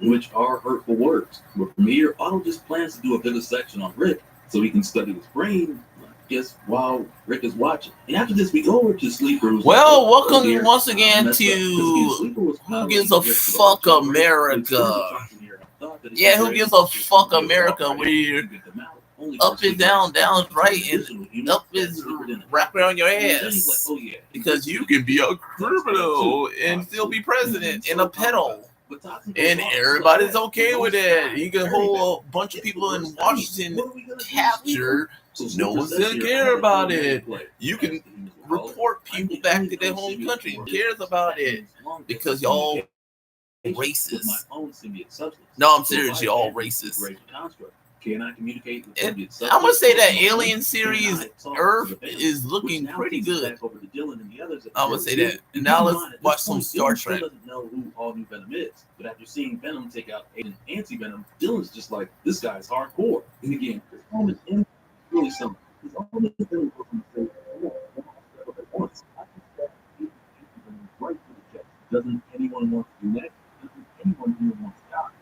which are hurtful words. But from here, Otto just plans to do a bigger section on Rick so he can study his brain, I guess, while Rick is watching. And after this, we go over to Sleeper. Well, welcome once again to Who Gives a Fuck America. Yeah, Who Gives a Fuck America? We're up is down, down is right, and up is wrapped around your ass. Because you can be a criminal and still be president and a pedo. And everybody's okay with it. You can hold a bunch of people in Washington captured. No one's gonna care about it. You can report people back to their home country. Who cares about it? Because y'all racist. No, I'm serious. Y'all racist. And I'm gonna say that Alien series Earth is looking pretty good. I'm gonna say that. And now let's watch some Star Trek. Doesn't know who all new Venom is, but after seeing Venom take out Agent Anti-Venom, Dylan's just like, this guy's hardcore. And again, this moment is really something. He's only Venom from the at once. I think that Anti-Venom is right for the chest. Doesn't anyone want to do next? Doesn't anyone here want to die?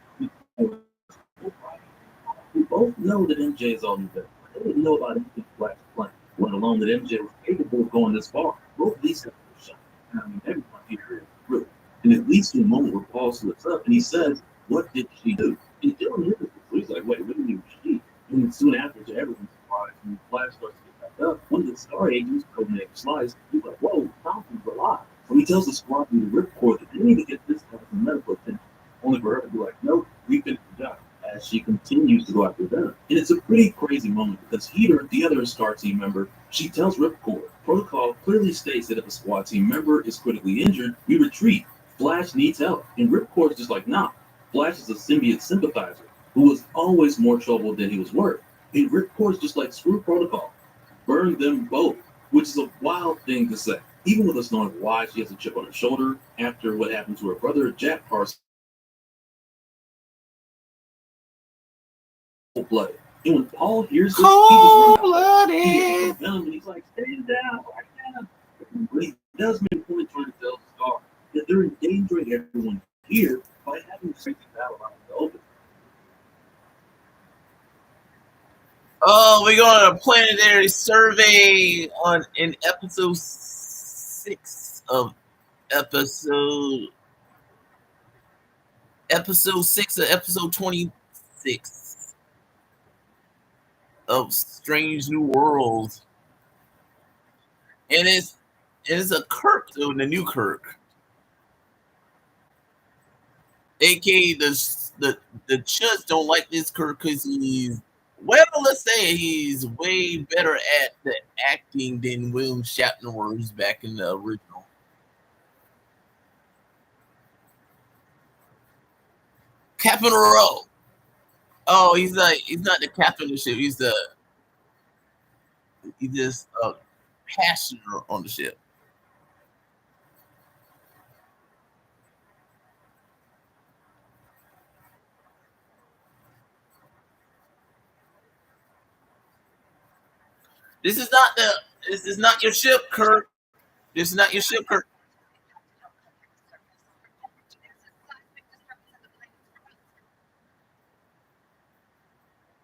We both know that MJ is all new Venom. They didn't know about anything Flash playing, let alone that MJ was capable of going this far. Both of these guys were shot. I mean, everyone here is through. And at least in a moment where Paul slips up and he says, what did she do? And Dylan hears it. So he's like, wait, what do you mean she? And soon after, to everyone's surprise, when Flash starts to get back up, one of the Star agents, codenamed Slice, he's like, whoa, Falcon's alive. So he tells the squad leader Ripcord that they need to get this guy some medical attention. Only for her to be like, nope, we finished the job. As she continues to go after Venom. And it's a pretty crazy moment because Heater, the other Star team member, she tells Ripcord, protocol clearly states that if a squad team member is critically injured, we retreat. Flash needs help. And Ripcord's just like, nah. Flash is a symbiote sympathizer who was always more trouble than he was worth. And Ripcord's just like, screw protocol. Burn them both, which is a wild thing to say. Even with us knowing why she has a chip on her shoulder after what happened to her brother, Jack Parsons. Blooded. And when Paul hears this, cold-blooded. And he's like, stand down, right now. But he does make a point trying to tell Star that they're endangering everyone here by having a crazy battle out in the open. Oh, we're going on a planetary survey in episode 6 of episode 6 of episode 26 of Strange New Worlds, and it's a Kirk, so the new Kirk, aka the Chuds don't like this Kirk because he's, well, let's say he's way better at the acting than William Shatner was back in the original. Captain Rowe. Oh, he's not the captain of the ship. He's just a passenger on the ship. This is not your ship, Kirk. This is not your ship, Kirk.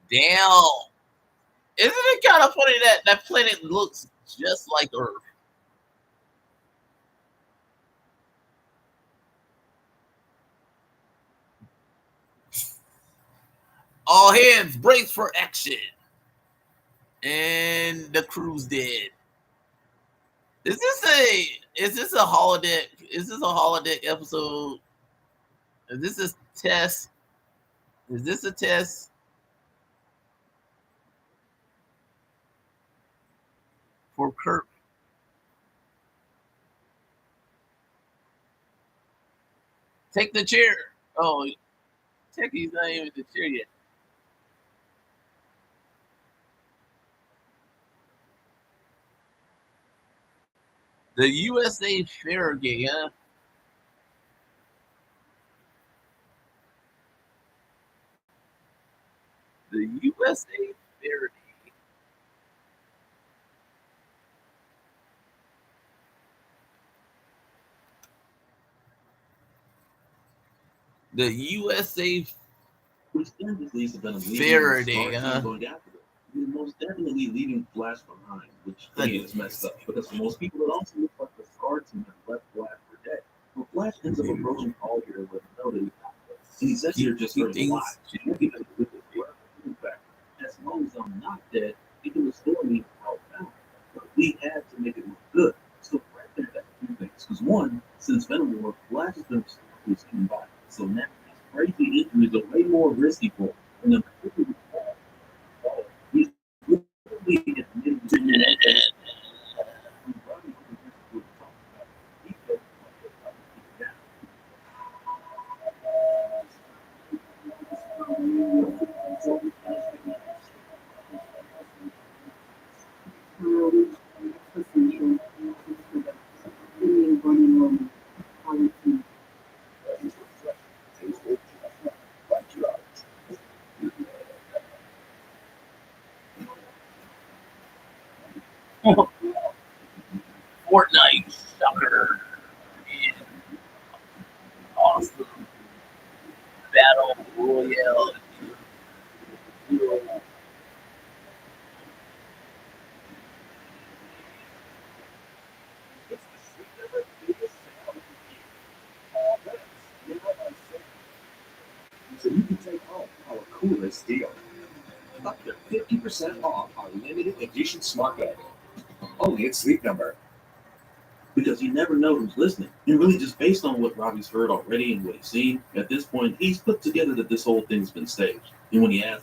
Damn. Isn't it kind of funny that planet looks just like Earth? All hands, brace for action. And the crew's dead. Is this a holodeck? Is this a holodeck episode? Is this a test? Is this a test? For Kirk? Take the chair. Oh, Techie's not even in the chair yet. The USA Farragut, huh? The USA Farragut. The USA which then just leads to Venom Faraday, going after them. You're most definitely leaving Flash behind, which again is messed up because for most people it also looks like the Scar team has left Flash for dead. Well, Flash ends up approaching Paul here with no that he's not dead. And he says here just for his life. In fact, as long as I'm not dead, he can restore me outbound. But we had to make it look good. So right there, that's two things. Because one, since Venom War, Flash has been restored to his human body. So now crazy injuries are way more risky for him. And then he's literally admitting to Fortnite sucker in awesome battle royale. So you can take home our coolest deal. Up to 50% off our limited edition smart bed. Only at Sleep Number. because you never know who's listening. And really just based on what Robbie's heard already and what he's seen, at this point, he's put together that this whole thing's been staged. And when he asked,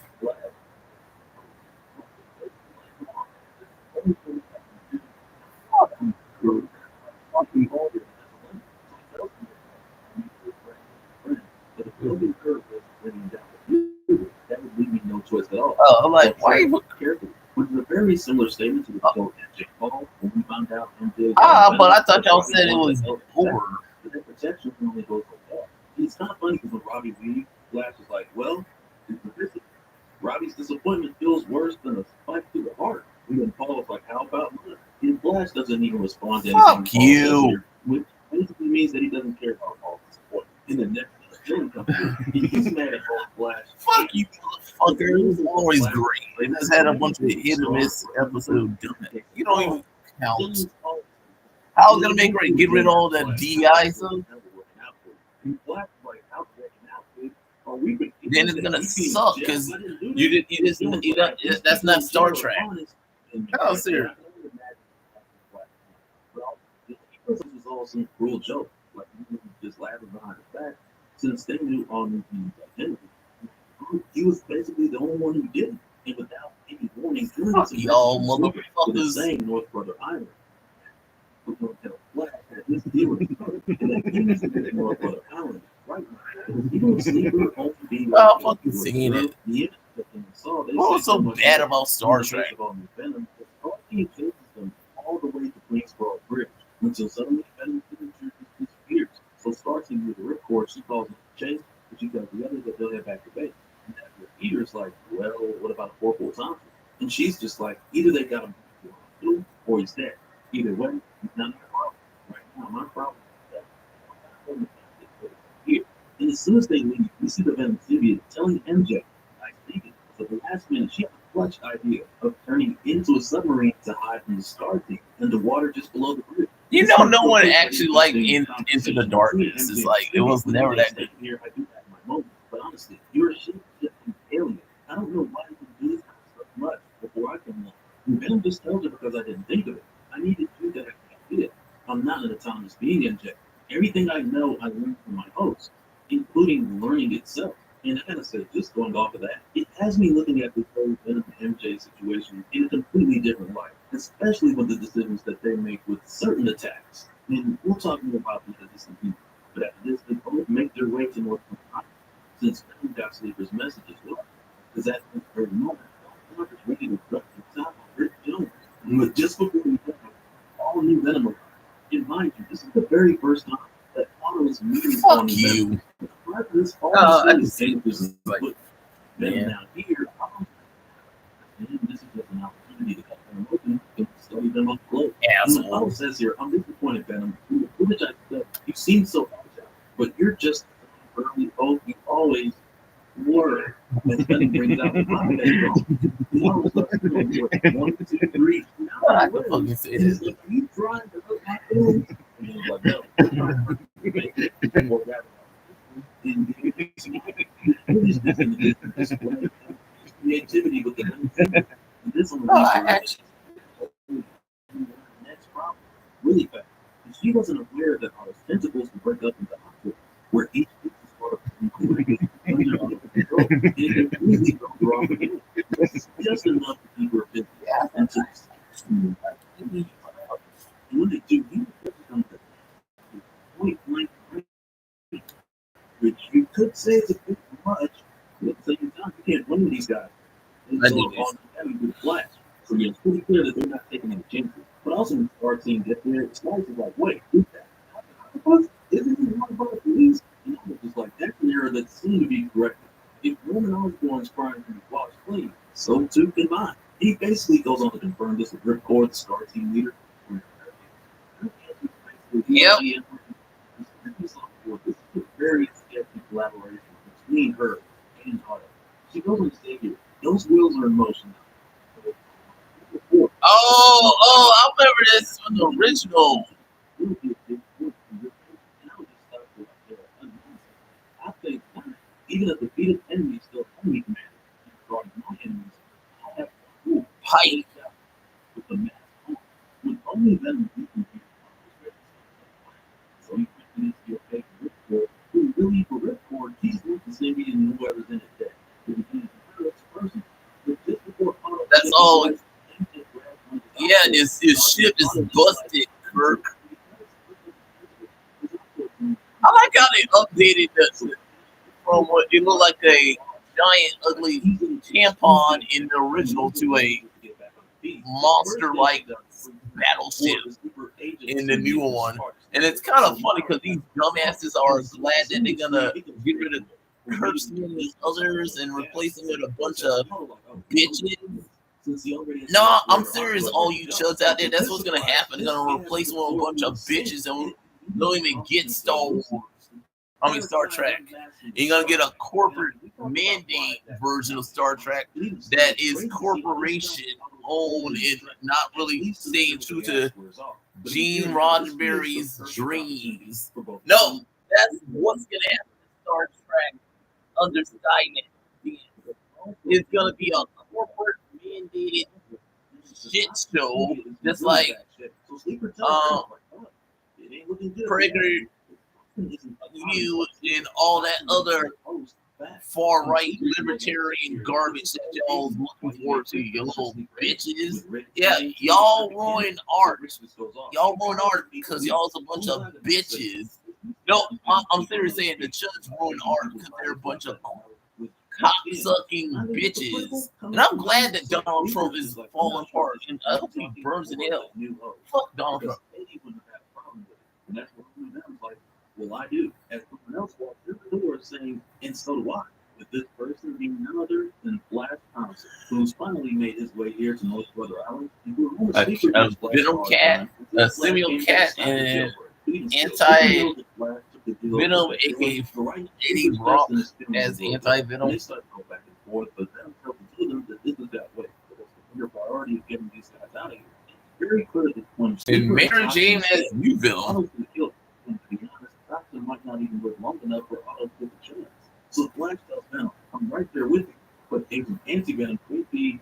that would leave me no choice at all. Oh, I'm like, why are you careful? Which is a very similar statement to the quote MJ Paul when we found out MJ. but I thought y'all said it was over. But that protection only goes like that. It's kind of funny because when Robbie leaves, Flash is like, well, Robbie's disappointment feels worse than a spike through the heart. And then Paul's like, how about mine? And Flash doesn't even respond to anything. Fuck you. Which basically means that he doesn't care about Paul's disappointment. In the next villain comes in, he gets mad at Paul Flash. Fuck you, motherfucker. It was always great. They just had a bunch of hit or miss episodes doing it. You don't even count. How was gonna make great? Get rid of all that DI stuff? Then it's gonna suck because that's not Star Trek. Oh, serious. This was all some cruel joke. Like, just laughing behind the fact, since they knew all the identity, he was basically the only one who didn't. And without any warning, fuck y'all, motherfuckers. Saying North Brother Island. We're going to tell Flash that this deal was and that he was the North Brother Island right now. He was sleeper only being. Oh, fucking seeing it. Yeah, what was so bad about Star Trek? Venom, all he chases them all the way to Greensboro Bridge until suddenly Venom disappears. So starting with the ripcord, she calls him Chase, but she tells the others that they'll head back to base. And that's where Peter's like, well, what about a 4-4 Thompson? And she's just like, either they got him or he's dead. Either way, he's not my problem. Right now, my problem is that here. And as soon as they leave, we see the Venom symbiote telling MJ, I think it. So the last minute, she had a clutch idea of turning into a submarine to hide from the Star Team and the water just below the bridge. You know, no one actually like Into the Darkness. It's like it was never that good. Here, I do have my moment, but honestly, you're a shape-shifting alien. I don't know why you can do this kind of stuff much before I came along. And Venom just told her because I didn't think of it. I needed you that I can't do it. I'm not an autonomous being inject. Everything I know, I learned from my host, including learning itself. And I gotta say, just going off of that, it has me looking at this whole Venom MJ situation in a completely different light, especially with the decisions that they make with certain attacks. And we're talking about the distant people, but after this, they both make their way to North Carolina. Since Venom got Sleeper's message as well, because at this very moment, Parker's ready to drop the top of Rick Jones. But just before we get all new Venom arrives, and mind you, this is the very first time that Otto is meeting on you. This I just think this is like, Venom down here. And this is just an opportunity to cut them open and study them up close. Asshole. Otto says here, I'm disappointed, Venom. The footage I said, you seem so out, but you're just a girl we always were. And Venom brings out the mind that he always starts doing what, 1, 2, 3. I can fucking say It's this. like, you trying to hurt my feelings? And he's like, no, we're trying to make it more rational. Creativity with the this one next problem really fast. And she wasn't aware that our tentacles could break up into opposites, where each piece is part of the under control. And it completely goes wrong again. It's just enough to keep her busy. And when they do, you become the point blank, which you could say is a bit much, but at the same time, you can't win with these guys. And so on having good flash. So yeah, it's pretty clear that they're not taking any chances. But also when our team get there, it's like, wait, who's that? Isn't he one of our police? You know, it's just like that's an error that seemed to be corrected. If Roman Osborn's trying to be washed clean, so too can mine. He basically goes on to confirm this with Ripcord, the Star Team leader. Yep. This is a very sketchy collaboration between her and Otto. She goes on to say here, those wheels are in motion now. I remember this from the original. I think even a defeated enemy still enemy commander. Regarding my enemies, I have to Pike. with the mask on. When only then we can be so he needs to be okay for Ripcord. Who really for Ripcord, he's with the same and whoever's in it dead. That's all. Yeah, his ship is busted, Kirk. I like how they updated this from what it looked like a giant, ugly tampon in the original to a monster-like battleship in the newer one. And it's kind of funny because these dumbasses are glad that they're gonna get rid of Kirk's and his others and replace them with a bunch of bitches. No, I'm serious, all you chuds out there. That's what's gonna happen. They're gonna replace them with a bunch of bitches and don't even get Star Trek. You're gonna get a corporate mandate version of Star Trek that is corporation owned and not really staying true to Gene Roddenberry's dreams. No, that's what's gonna happen in Star Trek under Skynet. It's gonna be a corporate mandated shit show, just like Prager you and all that other far right libertarian garbage that y'all's looking forward to, you little bitches. Yeah, y'all ruin art. Y'all ruin art because y'all's a bunch of bitches. No, I'm serious saying the chuds ruin art because they're a bunch of cock-sucking bitches. And I'm glad that Donald Trump is falling apart. And I hope he burns in hell. Fuck Donald Trump. And that's what I'm like, well, I do. As someone else walked through the door saying, and so do I. With this person being none other than Flash Thompson, who's finally made his way here to North Brother Island. A Venom cat, a Simio cat, and anti-Venom, aka Eddie Brock as anti-Venom. They start to go back and forth, but then tell them that this is that way. Your priority is getting these guys out of here. Very clear at this point. And Mary Jane as new Venom. And to be honest, Thompson might not even live long enough for Otto to get a chance. So Flash tells Venom, I'm right there with you. But Agent Anti-Venom could be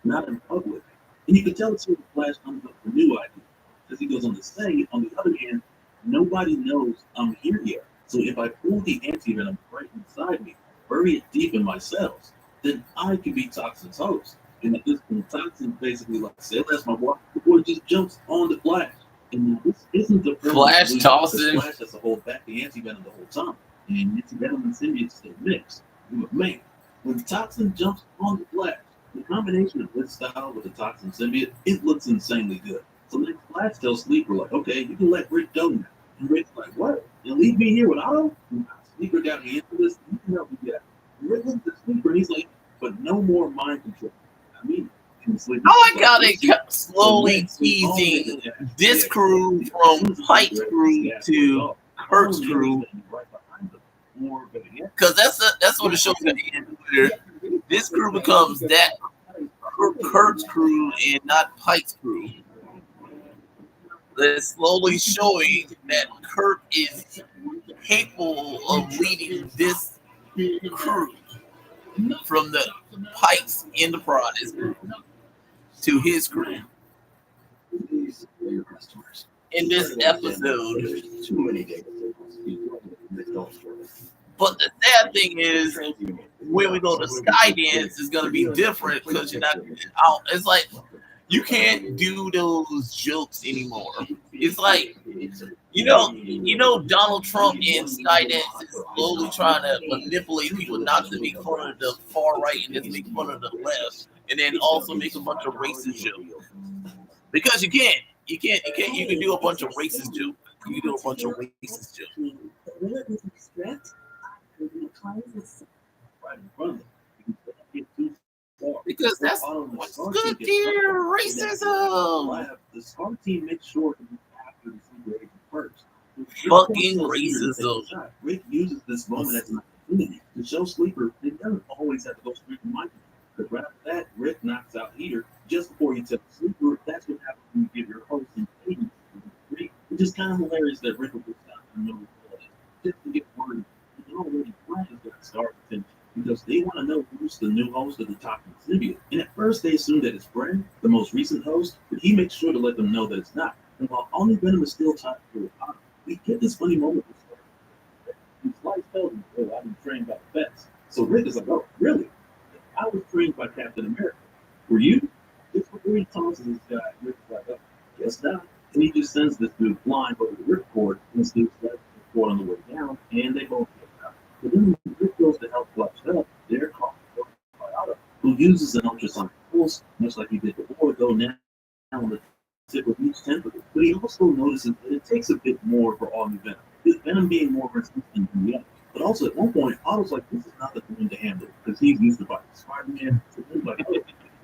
not in public. And you can tell it's where the Flash comes up with a new idea. Because he goes on to say, on the other hand, nobody knows I'm here yet. So if I pull the Anti-Venom right inside me, bury it deep in my cells, then I could be Toxin's host. And at this point, Toxin basically like, say, that's my boy. The boy just jumps on the Flash. And this isn't the Flash Toxin. Flash has to hold back the Anti-Venom the whole time. And Anti-Venom and symbiote still mix. But man, when Toxin jumps on the Flash, the combination of this style with the Toxin symbiote, it looks insanely good. So then Flash tells Sleeper, like, okay, you can let Rick go now. And Rick's like, what? You leave me here with Otto? Sleeper got me into this. You can help me get out. And Rick looks at Sleeper and he's like, but no more mind control. I mean, I like how they kept slowly teasing this crew from Pike's crew to Kurt's crew because that's what the show's gonna end. Where this crew becomes that Kurt's crew and not Pike's crew. They're slowly showing that Kurt is capable of leading this crew from the Pike's Enterprise group to his crew. In this episode, but the sad thing is, when we go to Skydance, it's gonna be different because you're not out. It's like you can't do those jokes anymore. It's like you know, Donald Trump in Skydance is slowly trying to manipulate people not to make fun of the far right and just make fun of the left, and then also make a bunch of racist jokes. Because you can do a bunch of racist jokes. You can do a bunch of racist jokes. Because that's what's good here, racism. The SCAR team makes sure to be after the Secret Agent first. Fucking racism. Rick uses this moment as an opportunity to show Sleeper it doesn't always have to go straight to Michael. Because right after that, Rick knocks out Heater just before he tells Sleeper that's what happens when you give your host an agent. Which is kind of hilarious that Rick will stop in the middle of it just to get word. He already plans got SCAR's attention because they want to know who's the new host of the Talking Symbiote. And at first they assume that it's Brent, the most recent host, but he makes sure to let them know that it's not. And while only Venom is still tied to Otto, we get this funny moment with Sawyer. And Slice tells him, "Oh, I've been trained by the best." So Rick is like, "Oh, really? I was trained by Captain America. Were you?" It's what Reed Thompson this guy. Rick's like, "Oh, guess not." And he just sends this dude flying over the ripcord and Steve slides the cord on the way down, and they both get out. But then when Rick goes to help flush it up, they're caught by Otto, who uses an ultrasonic pulse, much like he did before, though now on the tip of each tentacle. But he also notices that it takes a bit more for all new Venom. With Venom being more resistant than the other. But also at one point, Otto's like, "This is not the thing to handle," because he's used to fighting Spider-Man. So he's like, "Oh,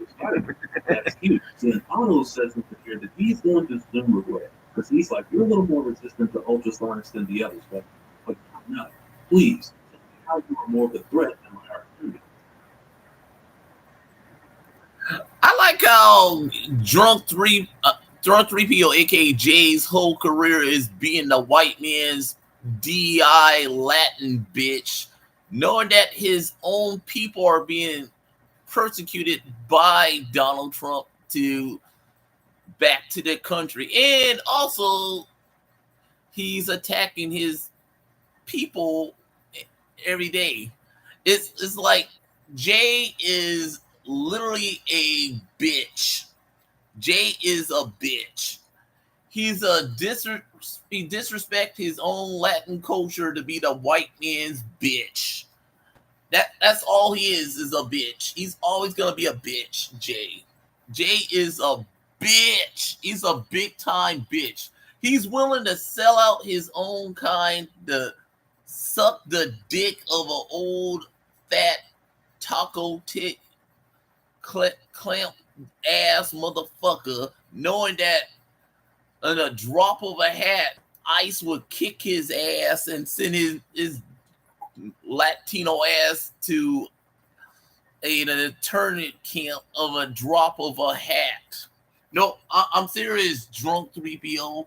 Spider-Man, that's cute." So then Otto says in here that he's going to zoom away because he's like, "You're a little more resistant to ultrasonics than the others, but no, please, how you are more of a threat than my opportunity." I like how Drunk 3PO, aka Jay's whole career is being the white man's DI Latin bitch, knowing that his own people are being persecuted by Donald Trump to back to their country, and also he's attacking his people every day. It's like Jay is literally a bitch. Jay is a bitch. He's he disrespect his own Latin culture to be the white man's bitch. That's all he is a bitch. He's always gonna be a bitch, Jay. Jay is a bitch. He's a big time bitch. He's willing to sell out his own kind to suck the dick of an old fat taco tick clamp ass motherfucker, knowing that in a drop of a hat, ICE would kick his ass and send his Latino ass to an internment camp of a drop of a hat. No, I'm serious, Drunk 3PO.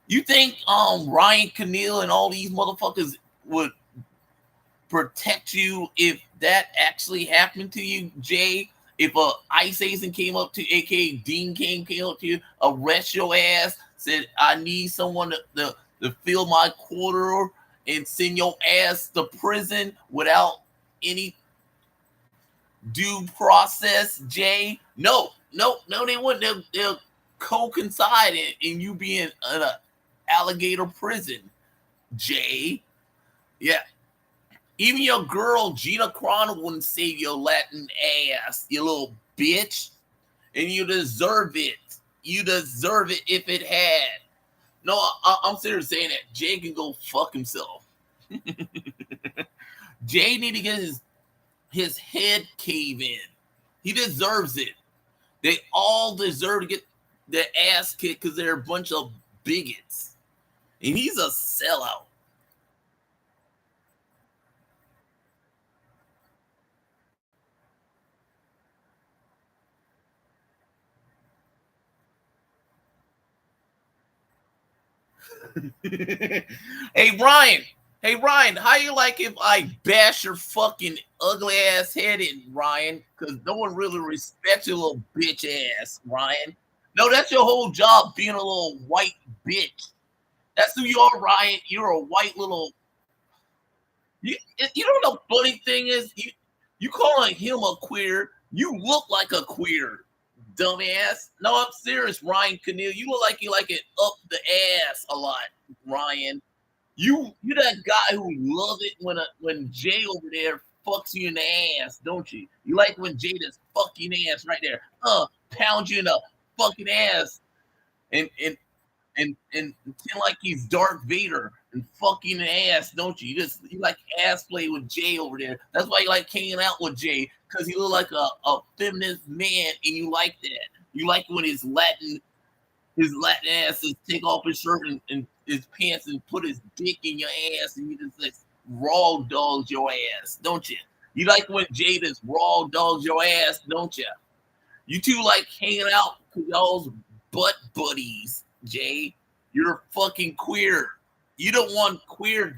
You think Ryan Keneal and all these motherfuckers would protect you if that actually happened to you, Jay? If a ICE agent came up to, aka Dean came up to you, arrest your ass, said, "I need someone to fill my quarter," and send your ass to prison without any due process, Jay? No, they wouldn't. They'll co-coincide in you being in an alligator prison, Jay. Yeah. Even your girl, Gina Carano, wouldn't save your Latin ass, you little bitch. And you deserve it. You deserve it if it had. No, I'm serious saying that. Jay can go fuck himself. Jay need to get his head cave in. He deserves it. They all deserve to get their ass kicked because they're a bunch of bigots. And he's a sellout. Hey Ryan. Hey Ryan, how you like if I bash your fucking ugly ass head in, Ryan? Because no one really respects your little bitch ass, Ryan. No, that's your whole job, being a little white bitch. That's who you are, Ryan. You're a white little. You know what the funny thing is? You calling him a queer? You look like a queer, dumbass. No, I'm serious, Ryan Keneal. You look like you like it up the ass a lot, Ryan. You that guy who loves it when Jay over there fucks you in the ass, don't you? You like when Jay just fuck you in the ass right there, pound you in the fucking ass, and pretend like he's Darth Vader and fucking the ass, don't you? You like ass play with Jay over there. That's why you like hanging out with Jay, because he look like a feminist man, and you like that. You like when his Latin ass is take off his shirt and his pants and put his dick in your ass, and you just like raw dogs your ass, don't you? You like when Jay just raw dogs your ass, don't you? You two like hanging out with y'all's butt buddies, Jay. You're fucking queer. You don't want queer,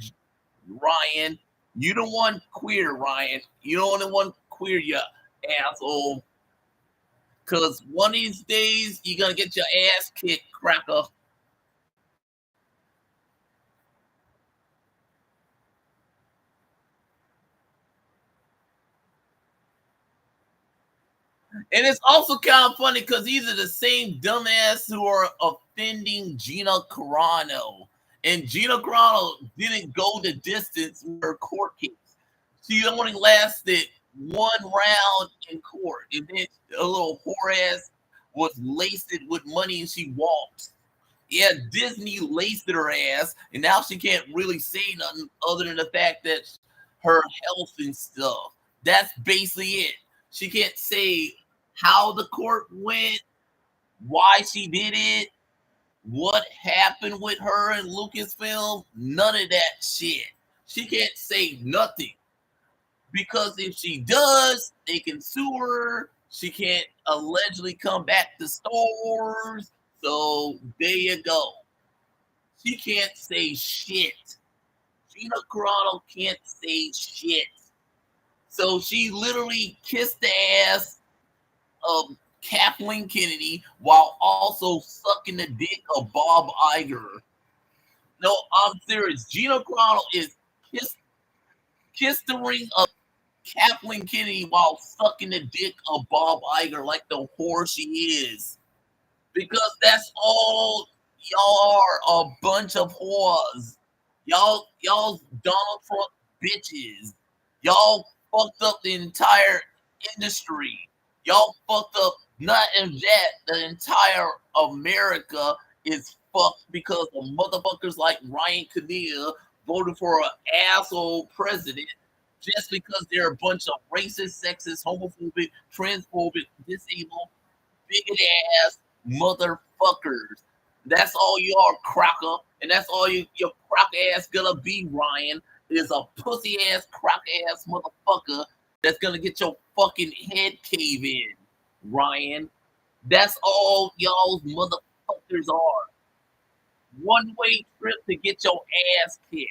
Ryan. You don't want queer, Ryan. You don't want queer, you asshole. Cause one of these days you're gonna get your ass kicked, cracker. And it's also kind of funny because these are the same dumbass who are offending Gina Carano. And Gina Carano didn't go the distance with her court case. She only lasted one round in court. And then a little whore ass was laced with money and she walked. Yeah, Disney laced her ass, and now she can't really say nothing other than the fact that her health and stuff. That's basically it. She can't say how the court went, why she did it, what happened with her and Lucasfilm. None of that shit. She can't say nothing because if she does, they can sue her. She can't allegedly come back to stores. So there you go. She can't say shit. Gina Carano can't say shit. So she literally kissed the ass of Kathleen Kennedy while also sucking the dick of Bob Iger. No, I'm serious. Gina Carano is kissed the ring of Kathleen Kennedy while sucking the dick of Bob Iger like the whore she is. Because that's all y'all are, a bunch of whores. Y'all Donald Trump bitches. Y'all fucked up the entire industry. Y'all fucked up not in that the entire America is fucked because of motherfuckers like Ryan Keneal voted for an asshole president just because they're a bunch of racist, sexist, homophobic, transphobic, disabled, bigot ass motherfuckers. That's all you are, cracker, and that's all your crack ass gonna be, Ryan. Is a pussy ass crack ass motherfucker that's gonna get your fucking head cave in, Ryan. That's all y'all's motherfuckers are. One way trip to get your ass kicked.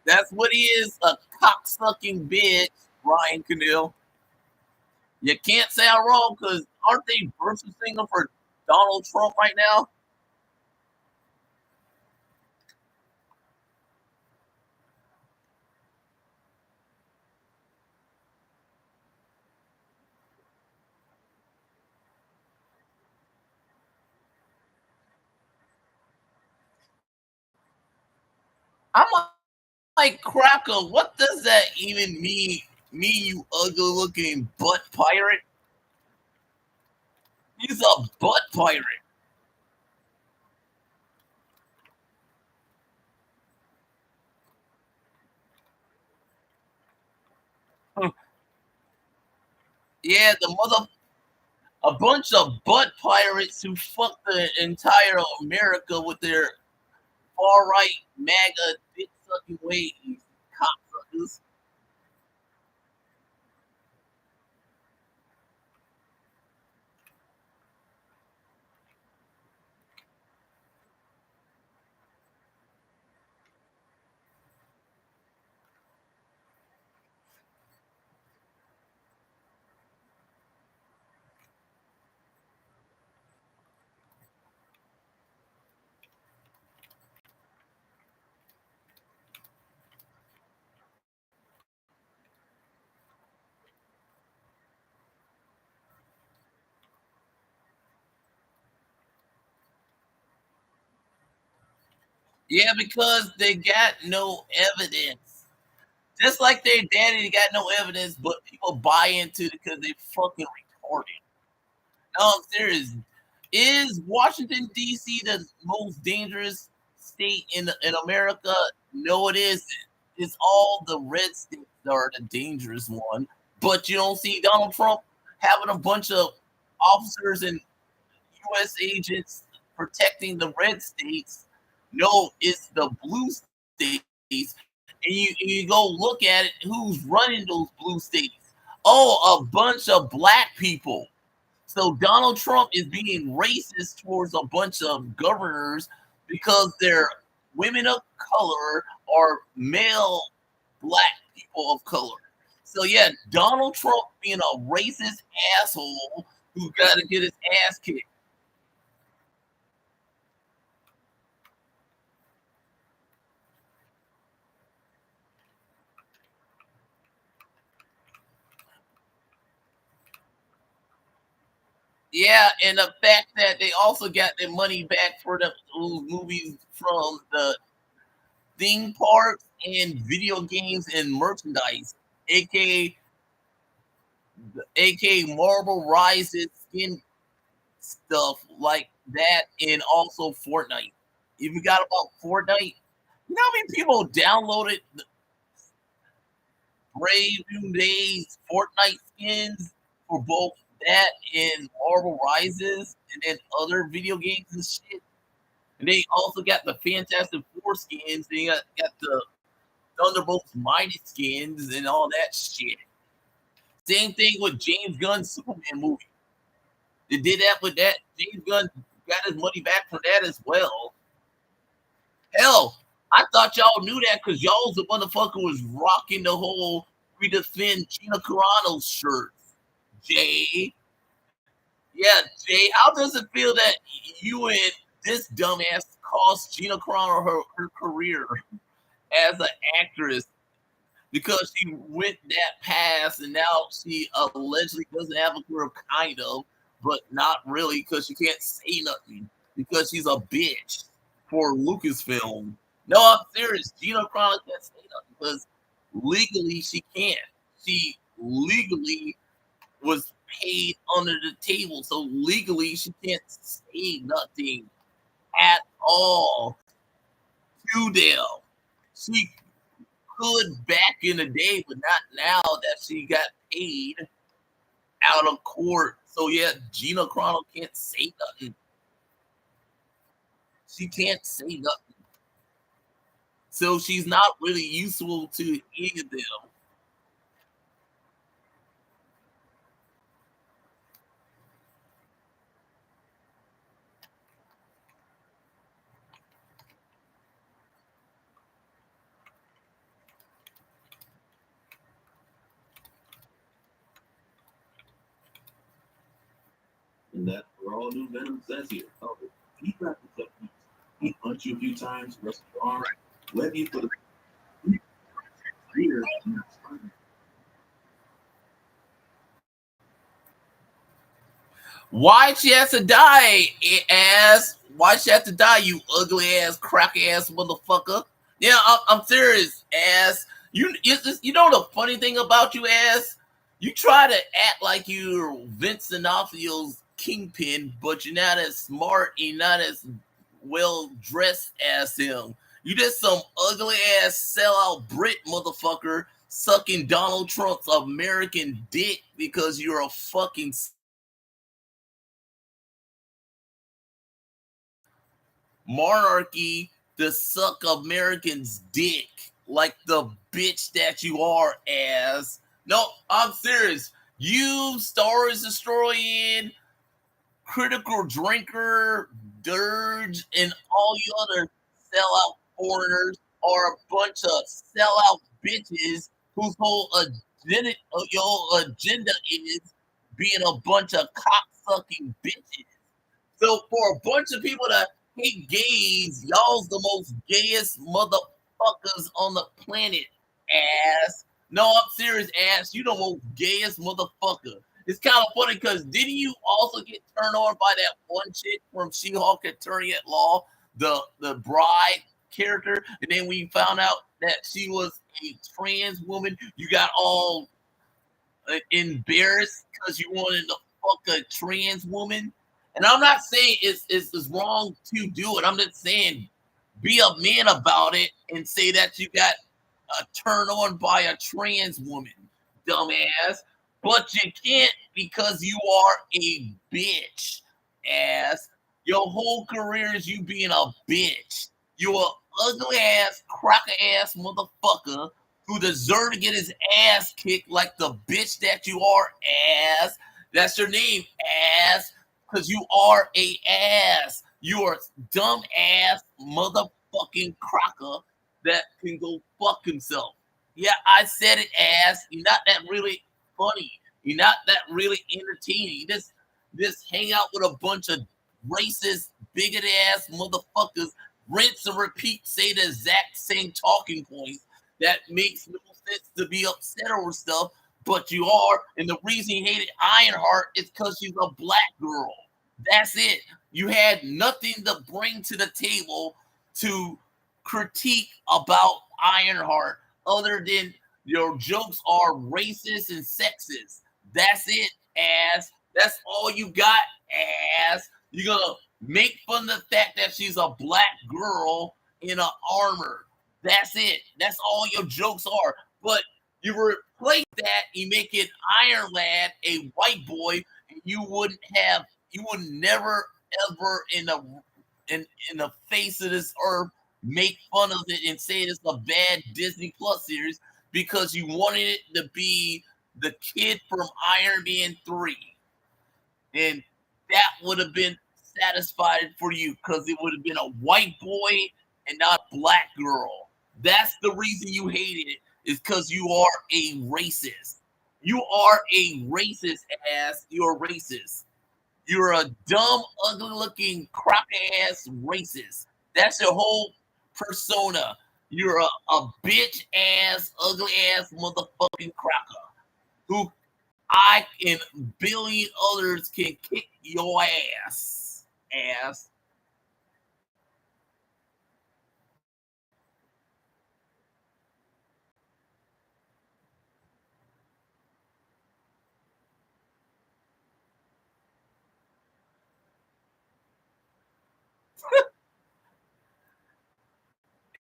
That's what he is, a cocksucking bitch, Ryan Keneal. You can't say I'm wrong because aren't they versus singing for Donald Trump right now? I'm like, cracker, what does that even mean? Me, you ugly looking butt pirate? He's a butt pirate. Yeah, the mother. a bunch of butt pirates who fuck the entire America with their far right MAGA dick sucking ways, cocksuckers. Yeah, because they got no evidence. Just like their daddy got no evidence, but people buy into it because they fucking retarded. No, I'm serious. Is Washington D.C. the most dangerous state in America? No, it isn't. It's all the red states that are the dangerous one. But you don't see Donald Trump having a bunch of officers and U.S. agents protecting the red states. No, it's the blue states. And you go look at it, who's running those blue states? Oh, a bunch of black people. So Donald Trump is being racist towards a bunch of governors because they're women of color or male black people of color. So yeah, Donald Trump being a racist asshole who got to get his ass kicked. Yeah, and the fact that they also got their money back for those movies from the theme parks and video games and merchandise, aka Marble Rises skin stuff like that, and also Fortnite. If you got about Fortnite, you know how many people downloaded the Brave New Days Fortnite skins for both that and Marble Rises, and then other video games and shit. And they also got the Fantastic Four skins. They got the Thunderbolts Mighty skins and all that shit. Same thing with James Gunn's Superman movie. They did that with that. James Gunn got his money back for that as well. Hell, I thought y'all knew that because y'all the motherfucker was rocking the whole "We Defend Gina Carano's" shirt. Jay, yeah, Jay, how does it feel that you and this dumbass cost Gina Carano her career as an actress because she went that path and now she allegedly doesn't have a career, kind of, but not really because she can't say nothing because she's a bitch for Lucasfilm. No, I'm serious. Gina Carano can't say nothing because legally she can't. She legally was paid under the table, so legally she can't say nothing at all to them. She could back in the day, but not now that she got paid out of court. So yeah, Gina Carano can't say nothing. She can't say nothing. So she's not really useful to any of them. And that's where all new Venom says here. Oh, he got the techniques. He punched you a few times, rest your arm, let you put a years. Why'd she have to die, ass? Why'd she have to die, you ugly ass, cracky ass motherfucker? Yeah, I'm serious, ass. You know the funny thing about you, ass? You try to act like you're Vince D'Onofrio's kingpin, but you're not as smart, you're not as well dressed as him. You just some ugly ass sellout Brit motherfucker sucking Donald Trump's American dick because you're a fucking monarchy to suck Americans' dick like the bitch that you are as. No, I'm serious. You, Star Wars Destroying, Critical Drinker, Dirge, and all you other sellout foreigners are a bunch of sellout bitches whose whole agenda is being a bunch of cocksucking bitches. So for a bunch of people that hate gays, y'all's the most gayest motherfuckers on the planet, ass. No, I'm serious, ass. You the most gayest motherfucker. It's kind of funny because didn't you also get turned on by that one chick from She-Hulk Attorney at Law, the bride character? And then when you found out that she was a trans woman, you got all embarrassed because you wanted to fuck a trans woman. And I'm not saying it's wrong to do it. I'm just saying be a man about it and say that you got turned on by a trans woman, dumbass. But you can't because you are a bitch, ass. Your whole career is you being a bitch. You're an ugly ass, cracker ass motherfucker who deserve to get his ass kicked like the bitch that you are, ass. That's your name, ass. Because you are a ass. You are a dumb ass motherfucking cracker that can go fuck himself. Yeah, I said it, ass. You're not that really funny. You're not that really entertaining. You just hang out with a bunch of racist, bigoted ass motherfuckers, rinse and repeat, say the exact same talking points that makes no sense to be upset over stuff, but you are. And the reason you hated Ironheart is because she's a black girl. That's it. You had nothing to bring to the table to critique about Ironheart other than your jokes are racist and sexist. That's it, ass. That's all you got, ass. You're gonna make fun of the fact that she's a black girl in an armor. That's it. That's all your jokes are. But you replace that, you make it Iron Lad, a white boy, and you would never ever in the face of this earth make fun of it and say it's a bad Disney Plus series because you wanted it to be the kid from Iron Man 3. And that would have been satisfied for you because it would have been a white boy and not a black girl. That's the reason you hated it, is because you are a racist. You are a racist, ass. You're racist. You're a dumb, ugly-looking, crack-ass racist. That's your whole persona. You're a bitch-ass, ugly-ass motherfucking cracker who I and a billion others can kick your ass. Ass.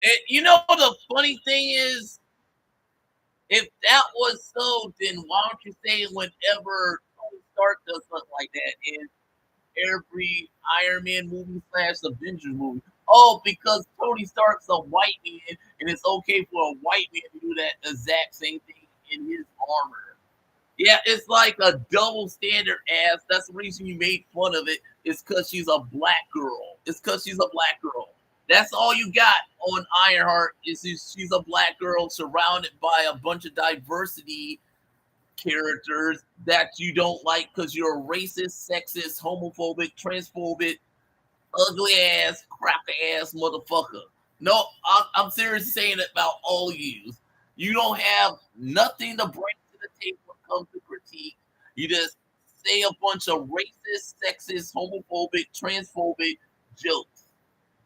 And you know the funny thing is, if that was so, then why don't you say whenever Tony Stark does something like that in every Iron Man movie / Avengers movie? Oh, because Tony Stark's a white man, and it's okay for a white man to do that exact same thing in his armor. Yeah, it's like a double standard, ass. That's the reason you made fun of it. It's because she's a black girl. It's because she's a black girl. That's all you got on Ironheart is she's a black girl surrounded by a bunch of diversity characters that you don't like because you're a racist, sexist, homophobic, transphobic, ugly ass, crappy ass motherfucker. No, I'm seriously saying it about all you. You don't have nothing to bring to the table when it comes to critique. You just say a bunch of racist, sexist, homophobic, transphobic jokes.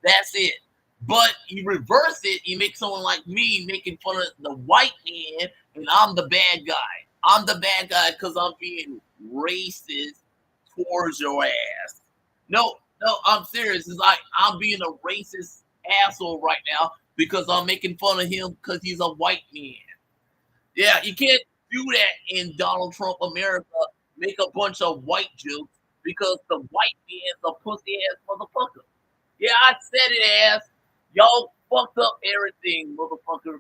That's it. But you reverse it, you make someone like me making fun of the white man, and I'm the bad guy. I'm the bad guy because I'm being racist towards your ass. No, I'm serious. It's like I'm being a racist asshole right now because I'm making fun of him because he's a white man. Yeah, you can't do that in Donald Trump America. Make a bunch of white jokes because the white man's a pussy ass motherfucker. Yeah, I said it, ass. Y'all fucked up everything, motherfucker.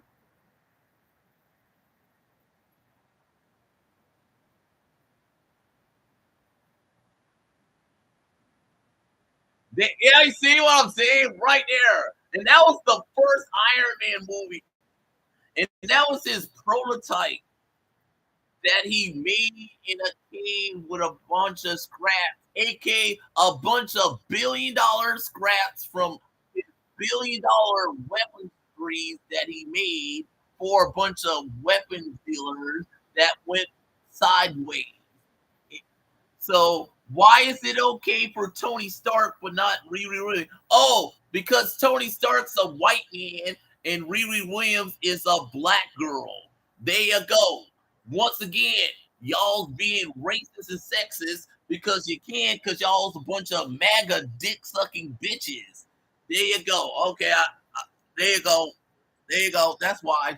Yeah, you see what I'm saying? Right there. And that was the first Iron Man movie. And that was his prototype that he made in a cave with a bunch of scraps, aka a bunch of $1 billion scraps from his $1 billion weapon trees that he made for a bunch of weapon dealers that went sideways. So why is it okay for Tony Stark but not Riri Williams? Oh, because Tony Stark's a white man and Riri Williams is a black girl. There you go. Once again, y'all being racist and sexist because you can, because y'all's a bunch of MAGA dick sucking bitches. There you go. Okay, there you go. There you go. That's why.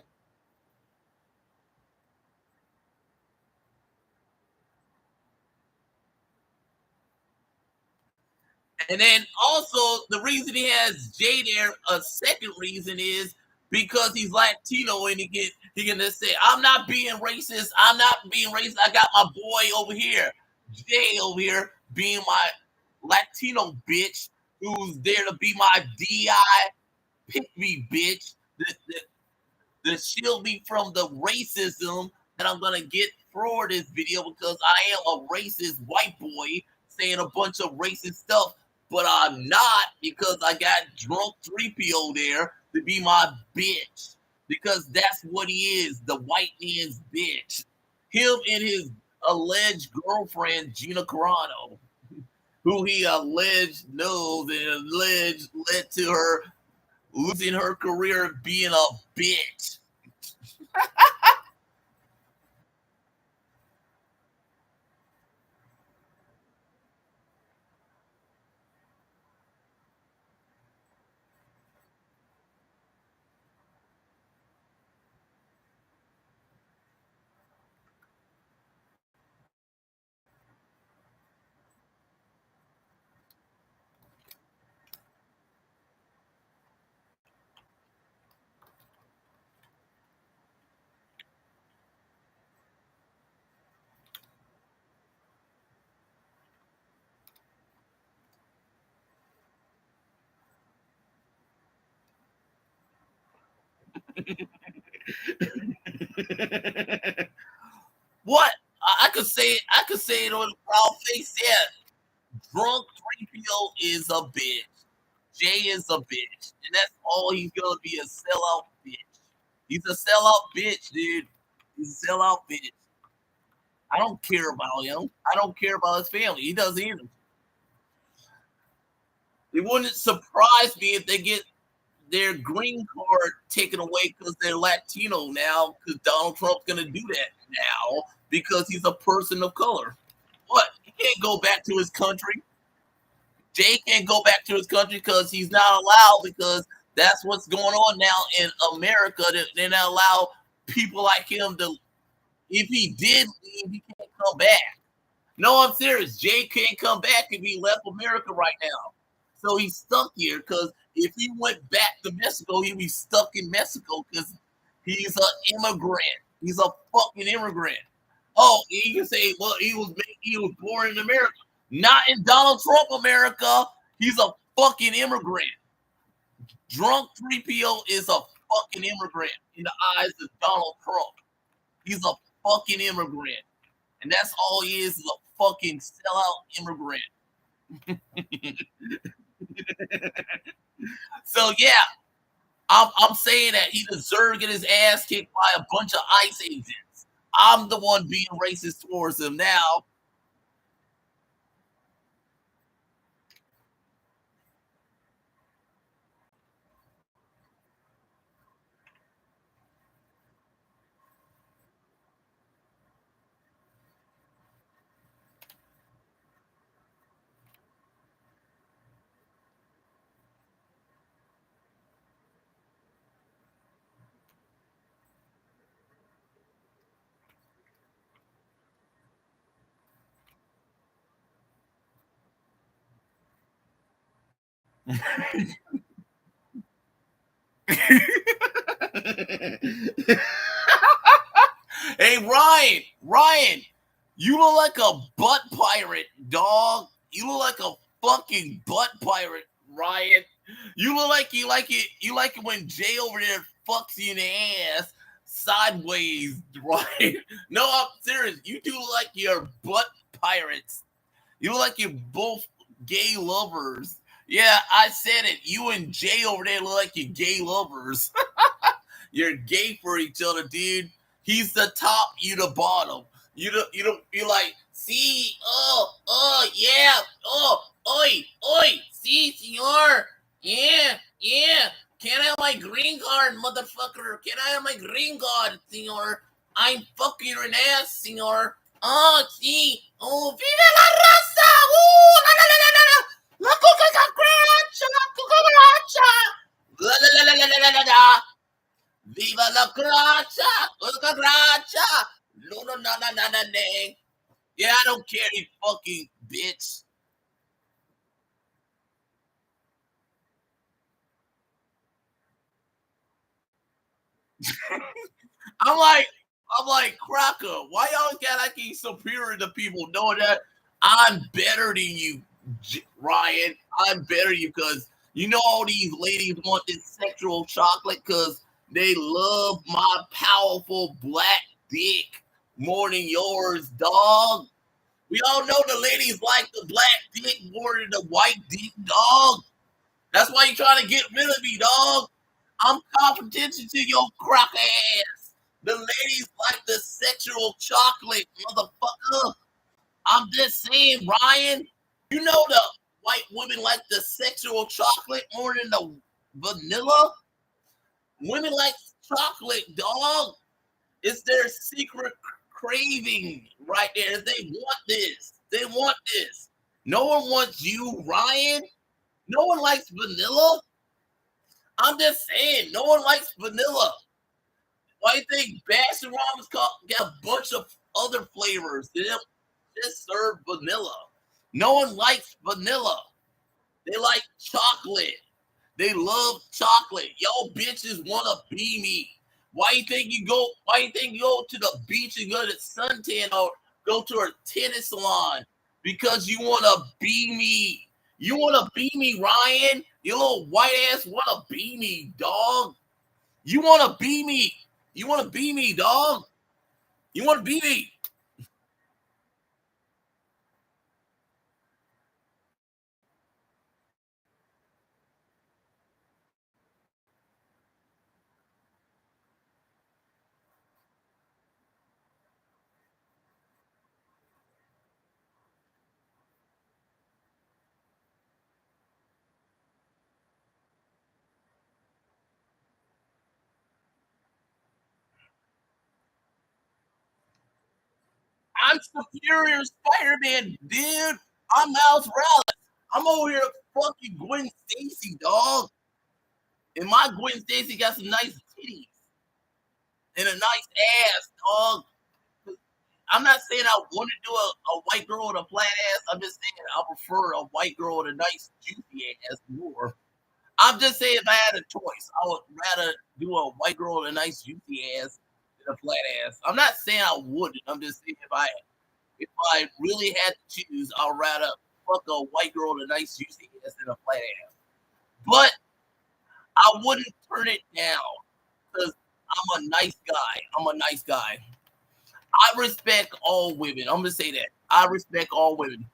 And then also the reason he has Jay there, a second reason is because he's Latino and he can just say, I'm not being racist. I'm not being racist. I got my boy over here, Jay over here, being my Latino bitch who's there to be my DI pick me bitch. To shield me from the racism that I'm gonna get for this video because I am a racist white boy saying a bunch of racist stuff, but I'm not because I got drunk 3PO there to be my bitch. Because that's what he is, the white man's bitch. Him and his alleged girlfriend, Gina Carano, who he alleged knows and alleged led to her losing her career being a bitch. What? I could say it. I could say it on the proud face. Yeah, drunk 3PO is a bitch. Jay is a bitch, and that's all he's gonna be, a sellout bitch. He's a sellout bitch, dude. He's a sellout bitch. I don't care about him. I don't care about his family. He doesn't either. It wouldn't surprise me if they get their green card taken away because they're Latino now, because Donald Trump's gonna do that now because he's a person of color. What? He can't go back to his country. Jay can't go back to his country because he's not allowed because that's what's going on now in America. They're not allow people like him to. If he did leave, he can't come back. No, I'm serious. Jay can't come back if he left America right now. So he's stuck here because if he went back to Mexico, he'd be stuck in Mexico because he's an immigrant. He's a fucking immigrant. Oh, you can say, well, he was born in America, not in Donald Trump America. He's a fucking immigrant. Drunk 3PO is a fucking immigrant in the eyes of Donald Trump. He's a fucking immigrant, and that's all he is a fucking sellout immigrant. So yeah, I'm saying that he deserved to get his ass kicked by a bunch of ICE agents. I'm the one being racist towards him now. Hey, Ryan, you look like a butt pirate, dog. You look like a fucking butt pirate, Ryan. You look like you like it. You like it when Jay over there fucks you in the ass sideways, Ryan. No, I'm serious. You do look like you're butt pirates. You look like you're both gay lovers. Yeah, I said it. You and Jay over there look like you're gay lovers. You're gay for each other, dude. He's the top, you the bottom. You're like, see, yeah, oi, see, senor, yeah. Can I have my green card, motherfucker? Can I have my green card, senor? I'm fucking your ass, senor. Oh, see, viva la raza! La cucaracha! La. Viva la cucaracha! No. Yeah, I don't care, you fucking bitch. I'm like, Cracker, why y'all got like he's superior to people knowing that I'm better than you, Ryan? I'm better than you because you know all these ladies want this sexual chocolate because they love my powerful black dick more than yours, dog. We all know the ladies like the black dick more than the white dick, dog. That's why you trying to get rid of me, dog. I'm competition to your crack ass. The ladies like the sexual chocolate, motherfucker. I'm just saying, Ryan. You know the white women like the sexual chocolate more than the vanilla. Women like chocolate, dog. It's their secret craving right there. They want this. They want this. No one wants you, Ryan. No one likes vanilla. I'm just saying, no one likes vanilla. Why do you think Baskin Robbins got a bunch of other flavors? They don't just serve vanilla. No one likes vanilla. They like chocolate. They love chocolate. Y'all bitches want to be me. Why you think you go? Why you think you go to the beach and go to suntan or go to a tennis salon? Because you want to be me. You want to be me, Ryan. You little white ass want to be me, dog. You want to be me. You want to be me, dog. You want to be me. I'm superior Spider-Man, dude. I'm Miles Morales. I'm over here fucking Gwen Stacy, dog. And my Gwen Stacy got some nice titties and a nice ass, dog. I'm not saying I want to do a white girl with a flat ass. I'm just saying I prefer a white girl with a nice juicy ass more. I'm just saying if I had a choice, I would rather do a white girl with a nice juicy ass than a flat ass. I'm not saying I wouldn't. I'm just saying if I really had to choose, I'd rather fuck a white girl with a nice juicy ass than a flat ass. But I wouldn't turn it down because I'm a nice guy. I'm a nice guy. I respect all women. I'm gonna say that. I respect all women.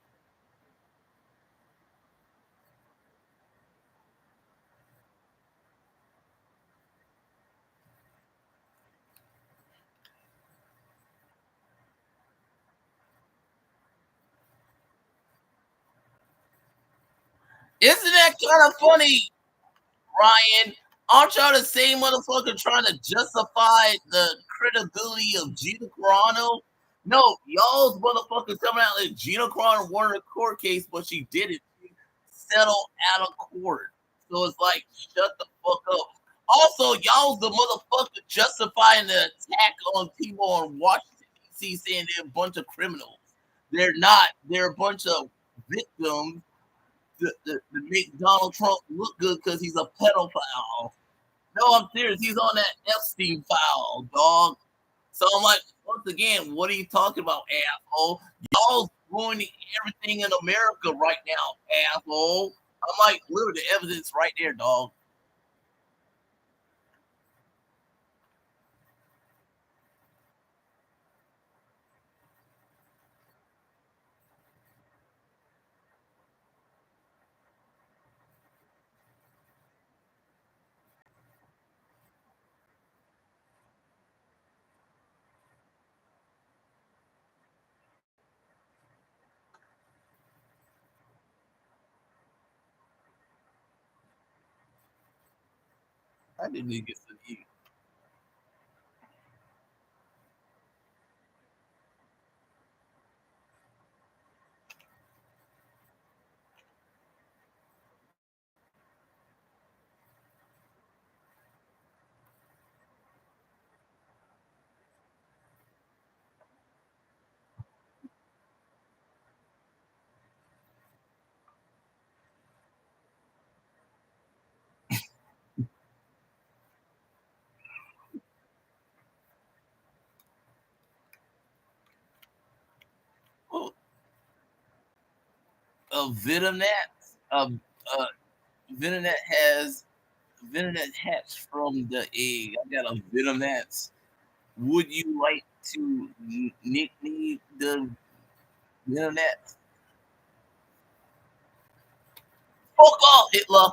Isn't that kind of funny, Ryan? Aren't y'all the same motherfucker trying to justify the credibility of Gina Carano? No, y'all's motherfuckers coming out like Gina Carano won a court case, but she didn't. She settled out of court. So it's like, shut the fuck up. Also, y'all's the motherfucker justifying the attack on people on Washington, D.C., saying they're a bunch of criminals. They're not. They're a bunch of victims to make Donald Trump look good because he's a pedophile. No, I'm serious. He's on that Epstein file, dog. So I'm like, once again, what are you talking about, asshole? Y'all ruining everything in America right now, asshole. I'm like, literally, the evidence right there, dog. I didn't even get to eat. Well, a Venomet, a Venomet has Venomet hatched from the egg. I got a Venomet. Would you like to nickname the Venomet? Fuck off, Hitler.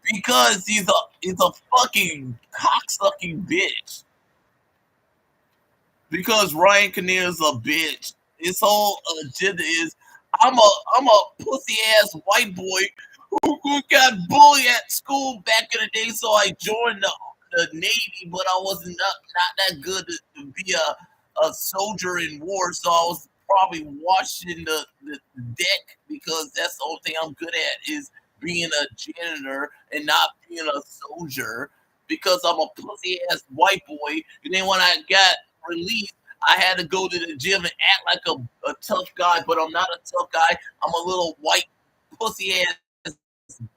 Because he's a fucking cocksucking bitch. Because Ryan Kinnear's a bitch. His whole agenda is I'm a pussy ass white boy who got bullied at school back in the day, so I joined the Navy, but I wasn't not that good to be a soldier in war, so I was probably washing the deck because that's the only thing I'm good at is being a janitor and not being a soldier because I'm a pussy ass white boy. And then when I got released, I had to go to the gym and act like a tough guy, but I'm not a tough guy. I'm a little white pussy ass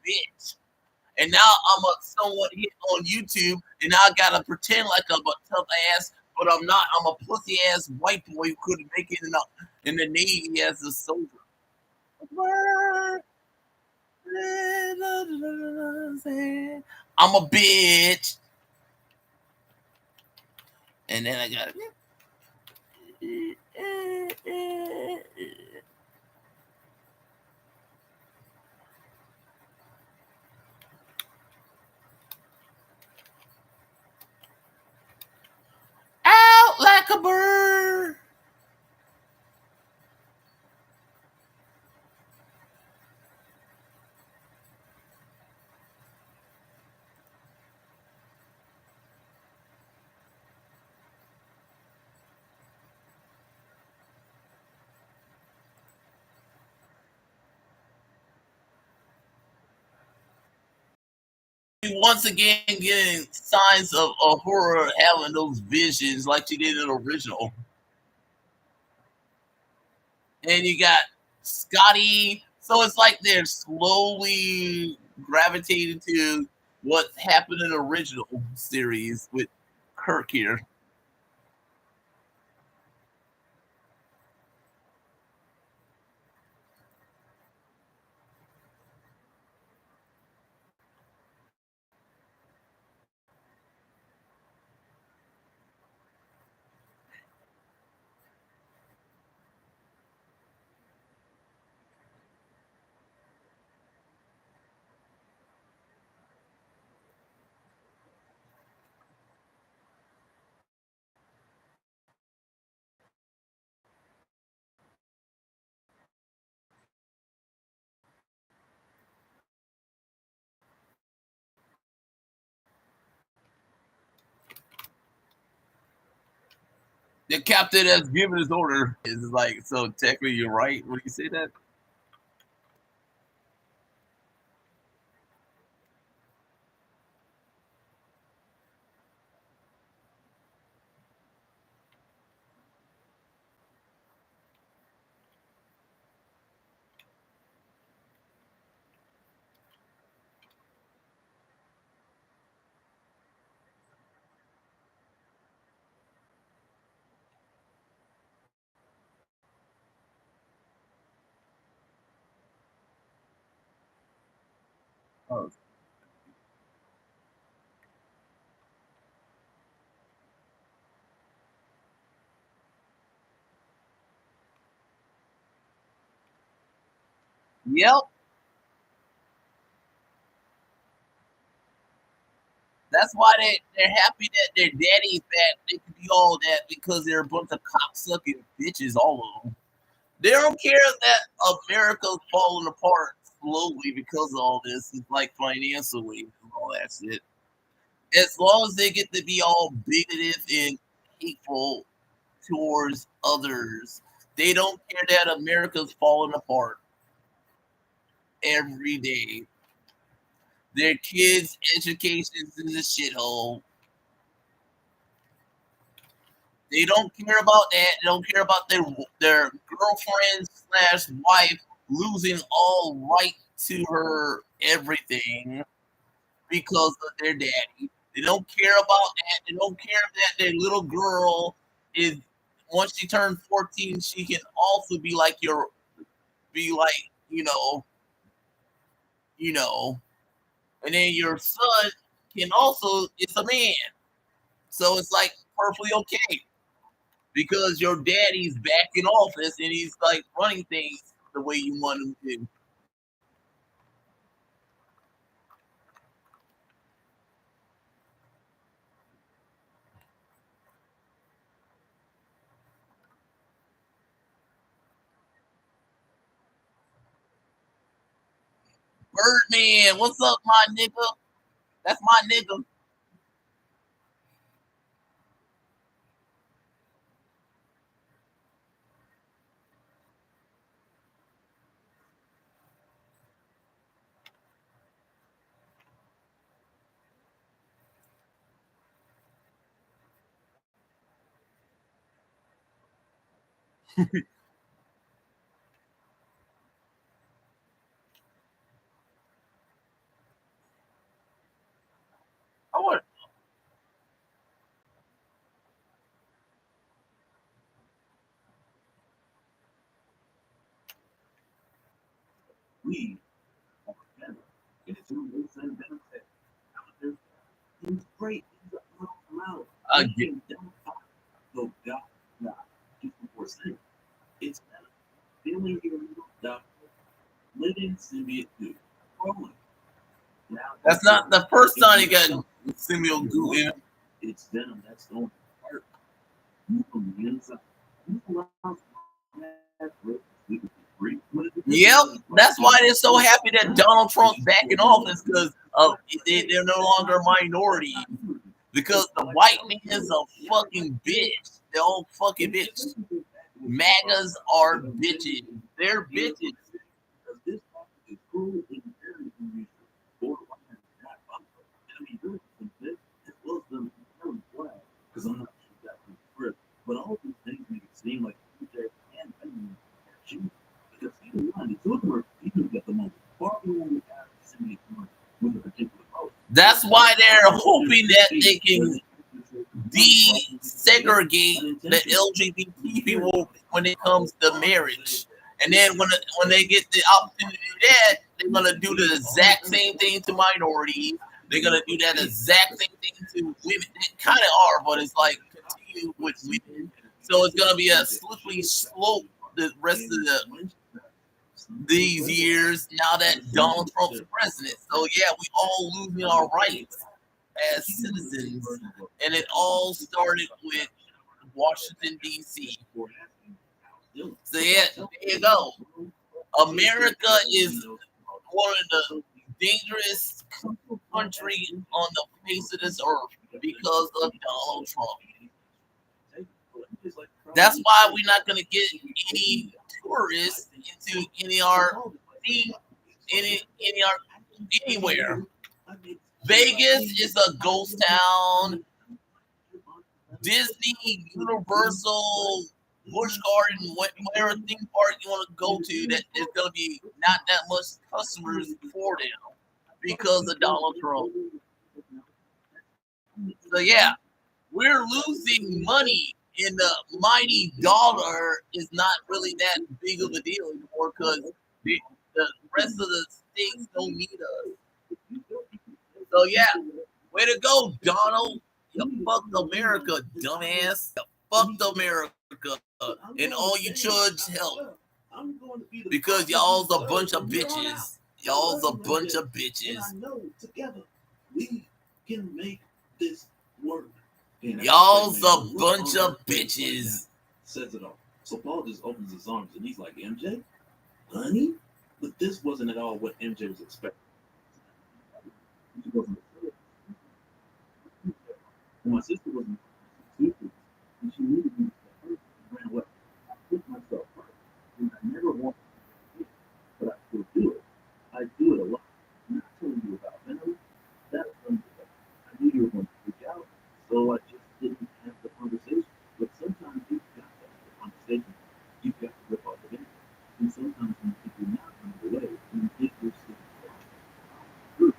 bitch. And now I'm a somewhat hit on YouTube, and now I gotta pretend like I'm a tough ass, but I'm not. I'm a pussy ass white boy who couldn't make it in the Navy as a soldier. I'm a bitch. And then I got out like a bird. Once again getting signs of a horror having those visions like she did in the original. And you got Scotty. So it's like they're slowly gravitating to what happened in the original series with Kirk here. The captain has given his order is like, so technically you're right when you say that. Yep. That's why they're happy that their daddy's back. They can be all that because they're a bunch of cocksucking bitches, all of them. They don't care that America's falling apart slowly because of all this. It's like financially and all that shit. As long as they get to be all bigoted and hateful towards others, they don't care that America's falling apart every day. Their kids' education's in the shithole. They don't care about that. They don't care about their girlfriend slash wife losing all right to her everything because of their daddy. They don't care about that. They don't care that their little girl is once she turns 14, she can also be like you know, and then your son can also it's a man. So it's like perfectly okay. Because your daddy's back in office and he's like running things the way you want him to. Birdman, what's up, my nigga? That's my nigga. I want We are better. And it's who they send benefit. He's great. He's a loud. I get No doubt not. Just before saying it's better. Feeling your doctor. Living symbiote goo. Prowling. Now that's not the first time you got Samuel Goo in. it's venom that's going apart. You from the inside. You allow that growth to be free. Yep, that's why they're so happy that Donald Trump's back in office because they're no longer a minority. Because the white man is a fucking bitch. They're all fucking bitch. MAGAs are bitches. They're bitches. This topic is cruel and very unusual. Borderline not popular. I mean, really, as well as them telling flag, because I'm not sure that from the script, but all of these things make it seem like PJ and Benjamin are cheating. Because either one, the two of them are even get the most far beyond the average symbiote one with a particular post. That's why they're hoping that they can desegregate the LGBT people when it comes to marriage. And then when they get the opportunity to do that, they're gonna do the exact same thing to minorities. They're gonna do that exact same thing to women. They kind of are, but it's like continue with women. So it's gonna be a slippery slope the rest of these years now that Donald Trump's president. So yeah, we all losing our rights as citizens, and it all started with Washington D.C. So yeah, there you go. America is one of the dangerous country on the face of this earth because of Donald Trump. That's why we're not going to get any tourists into any our anywhere. Vegas is a ghost town. Disney, Universal, Busch Garden, whatever theme park you want to go to, that is going to be not that much customers for them because of Donald Trump. So yeah, we're losing money, and the mighty dollar is not really that big of a deal anymore because the rest of the states don't need us. So yeah, way to go, Donald. You fucked America, dumbass. You fucked America and all you chuds help. Because y'all's a bunch of bitches. Y'all's a bunch of bitches. And I know together we can make this work. Y'all's a bunch of bitches. Says it all. So Paul just opens his arms and he's like, MJ, honey? But this wasn't at all what MJ was expecting. She wasn't. And my sister wasn't stupid. And she needed me to hurt and ran away. I put myself first. And I never wanted to do it, but I still do it. I do it a lot. I'm not telling you about Venom. That was unfair. I knew you were going to freak out, so I just didn't have the conversation. But sometimes you've got to have the conversation. You've got to rip off the game. And sometimes when people not run away, when you think you're still true,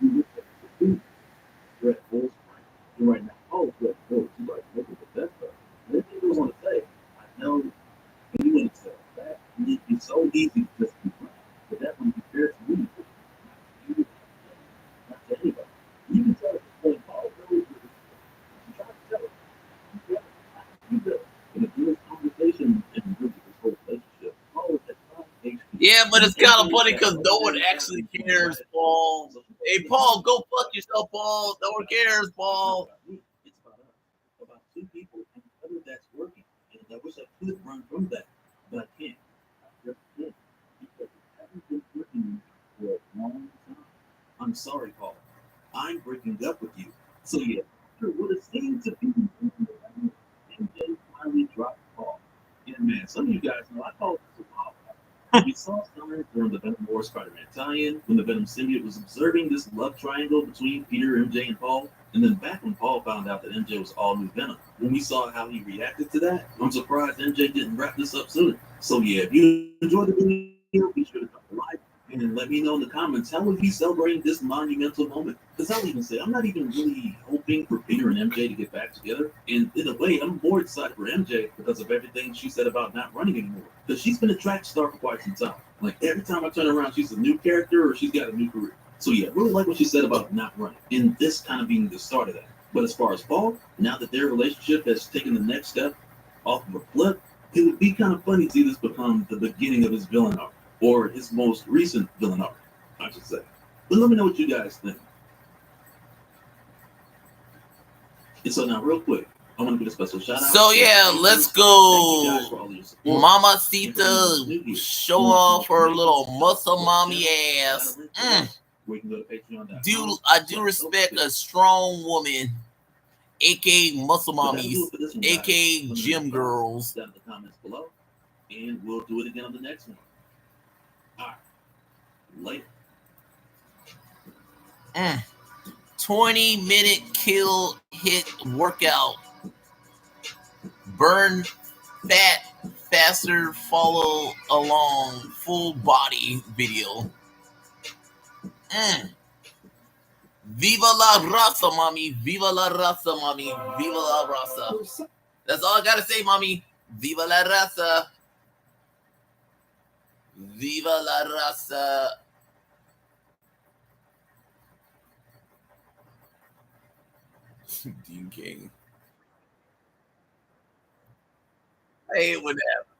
you look at the food, you're at full strength. And right now, oh, good, good. You like, look at the best of it. And if you don't want to say, I know, and you wouldn't say that. And it'd be so easy to just be right. But that wouldn't be fair to me. You not to anybody. You can tell it when Paul knows what you try to tell it. You will. In a good conversation and a good this whole relationship, Paul is at 5 HP. Yeah, but it's kind of funny because no one actually cares, Paul. Hey, Paul, go fuck yourself, Paul. No one cares, Paul. It's about us, about two people, and whether that's working. And I wish I could run from that, but I can't. I just can't because it hasn't been working for a long time. I'm sorry, Paul. I'm breaking up with you. So yeah, after what it seemed to be, MJ finally dropped Paul. Yeah, man, some of you guys know I call this a pop. We saw signs during the Venom War Spider-Man tie-in when the Venom symbiote was observing this love triangle between Peter, MJ, and Paul. And then back when Paul found out that MJ was all new Venom, when we saw how he reacted to that, I'm surprised MJ didn't wrap this up sooner. So yeah, if you enjoyed the video, be sure to drop a like and let me know in the comments how would he celebrating this monumental moment. Because I'll even say I'm not even really hoping for Peter and MJ to get back together. And in a way, I'm more excited for MJ because of everything she said about not running anymore. Because she's been a track star for quite some time. Like every time I turn around, she's a new character or she's got a new career. So yeah, really like what she said about not running. And this kind of being the start of that. But as far as Paul, now that their relationship has taken the next step off of a flip, it would be kind of funny to see this become the beginning of his villain arc, or his most recent villain arc, I should say. But let me know what you guys think. And so now, real quick, I want to give a special shout out. So yeah, let's go. Mamacita show off her little muscle mommy ass. I do respect a strong woman, aka muscle mommies, aka gym girls. Down in the comments below, and we'll do it again on the next one. All right, later. 20-minute kill hit workout. Burn fat faster, follow along full body video. Viva la raza, mommy. Viva la raza, mommy. Viva la raza. That's all I gotta say, mommy. Viva la raza. Viva la raza. Dean King. I hate when that happens.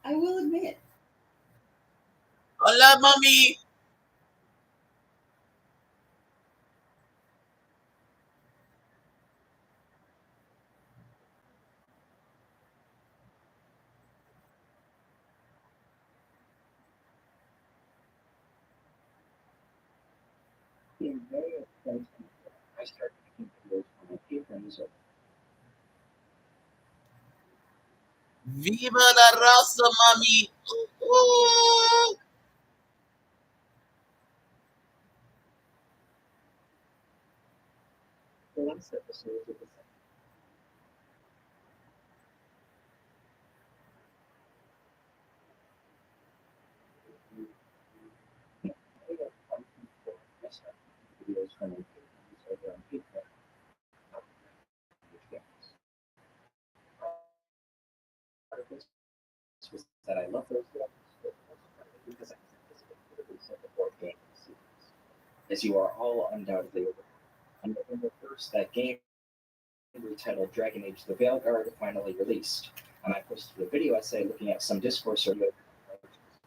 I will admit. Hola, mommy. In various places, I started making videos for my patrons. Viva la raza, mommy. Ooh. The last episode of the videos from my patrons over on Patreon. Was that I love those videos. because I anticipated the release of the board game series. As you are all undoubtedly aware, on November 1st, that game retitled Dragon Age The Veilguard finally released, and I posted a video essay looking at some discourse or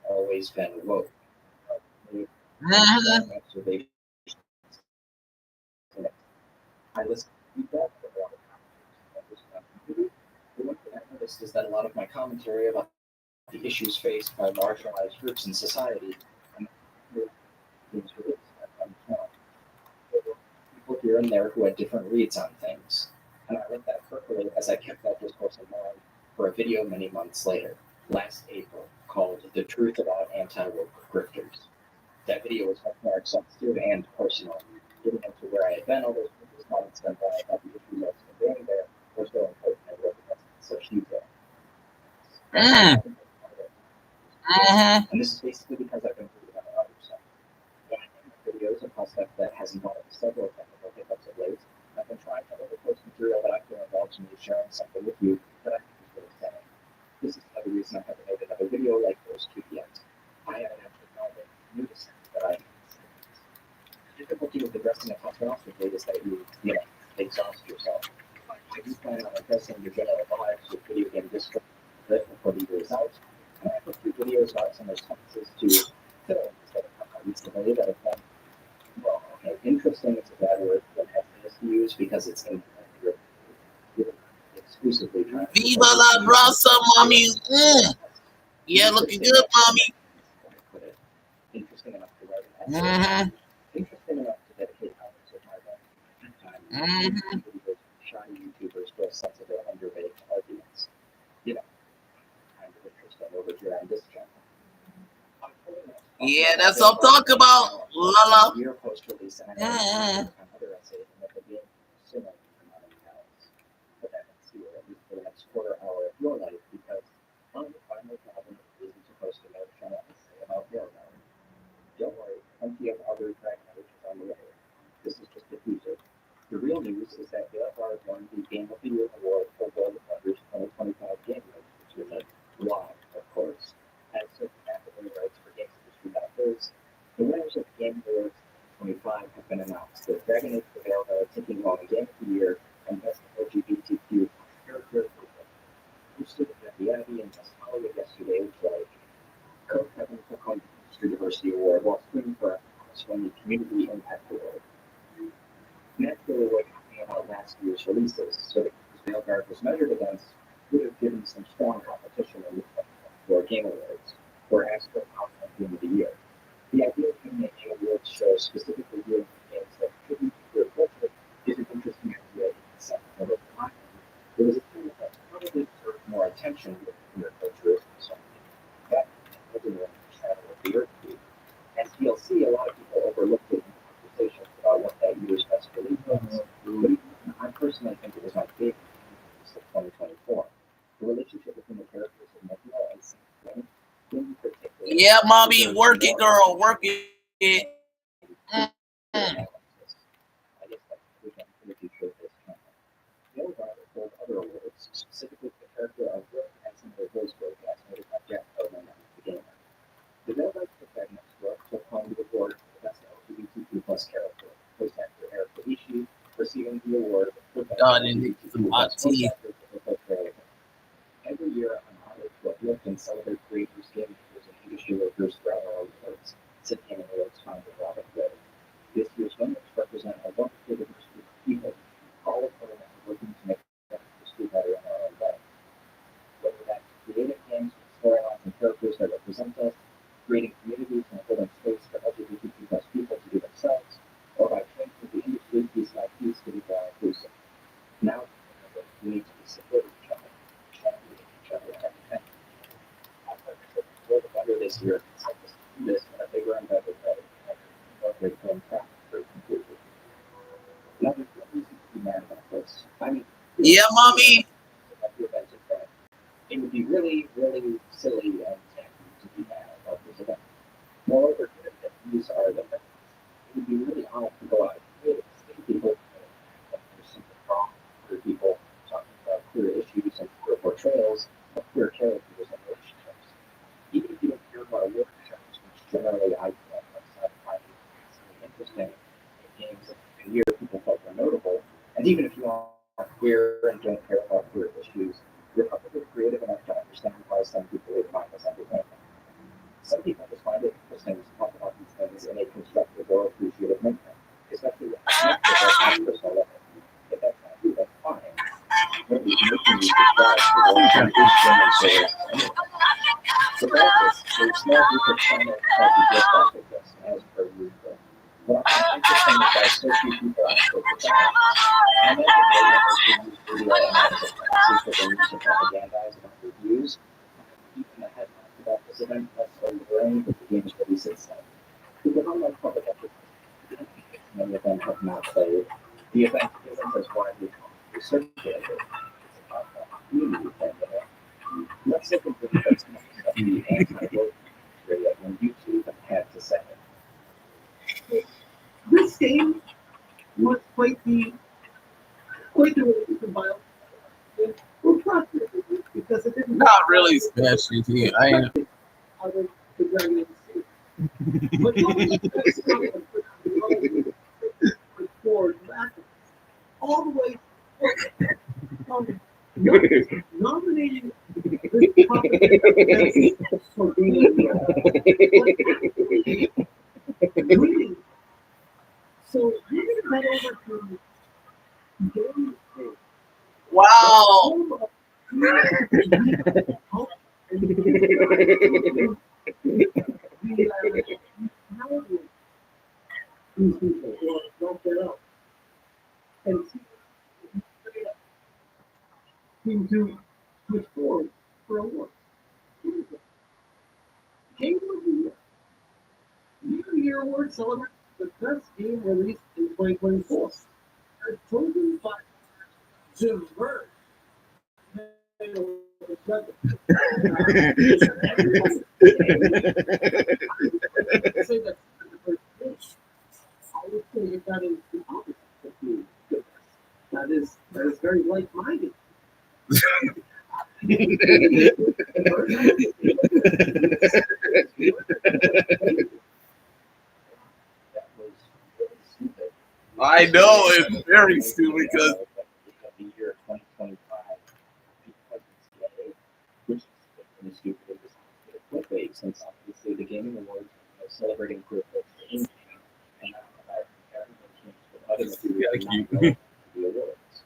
always been woke. Observations. I listened to feedback from a lot of commenters. The one thing I noticed is that a lot of my commentary about the issues faced by marginalized groups in society and things released people here and there who had different reads on things. And I let that percolate as I kept that discourse in mind for a video many months later, last April, called The Truth About Anti-Woke Grifters. That video was much more exhaustive and personal, getting into where I had been all those previous months and why I thought the issues I was conveying there were so important and relevant such detail. And this is basically because I've been through the other stuff. When I make videos of how stuff that has involved several technical hiccups of late, I've been trying to overpost material that I feel involves me sharing something with you that I think is really telling. This is another reason I haven't made another video like those two yet. I haven't actually found a new dissent that I can see. The difficulty with addressing a catastrophe is that you exhaust yourself. I do plan on addressing your general vibes with video game discourse before the year is out, and I have a few videos about some responses to films that have come out recently that have been, well, okay, interesting is a bad word that has been used because it's exclusively trying to Viva la brasa, mommy. Yeah, looking good, mommy. Interesting enough to write an essay. Interesting enough to dedicate hours of my life time. Shy YouTubers for a sense of their underbaked arguments. You know, kind of interesting over here on this channel. Yeah, that's what I'm talking about. Lala. Year post release and on other essays and what the game is similar to modern cows. But that is here at least for the next quarter hour of your life because I'm finally having a reason to post another channel essay about Veilguard. Don't worry, plenty of other Dragon Age on the way. This is just a teaser. The real news is that Veilguard won the Game of the Year award for World of Wonders 2025 Game Awards, which was a lie, of course. As certain category rights for games industry members, the winners of Game Awards 2025 have been announced, with Dragon Age The Veilguard taking home Game of the Year and Best LGBTQ character hosted at the Abbey in West Hollywood yesterday, which was Kirk Kevin took home the Industry Diversity Award, while Spring for won the Community Impact Award. Naturally, we're talking about last year's releases, so the Veilguard was measured against would have given some strong competition in the 2024 Game Awards, or Astro Game of the Year. The idea of doing a Game Awards show specifically dealing with games that contribute to your culture is an interesting idea in itself. Over time, there was a thing that probably deserved more attention with your culture is concerned. That holding in the shadow of the Earth Group. As DLC, a lot of people overlooked it in conversations about what that year's best release was. But I personally think it was my favorite release of 2024. The relationship between the characters of Nebula and Saint in particular. Yeah, mommy, work it, girl, work it. I guess that's the weekend for the future of this channel. Veilguard hold other awards, specifically the character of Rick and some of the voice work as noted by Chach-Ka, the gamer. The Veilguard protagonist took home the award for the best LGBTQ plus character, voice actor Eric Ishi, receiving the award for best LGBTQ plus voice actor for the portrayal. Every year, I'm honored to uplift and celebrate creators, game makers, and industry workers throughout our awards, said Game Awards founder Robert Wood. This year's winners represent a wonderful diversity of people, all of whom are working to make the industry better in our own way. Whether that's creative games with storylines and characters that represent us, creating communities and holding space for LGBTQ plus people to be themselves, or by training the industry piece by piece to be more inclusive. Now, we need to be supporting each other, championing each other every time. Our partnership with World of Wonder this year has helped us do this in a bigger and better way, and more grateful and proud for it completely. Now, there's no reason to be mad about this. I mean, Yeah, mommy. It would be really, really silly and tacky to be mad about this event. Moreover, given that these are the events, it would be really odd to go out and create people that there's something wrong with queer people talking about queer issues and queer portrayals of queer characters and relationships. Even if you don't care about award shows, creative enough to understand why some people would find this entertaining. Some people just find it interesting to talk about these things in a constructive or appreciative manner, especially with a personal level. If that's not you, that's fine. Maybe making you subscribe to one of these regardless, there's a small group of channels that we just after this, as per usual. What I find interesting is why so few people actually protect us. I imagine they use media analysis to propagandize about reviews. Even the headline about this event lets on the brain that the game's release itself. Because unlike public advertising, many of them have not played, the event isn't as widely circulated. It's about the community thing. Let's look at the first of the anti-woke area when YouTube had to say it. This game was quite the release of bio. We're proud because it didn't. Not really special. I am. Other the Dragon but all the way nominating this topic for being winning. So we're going to head over to Game Day. Wow. These people who don't get up and seem to push forward for awards. Game of the Year. Year Award celebrates the best game released in 2024. A chosen by diverse. Say that the first pitch. I would say that is the opposite of being good. That is very like-minded. I know it's very stupid because the year 2025, because it's gay, which is stupid quickly, since obviously the Gaming Awards are celebrating proof of game and not about comparing with other material the awards.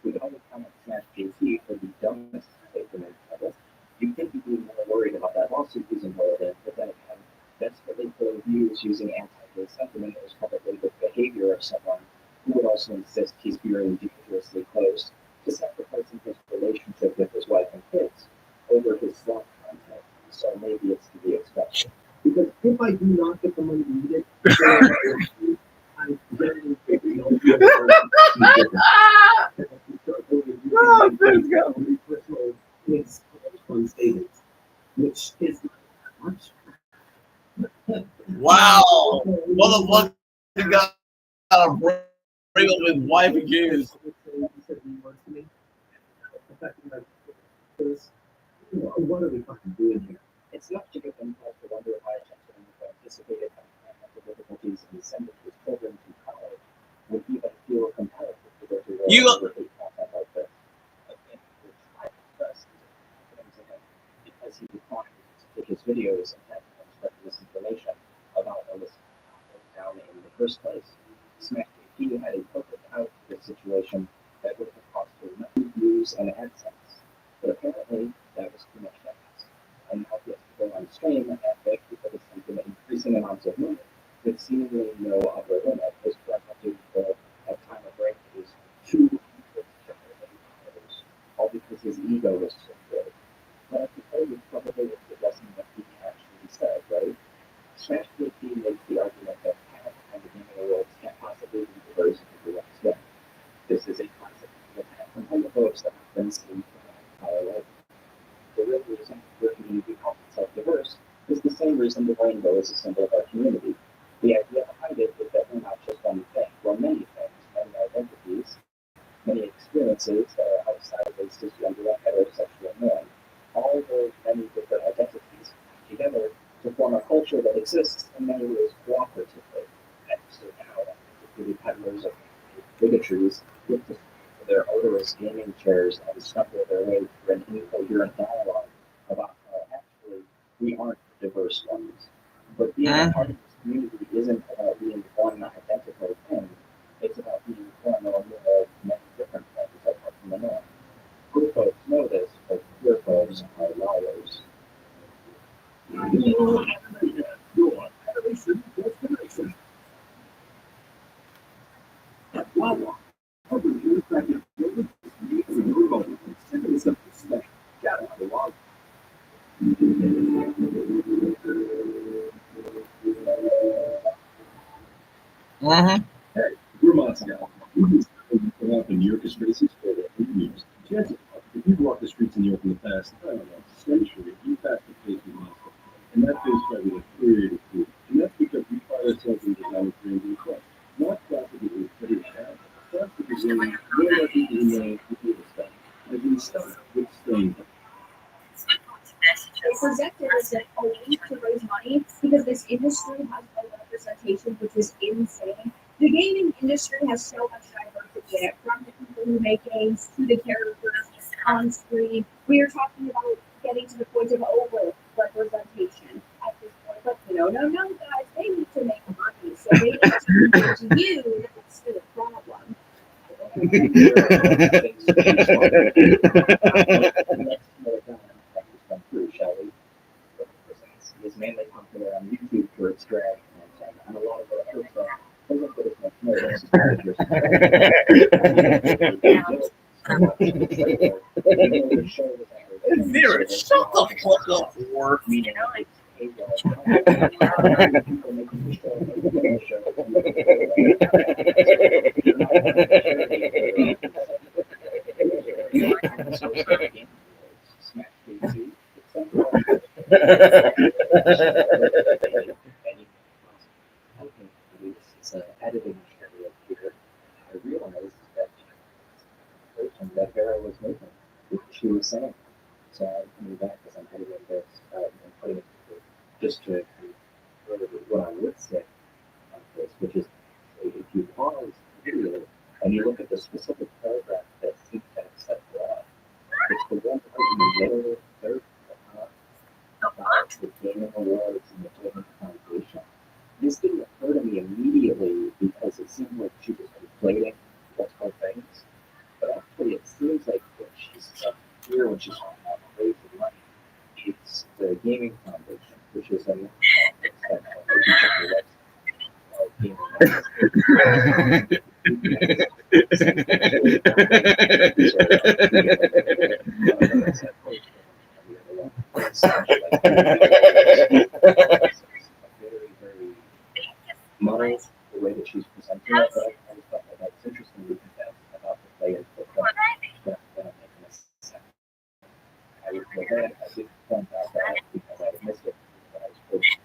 We can only comment Smash JT for the dumbest statement ever. You'd think you'd be more worried about that lawsuit he's involved in, but then again, desperately full of views using anti-gay sentiment is probably the behavior of someone who would also insist he's veering dangerously close to sacrificing his relationship with his wife and kids over his slot content. So maybe it's to be expected. Because if I do not get the money needed, I'm getting statements, which is not much. wow, motherfucker got to bring up his wife and kids. What are we fucking doing here? It's not to give them cause to wonder why a gentleman who anticipated having the difficulties in sending his children to college would even feel compelled to go to war with hate content like this. Again, which I trust because he declined to take his videos and had to spread misinformation about illicit down in the first place. Smack he had a perfect out for the situation that would have cost him nothing views and AdSense. But apparently that was too much to ask. And now he has to go on stream and beg people to send him increasing amounts of money with seemingly no upper limit. His projected goal at time of break is $200 million, all because his ego was so big. But I can tell you probably it wasn't what he actually said, right? Smash PhD makes the argument that half and the Gaming Awards can't possibly be diverse into the next game. This is a classic attack from homophobes that have been seen for my entire life. The real reason your community calls itself diverse is the same reason the rainbow is a symbol of our community. The idea behind it is that we're not just one thing, we're many things, many identities, many experiences that are outside of the cisgender and heterosexual norm. All those many different identities come together to form a culture that exists in many ways cooperatively. And so now, the peddlers of bigotries look to their odorous gaming chairs and stumble their way through an incoherent dialogue being a part of this community isn't about being one identical thing. It's about being one or more of many different things apart from the norm. Good folks know this, but queer folks are liars. Mm-hmm. Hey, we're Moscow. We've been up in New York spaces for 8 years. Chances are, if you've walked the streets in New York in the past, I don't know, century, you've passed the face of Moscow. And that face probably the period of food. And that's because we pride ourselves in designing things in Christ. Not practically, but it's bad. Practically, we're not people who know we do this stuff. As in stuff with staying. They present it as a way to raise money because this industry has no representation, which is insane. The gaming industry has so much diversity in it, from the people who make games to the characters on screen. We are talking about getting to the point of over representation at this point. But no, guys, they need to make money, so they need to give to you. That's the problem. Shall we? Is mainly popular on YouTube for its drag content, and a lot of our other stuff doesn't get as much notice. Vera, shut the fuck up, whore. It's an editing area here. I realized that the person that Vera was making, what she was saying. So I'm coming back as I'm editing this and putting it just to what I would say on this, which is if you pause the video and you look at the specific paragraph that Sehlat set up, it's the one right in the middle third about the gaming awards and the gaming foundation. This didn't occur to me immediately because it seemed like she was conflating multiple things. But actually, it seems like what she's here when she's talking about raising money, it's the gaming foundation, which is a nonprofit that very muddled the way that she's presenting it, but I just thought that was interesting because that's about the play and the point that I'm making a second. I did point out that because I had missed it when I was posting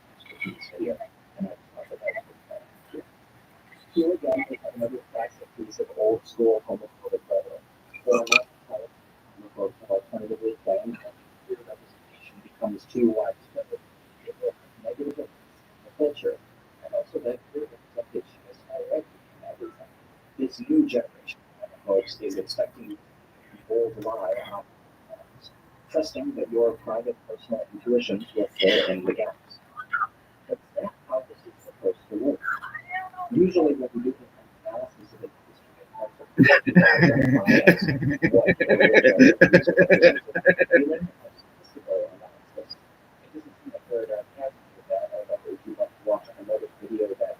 this video, and I just thought that was good. Here again, we have another classic piece of old school homophobic rhetoric. For a long time, homophobes have alternatively claimed that queer representation becomes too widespread. It will have negative effects on the culture, and also that queer representation is already in everything. This new generation of homophobes is expecting you to be bold lie on outcomes, trusting that your private personal intuitions will fill in the gaps. That's not how this is supposed to work. Usually when we do the analysis of the history of concept, we what it doesn't seem a paragraph has with that. I wonder if you want to watch another video that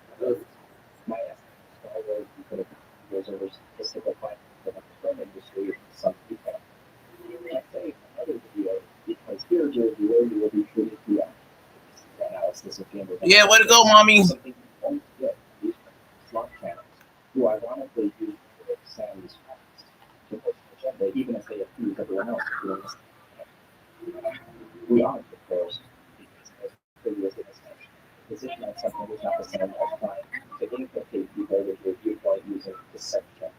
my estimate you could have goes over statistical findings for the film industry and some people. I say another video because here, Jared, you will be treated to analysis of gender. Yeah, way to go, mommy. Something you won't get these slot channels, who ironically use the Sam's to push the agenda, even if they accuse everyone else of doing this. We aren't, of course, because as previous in this nation, the position on something is not the same as trying to infiltrate people with your viewpoint using deception.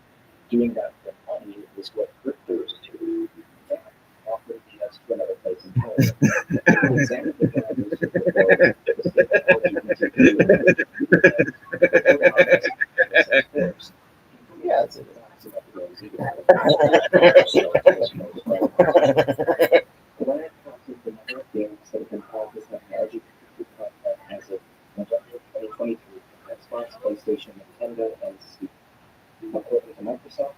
Doing that for money is what grifters do. Yeah, often that's to another place in power. Examine the drivers of the yeah, it's when it comes to the number of games that have been called this technology as a PlayStation, Nintendo, and Steam. According to Microsoft,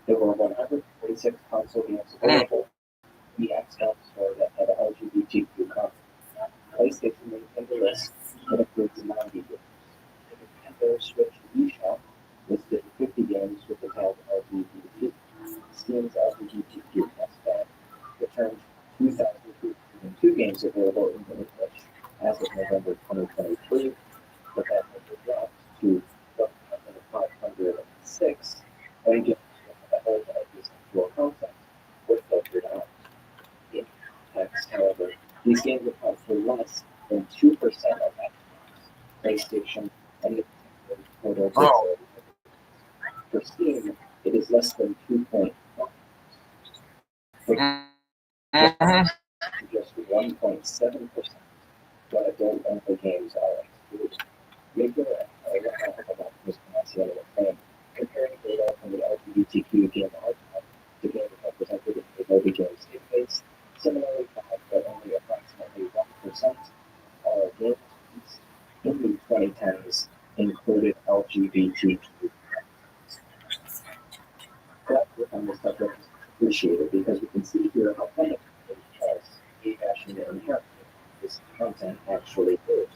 there were 146 console games available in the Xbox store that had LGBTQ content. PlayStation maintained the list that includes 90 games. The Nintendo Switch eShop listed 50 games with the tag LGBT. Steam's LGBTQ tag returned 2,202 games available in English as of November 2023, but that number dropped to 1,506 when games with the LGBTQ content were filtered out. In text, however, these games account for less than 2% of Xbox, PlayStation, and Nintendo total sales. For Steam, it is less than 2.1%. Just 1.7%, but adult-only games are excluded. Regular about mispronunciation claim comparing data from the LGBTQ game archive to games represented in the Adobe Games database similarly found that only approximately 1% of games in the 2010s included LGBTQ. But on this subject is appreciated because we can see here how funny gay bashing and inherently this content actually is.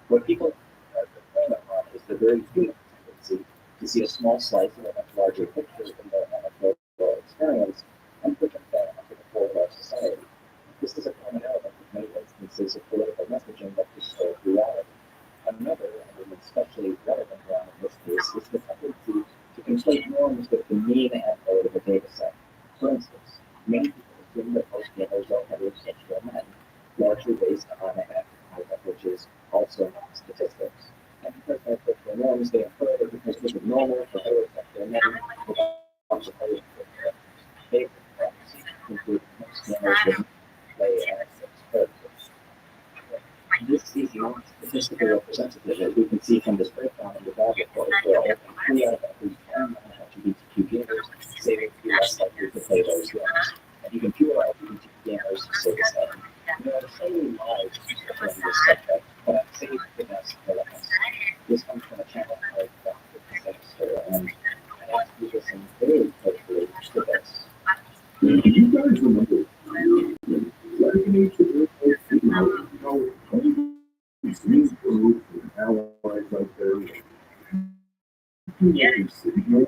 What people are complaining about is the very human tendency to see a small slice of a much larger picture in their anecdotal experience and project that onto the whole of our society. This is a common element of many instances of political messaging that distort reality. Another, and an especially relevant one in this case, is the tendency to conflate norms with the mean and mode of a data set. For instance, many people assume that most gamers are heterosexual men, largely based on an active which is also not statistics. And because heterosexual norms, they infer that because it is normal for heterosexual men to watch a heterosexual behavior patterns, including most gamers that play as characters. This is not statistically representative, as we can see from this breakdown in the data report, where only 3 out of every 10 LGBTQ gamers say they would be less likely to play those games, and even fewer LGBTQ gamers say the same. There are so many lies from this subject, but I've saved the best for last. This comes from a channel called Dr. Sehlat, and I ask you to listen very closely to this. Do you guys remember Dragon Age of Earth how these groups and allies out there sitting there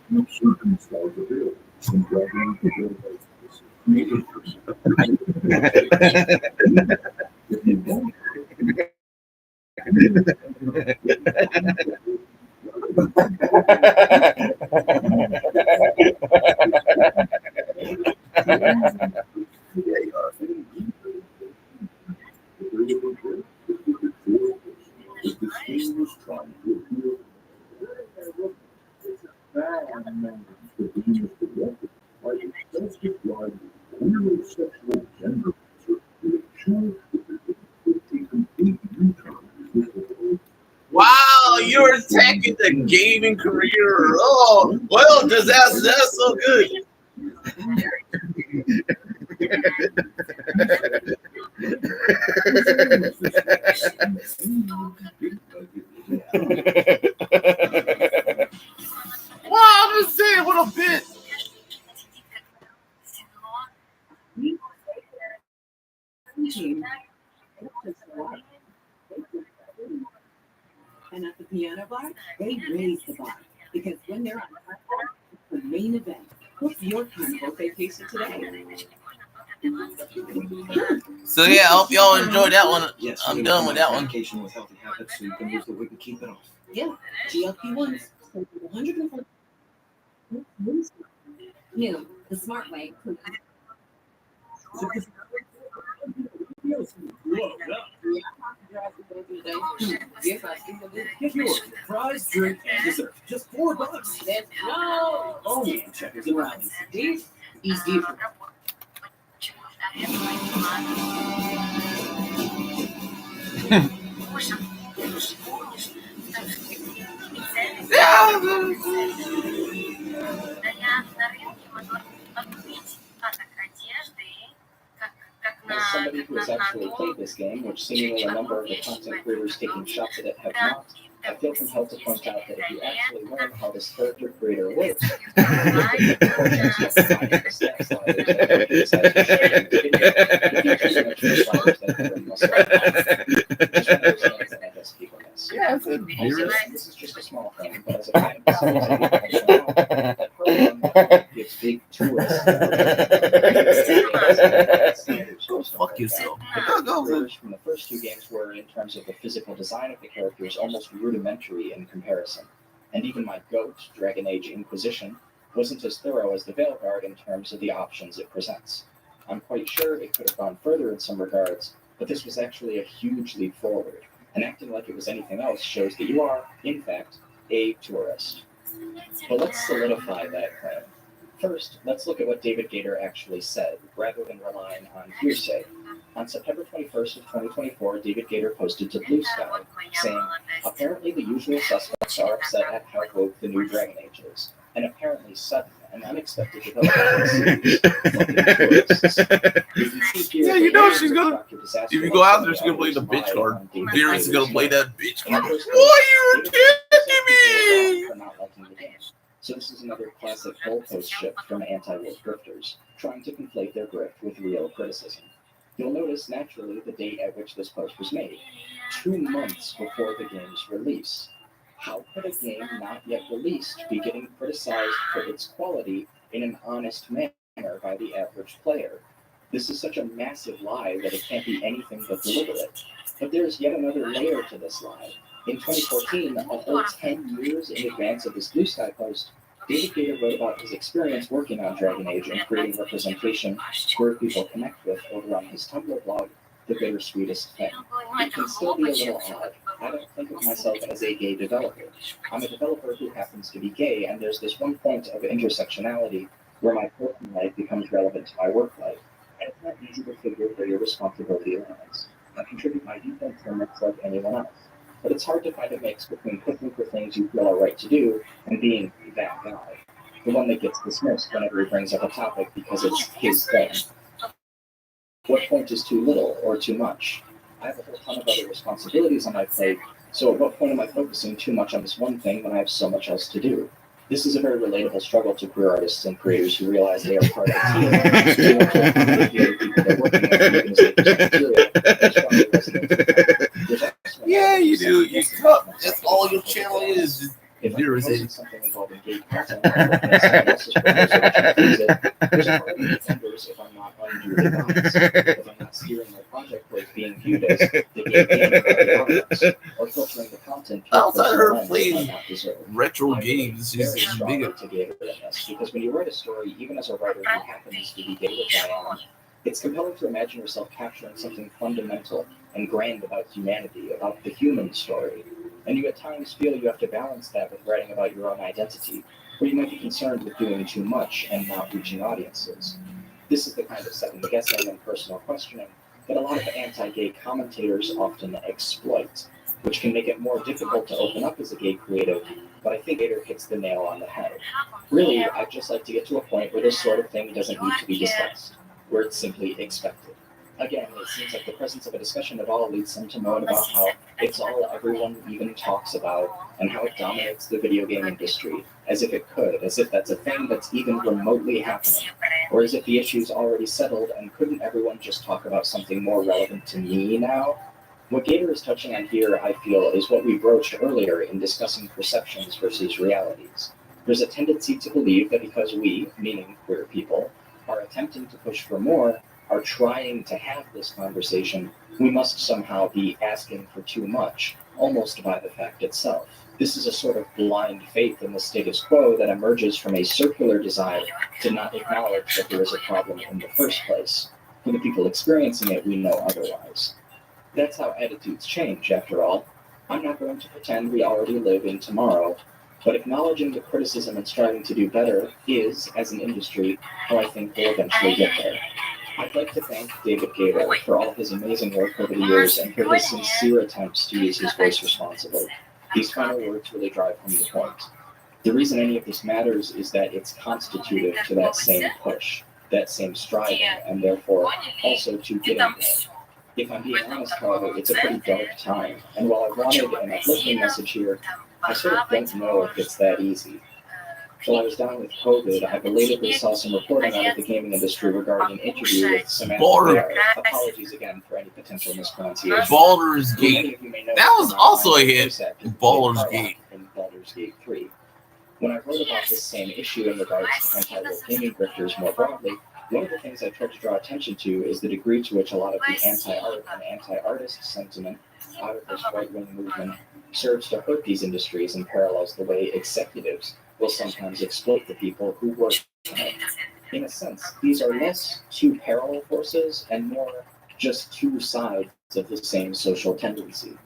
no circumstances available in Dragon Age of Earth. Wow, you're attacking the gaming career. Oh, well, disaster. That's so good. Wow, I'm just saying, what a bit. And at the piano bar, they raise the bar because when they're on platform, it's the main event. What's your carnival vacation today? So yeah, I hope y'all enjoyed that one. Yes, I'm done with that one. Vacation with healthy habits, so you can lose the weight and keep it off. Yeah, GLP-1s. 140. New, the smart way. Yes, I think I did. Get yours. Fries, drink, and dessert. Just $4. Let's go. Only in Checkers and Rallies. These is different. As somebody who has actually played this game, which seemingly a number of the content creators taking shots at it have not, I feel compelled to point out that if you actually learn how this character creator works, this is just a small thing, but as a fan of that program gives big tourists. Go fuck yourself. Creators from the first two games were, in terms of the physical design of the characters, almost rudimentary in comparison. And even my GOAT, Dragon Age Inquisition, wasn't as thorough as the Veilguard in terms of the options it presents. I'm quite sure it could have gone further in some regards, but this was actually a huge leap forward, and acting like it was anything else shows that you are, in fact, a tourist. But let's solidify that claim. First, let's look at what David Gator actually said, rather than relying on hearsay. On September 21st of 2024, David Gator posted to Blue Sky, saying, apparently the usual suspects are upset at how woke the new Dragon Age is, and apparently sudden and unexpected development. Yeah, you know she's gonna. If you go out there, she's gonna play the bitch card. Beerus is gonna play that bitch card. Why are you kidding me? So this is another classic goalpost shift from anti-woke grifters, trying to conflate their grift with real criticism. You'll notice, naturally, the date at which this post was made, 2 months before the game's release. How could a game not yet released be getting criticized for its quality in an honest manner by the average player? This is such a massive lie that it can't be anything but deliberate. But there's yet another layer to this lie. In 2014, a whole 10 years in advance of this Blue Sky post, David Gator wrote about his experience working on Dragon Age and creating representation where people connect with over on his Tumblr blog, The Bittersweetest Thing. It can still be a little odd. I don't think of myself as a gay developer. I'm a developer who happens to be gay, and there's this one point of intersectionality where my personal life becomes relevant to my work life. And it's not easy to figure where your responsibility lies. I contribute my defense limits like anyone else. But it's hard to find a mix between pushing for things you feel are right to do and being that guy, the one that gets dismissed whenever he brings up a topic because it's his thing. What point is too little or too much? I have a whole ton of other responsibilities on my plate, so at what point am I focusing too much on this one thing when I have so much else to do? This is a very relatable struggle to queer artists and creators who realize they are part of a team. Yeah, you do. You cut. That's all your channel is. If I'm posting something involving gay content, there's already contenders if I'm not unduly biased, if I'm not steering my project towards being viewed as the gay gamer of the audience, or filtering the content outside her playing I not deserve. retro games, she's Very strong bigger. to Gator than this, because when you write a story, even as a writer who happens to be gay which I am, it's compelling to imagine yourself capturing something fundamental and grand about humanity, about the human story. And you at times feel you have to balance that with writing about your own identity, or you might be concerned with doing too much and not reaching audiences. This is the kind of second-guessing and personal questioning that a lot of anti-gay commentators often exploit, which can make it more difficult to open up as a gay creative, but I think Gator hits the nail on the head. Really, I'd just like to get to a point where this sort of thing doesn't need to be discussed, where it's simply expected. Again, it seems like the presence of a discussion at all leads some to moan about how it's all everyone even talks about and how it dominates the video game industry, as if it could, as if that's a thing that's even remotely happening, or as if the issue's already settled and couldn't everyone just talk about something more relevant to me now? What Gator is touching on here, I feel, is what we broached earlier in discussing perceptions versus realities. There's a tendency to believe that because we, meaning queer people, are attempting to push for more, are trying to have this conversation, we must somehow be asking for too much, almost by the fact itself. This is a sort of blind faith in the status quo that emerges from a circular desire to not acknowledge that there is a problem in the first place. For the people experiencing it, we know otherwise. That's how attitudes change, after all. I'm not going to pretend we already live in tomorrow, but acknowledging the criticism and striving to do better is, as an industry, how I think we'll eventually get there. I'd like to thank David Gator for all of his amazing work over the years and for his sincere attempts to use his voice responsibly. These final words really drive home the point. The reason any of this matters is that it's constitutive to that same push, that same striving, and therefore also to getting there. If I'm being honest, however, it's a pretty dark time, and while I wanted an uplifting message here, I sort of don't know if it's that easy. While I was down with COVID, I belatedly saw some reporting out of the gaming industry regarding an interview with Samantha Bear. Apologies again for any potential mispronunciation. Baldur's Gate. That was also a hit. Baldur's Gate. In Baldur's Gate 3. When I wrote about this same issue in regards to anti-war gaming grifters more broadly, one of the things I tried to draw attention to is the degree to which a lot of the anti-art and anti-artist sentiment out of this right-wing movement serves to hurt these industries and parallels the way executives will sometimes exploit the people who work on it. In a sense, these are less two parallel forces and more just two sides of the same social tendency.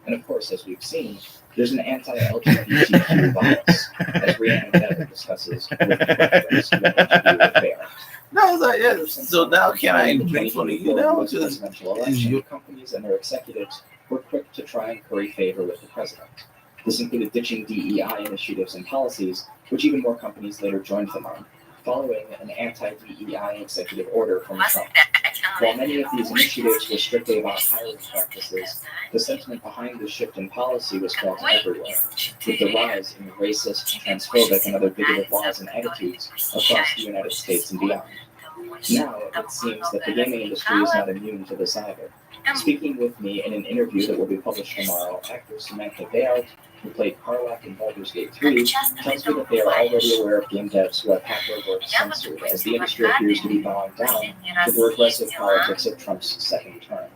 And of course, as we've seen, there's an anti-LGBTQ bias, as Rhiannon Dever discusses with reference to LGBT affairs. No, it's like, yeah. So now can I make fun of you now? Presidential election, companies and their executives were quick to try and curry favor with the president. This included ditching DEI initiatives and policies, which even more companies later joined them on, following an anti-DEI executive order from Trump. While many of these initiatives were strictly about hiring practices, the sentiment behind this shift in policy was felt everywhere, with the rise in racist, transphobic, and other bigoted laws and attitudes across the United States and beyond. Now, it seems that the gaming industry is not immune to this either. Speaking with me in an interview that will be published tomorrow, actor Samantha Bear, who played Karlach in Baldur's Gate 3, tells me that they are already aware of game devs who have had their work censored, as the industry appears to be bowing down to the regressive politics of Trump's second term.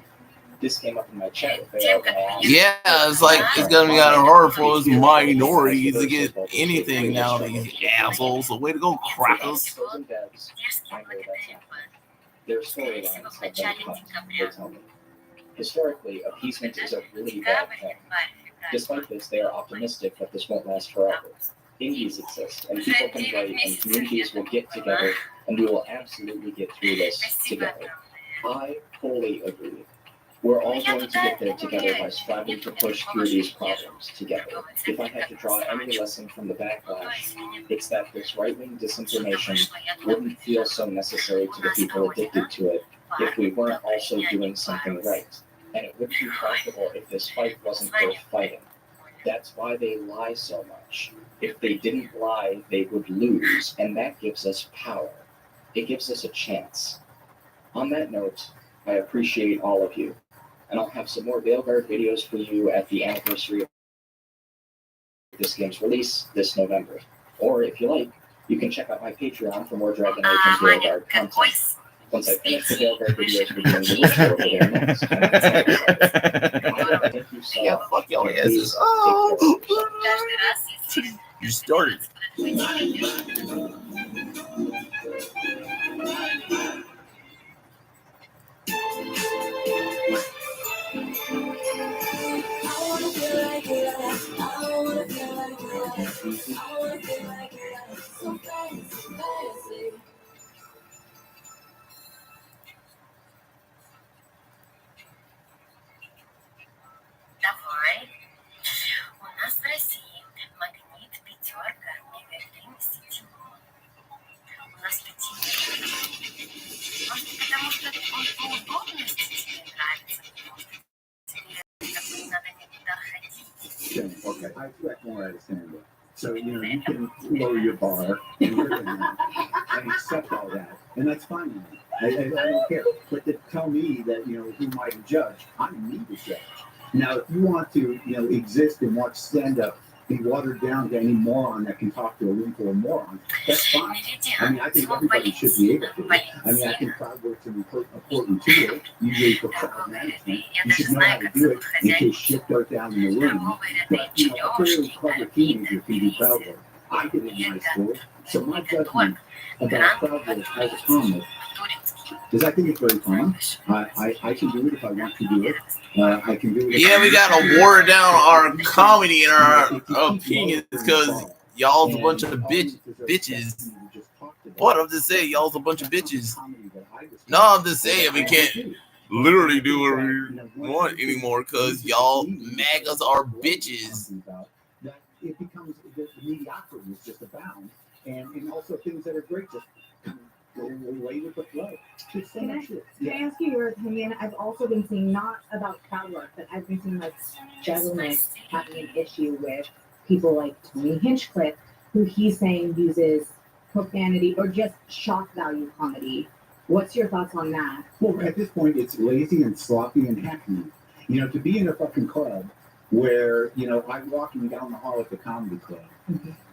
This came up in my chat with Bear when I asked. Yeah, it's like it's gonna be kind of hard for us minorities to get anything now. These assholes. So way to go, crackers. Their storylines have been cut, they tell me. Historically, appeasement is a really bad thing. Despite this, they are optimistic that this won't last forever. Indies exist, and people can write, and communities will get together, and we will absolutely get through this together. I fully agree. We're all going to get there together by striving to push through these problems together. If I had to draw any lesson from the backlash, it's that this right-wing disinformation wouldn't feel so necessary to the people addicted to it if we weren't also doing something right. And it wouldn't be profitable if this fight wasn't worth fighting. That's why they lie so much. If they didn't lie, they would lose, and that gives us power. It gives us a chance. On that note, I appreciate all of you, and I'll have some more Veilguard videos for you at the anniversary of this game's release this November. Or, if you like, you can check out my Patreon for more Dragon Age and Veilguard content. Once I finish the Veilguard videos, we're doing the intro over there next. Thank you so much. Yeah, fuck y'all asses. Oh, you started. Давай. У нас в России магнит пятерка невероятной сети. У нас пятерка. Может, потому что он по удобности тебе нравится, потому что тебе надо никуда ходить. Okay, I definitely understand that. So, you can lower your bar and accept all that, and that's fine. I don't care. But to tell me that, who might judge, I don't need to judge. Now, if you want to, exist and watch stand-up, be watered down to any moron that can talk to a room full of morons, that's fine. I mean, I think everybody should be able to. I mean, I think crowd work's an important tool, usually for crowd management. You should know how to do it in case shit goes down in the room. But, a fairly clever teenager can do crowd work. I did it in high school, so my judgment about crowd work as a comic is I think it's very fun. I can do it if I want to do it. I can do it. Yeah, we gotta water down our comedy and our opinions because y'all's a bunch of bitches. What I'm just saying, y'all's a bunch of bitches. No, I'm just saying we can't literally do what we want anymore because y'all MAGAs are bitches. That it becomes the mediocrity is just abound, and also things that are great just kind of go away with the flow. Just so much shit. Can I ask you your opinion? I've also been seeing, not about crowd work, but I've been seeing like Jezelnik having an issue with people like Tony Hinchcliffe, who he's saying uses profanity or just shock value comedy. What's your thoughts on that? Well, at this point, it's lazy and sloppy and hackneyed. You know, to be in a fucking club where, you know, I'm walking down the hall at the comedy club,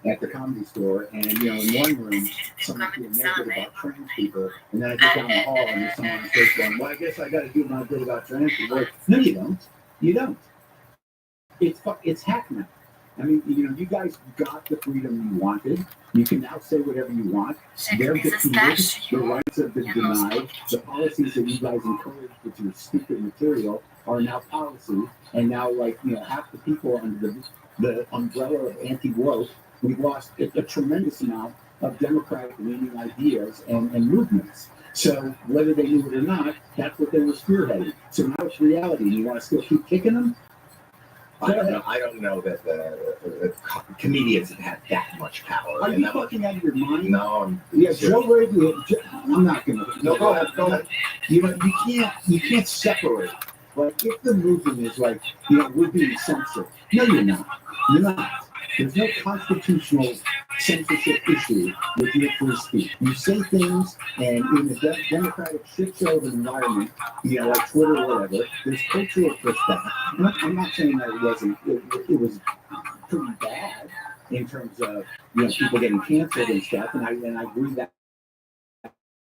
at the comedy store, and, you know, in one room, someone's being negative about trans people, and then I get down the hall and there's someone on the stage going, well, I guess I got to do my good about trans people. No, you don't. You don't. It's hackneyed. I mean, you know, you guys got the freedom you wanted. You can now say whatever you want. They're defeated. The rights have been denied. The policies that you guys encouraged with your stupid material are now policy. And now, like, you know, half the people under the umbrella of anti-woke, we've lost a tremendous amount of democratic-leaning ideas and movements. So whether they knew it or not, that's what they were spearheading. So now it's reality. You want to still keep kicking them? I don't know that the comedians have had that much power. Are you fucking out of your mind? No. Yeah, Joe Rogan. I'm not gonna. No, go ahead. You know, you can't separate. Like, if the movement is like, you know, we're being censored. No, you're not. You're not. There's no constitutional censorship issue with your free speech. You say things, and in a democratic shit show of an environment, you know, like Twitter or whatever, there's cultural pushback. I'm not saying that it wasn't. It was pretty bad in terms of, you know, people getting canceled and stuff. And I agree that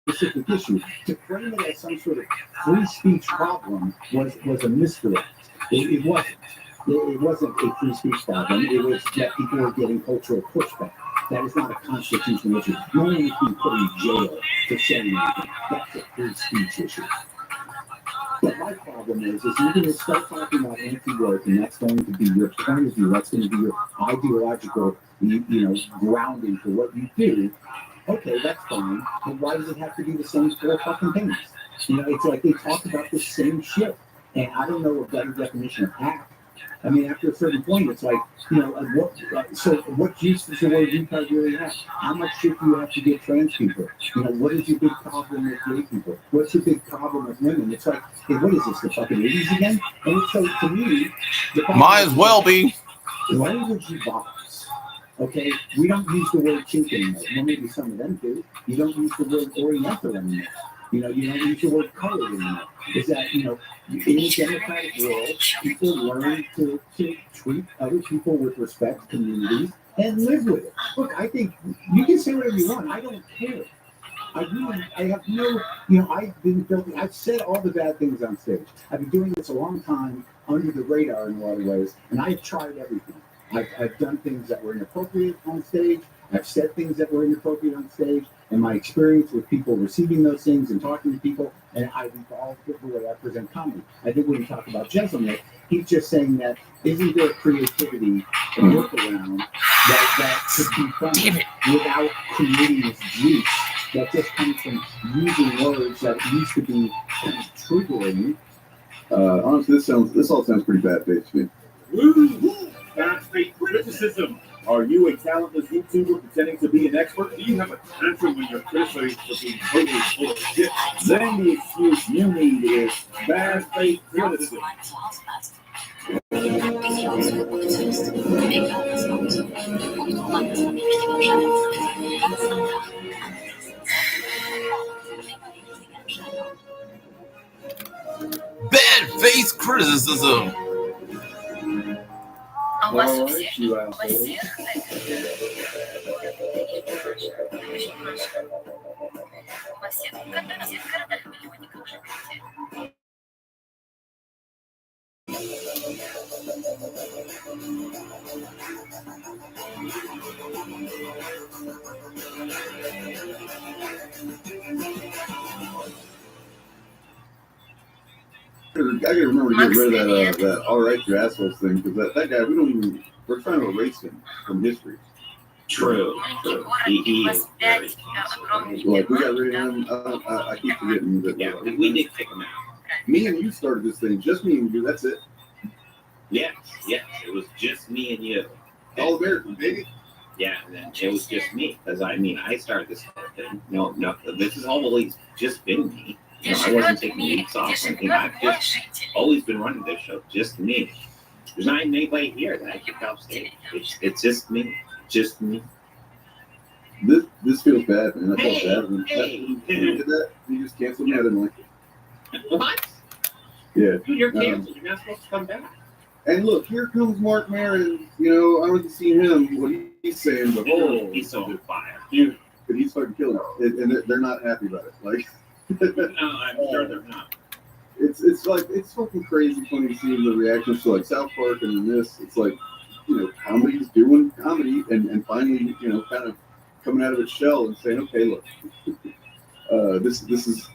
specific issue to frame it as some sort of free speech problem was a misdirect. It wasn't. It wasn't a free speech problem. It was that people were getting cultural pushback. That is not a constitutional issue. No one is being put in jail for saying anything. That's a free speech issue. But my problem is you're going to start talking about anti-woke, and that's going to be your point of view. That's going to be your ideological, you know, grounding for what you do. Okay, that's fine. But why does it have to be the same four fucking things? You know, it's like they talk about the same shit. And I don't know a better definition of hack. I mean, after a certain point, it's like, you know, what use does the word retard really have? How much shit do you have to give trans people? You know, what is your big problem with gay people? What's your big problem with women? It's like, hey, what is this, the fucking 80s again? And so, to me, might as well be. Language evolves. Okay, we don't use the word chink anymore. Well, maybe some of them do. You don't use the word oriental anymore. You know, you don't use the word colored anymore. Is that, you know, in a democratic world, people learn to treat other people with respect, communities, and live with it. Look, I think you can say whatever you want. I don't care. I have no, you know, I've been filthy. I've said all the bad things on stage. I've been doing this a long time, under the radar in a lot of ways, and I've tried everything. I've done things that were inappropriate on stage. I've said things that were inappropriate on stage, and my experience with people receiving those things and talking to people, and I've evolved the way I present comedy. I think when you talk about Jezelnik, he's just saying that isn't there creativity and workaround that could be fun without creating this juice that just comes from using words that used to be kind of triggering. Honestly, this all sounds pretty bad based to me. Woo! That's fake criticism. Are you a talentless YouTuber pretending to be an expert? Do you have a tantrum when you're criticized for being totally full of shit? Then the excuse you need is bad faith criticism. Bad face criticism. У вас у всех во всех городах миллионников живете. I gotta remember to get rid of that all right, you assholes thing, because that guy, we're trying to erase him from history. True. He is very Like, we got rid of him. I keep forgetting that. Yeah, we did kick him out. Me and you started this thing. Just me and you. That's it. Yes, it was just me and you. All American, baby. Yeah, and then it was just me. Because, I started this whole thing. No, this has always just been me. I wasn't taking weeks off or anything. I've just always been running this show. Just me. There's not even anybody here that I kicked off stage. It's just me. Just me. This feels bad, man. I felt bad. Hey. You did that? You just canceled me. I didn't like it. What? Yeah. Dude, you're canceled. You're not supposed to come back. And look, here comes Mark Maron. I went to see him. What he's saying, but He's so on fire. Dude, but he's fucking killing it, and they're not happy about it. Like, no, I'm sure they're not. It's like it's fucking crazy funny to see the reactions to like South Park and then this. It's like comedy's doing comedy and finally kind of coming out of its shell and saying, okay, look, this is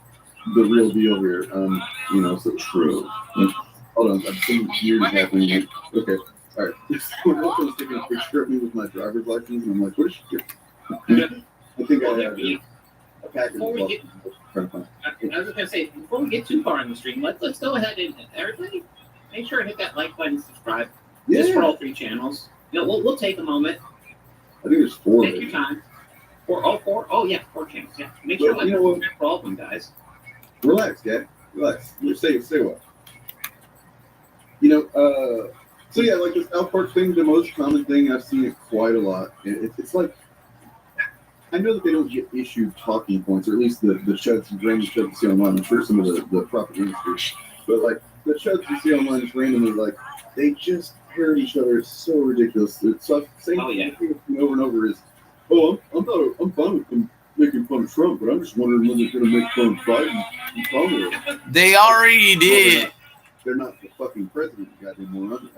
the real deal here. So true. Hold on, I've seen weird happening. Okay, all right. Someone else was taking a picture of me with my driver's license, and I'm like, what is she doing? I think I have a package. I was gonna say, before we get too far in the stream, let's go ahead and everybody make sure to hit that like button, subscribe. Yeah. Just for all 3 channels. We'll take a moment. I think there's 4. Take your time. 4? Oh yeah, 4 channels. Yeah. Make sure to subscribe for all of them, guys. Relax, guy. Relax. You're safe. Stay well. So yeah, like this South Park thing, the most common thing, I've seen it quite a lot. It's like, I know that they don't get issued talking points, or at least the chuds and random chuds you see online. I'm sure some of the propaganda stuff, but like the chuds you see online is randomly like they just parrot each other. It's so ridiculous. It's so same thing over and over is, I'm fine with them making fun of Trump, but I'm just wondering when they're going to make fun of Biden and Kamala. They already did. They're not the fucking president, goddamn moron.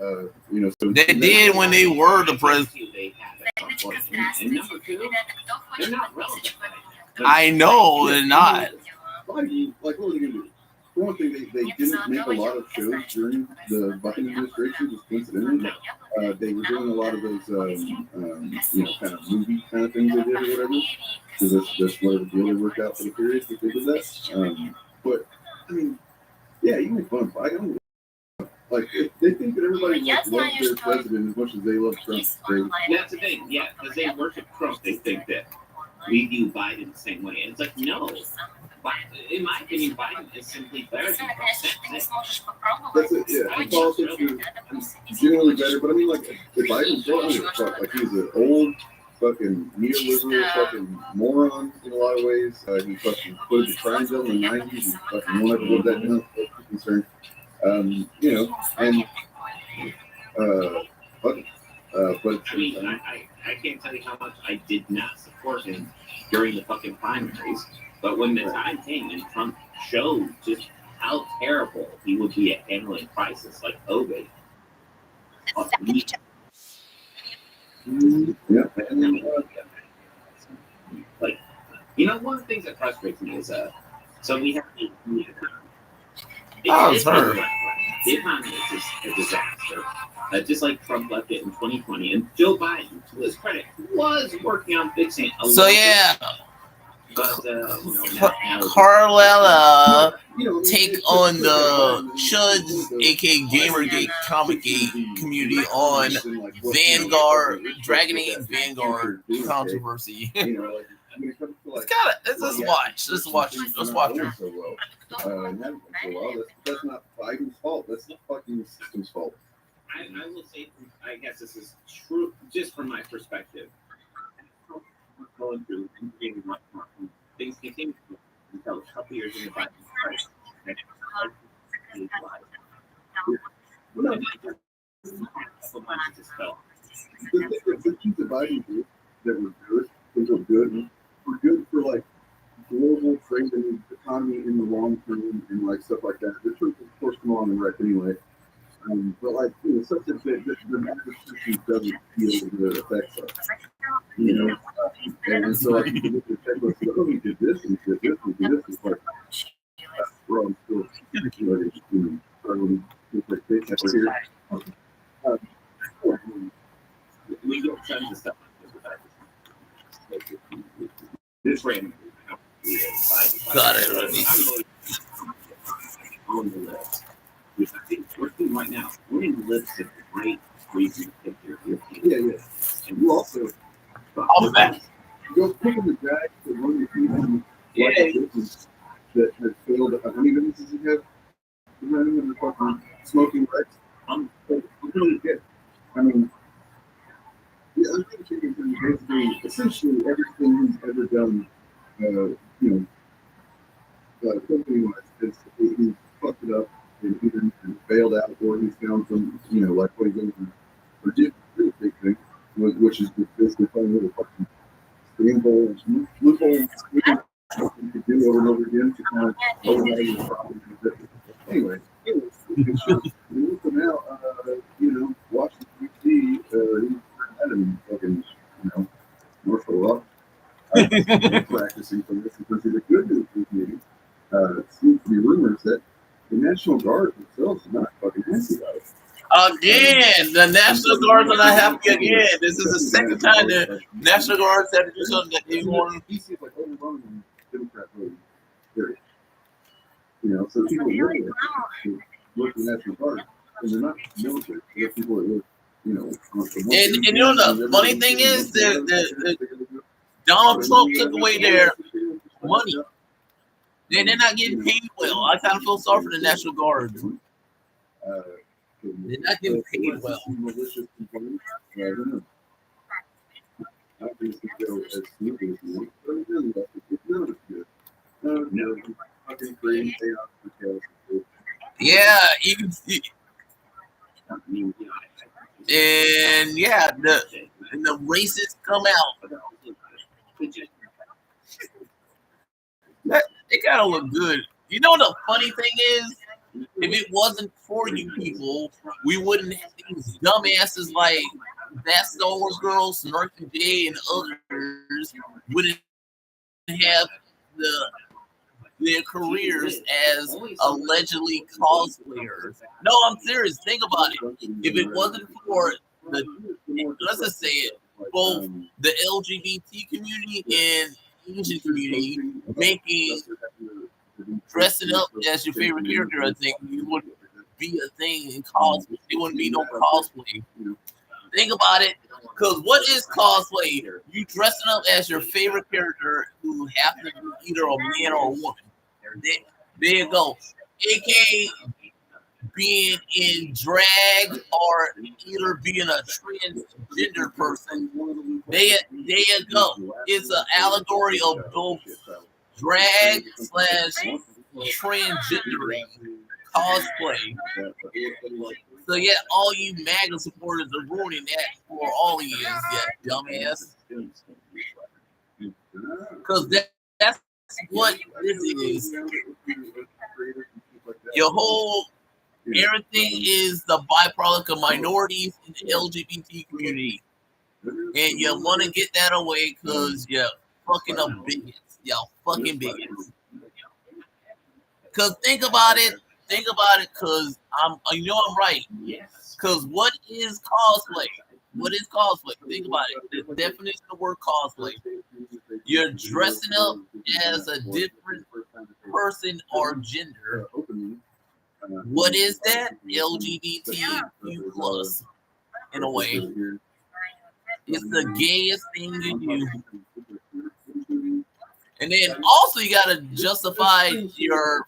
So they did when they were the president. And number 2, they're not relevant. I know they're not. Biden, like, what are they going to do? For one thing, they didn't make a lot of shows during the Biden administration, just coincidentally. They were doing a lot of those, kind of movie kind of things they did or whatever. Because that's whatever deal they worked out for the period that they did that. But, I mean, yeah, you make fun of Biden. Like, if they think that everybody loves their president as much as they love Trump. That's the thing, yeah, because they worship Trump. They think that we view Biden the same way. And it's like, no. In my opinion, Biden is simply better than Trump. That's it, yeah. Politics is generally better, but I mean, like, if Biden's fuck, like, he's an old fucking neoliberal fucking moron in a lot of ways. He fucking put the triangle in the 90s and fucking won't ever live that down. That's concerned. But I mean, I can't tell you how much I did not support him during the fucking primaries, but when the time came and Trump showed just how terrible he would be at handling crisis like COVID. Like, one of the things that frustrates me is, so we have the economy is just a disaster. Just like Trump left it in 2020, and Joe Biden, to his credit, was working on fixing it. So yeah, but Carlella take on the Chuds, aka Gamergate, Comicgate community on Vanguard, Dragon Age Vanguard controversy. Let's watch. Let's watch. That's not Biden's fault. That's the fucking system's fault. I will say, I guess this is true, just from my perspective. Going through and being much more, things continue until a couple years in the Biden crisis. The things that Biden did that were good for like global trade and economy in the long term and like stuff like that. The truth, of course, come along and wreck anyway. But like, such a bit that the administration doesn't feel the effects of, and so like, you look at the checklist, oh, we did this, and we did this, and we did this. It's like, we're all still struggling with the paychecks here. We get tons of stuff like this got it already. On the list. Which I think we're doing right now. We're in the list of great reasons to pick your Yeah, yeah. And you also I'll be back. Go picking the guy to run the people Yeah. that has failed. How many businesses you have? Running in the fucking smoking wrecks. I'm really good. I mean, yeah, I'm thinking basically, essentially everything he's ever done, company-wise, he fucked it up and either bailed out or he's found some, like what he's doing for really big thing, which is basically finding little fucking loopholes you could do over and over again to kind of overlay the problem. Anyway, we looked him out, watching TV, he had him fucking, North Carolina. Practicing for this because the good news is maybe seems to be rumors that the National Guard themselves are not fucking happy about it. Again, the National Guards are not happy again. This is the second time the National Guards had to do something that they want. He seems like overwhelming Democrat voting. Period. So people work for the National Guard, and they're not military. They're people that work, And the funny thing is that Donald Trump took away their money. They're not getting paid well. I kind of feel sorry for the National Guard. They're not getting paid well. Malicious complaints. I don't know. I think it go as smoothly as you want, but it's none of it's good. No, fucking crazy chaos for chaos. Yeah, you can see. And yeah, the racists come out. They gotta look good. You know the funny thing is, if it wasn't for you people, we wouldn't have these dumbasses like that Star Wars girl, Snarky J, and others wouldn't have their careers as allegedly cosplayers. No, I'm serious. Think about it. If it wasn't for let's just say it, both the LGBT community and Asian community making dressing up as your favorite character, I think you would be a thing in cosplay. There wouldn't be no cosplay. Think about it, because what is cosplay? You dressing up as your favorite character who happens to be either a man or a woman. There you go. AKA being in drag or either being a transgender person. There you go. It's an allegory of both drag / transgendering cosplay. So yeah, all you MAGA supporters are ruining that for all of you, dumbass. Because that's what this is. Your whole everything is the byproduct of minorities in the LGBT community, and you want to get that away because you're fucking up bigots. Y'all fucking bigots. Because think about it, because I'm right. Because what is cosplay? What is cosplay? Think about it. The definition of the word cosplay. You're dressing up as a different person or gender. What is that? LGBTQ plus, in a way. It's the gayest thing you do. And then also you gotta justify your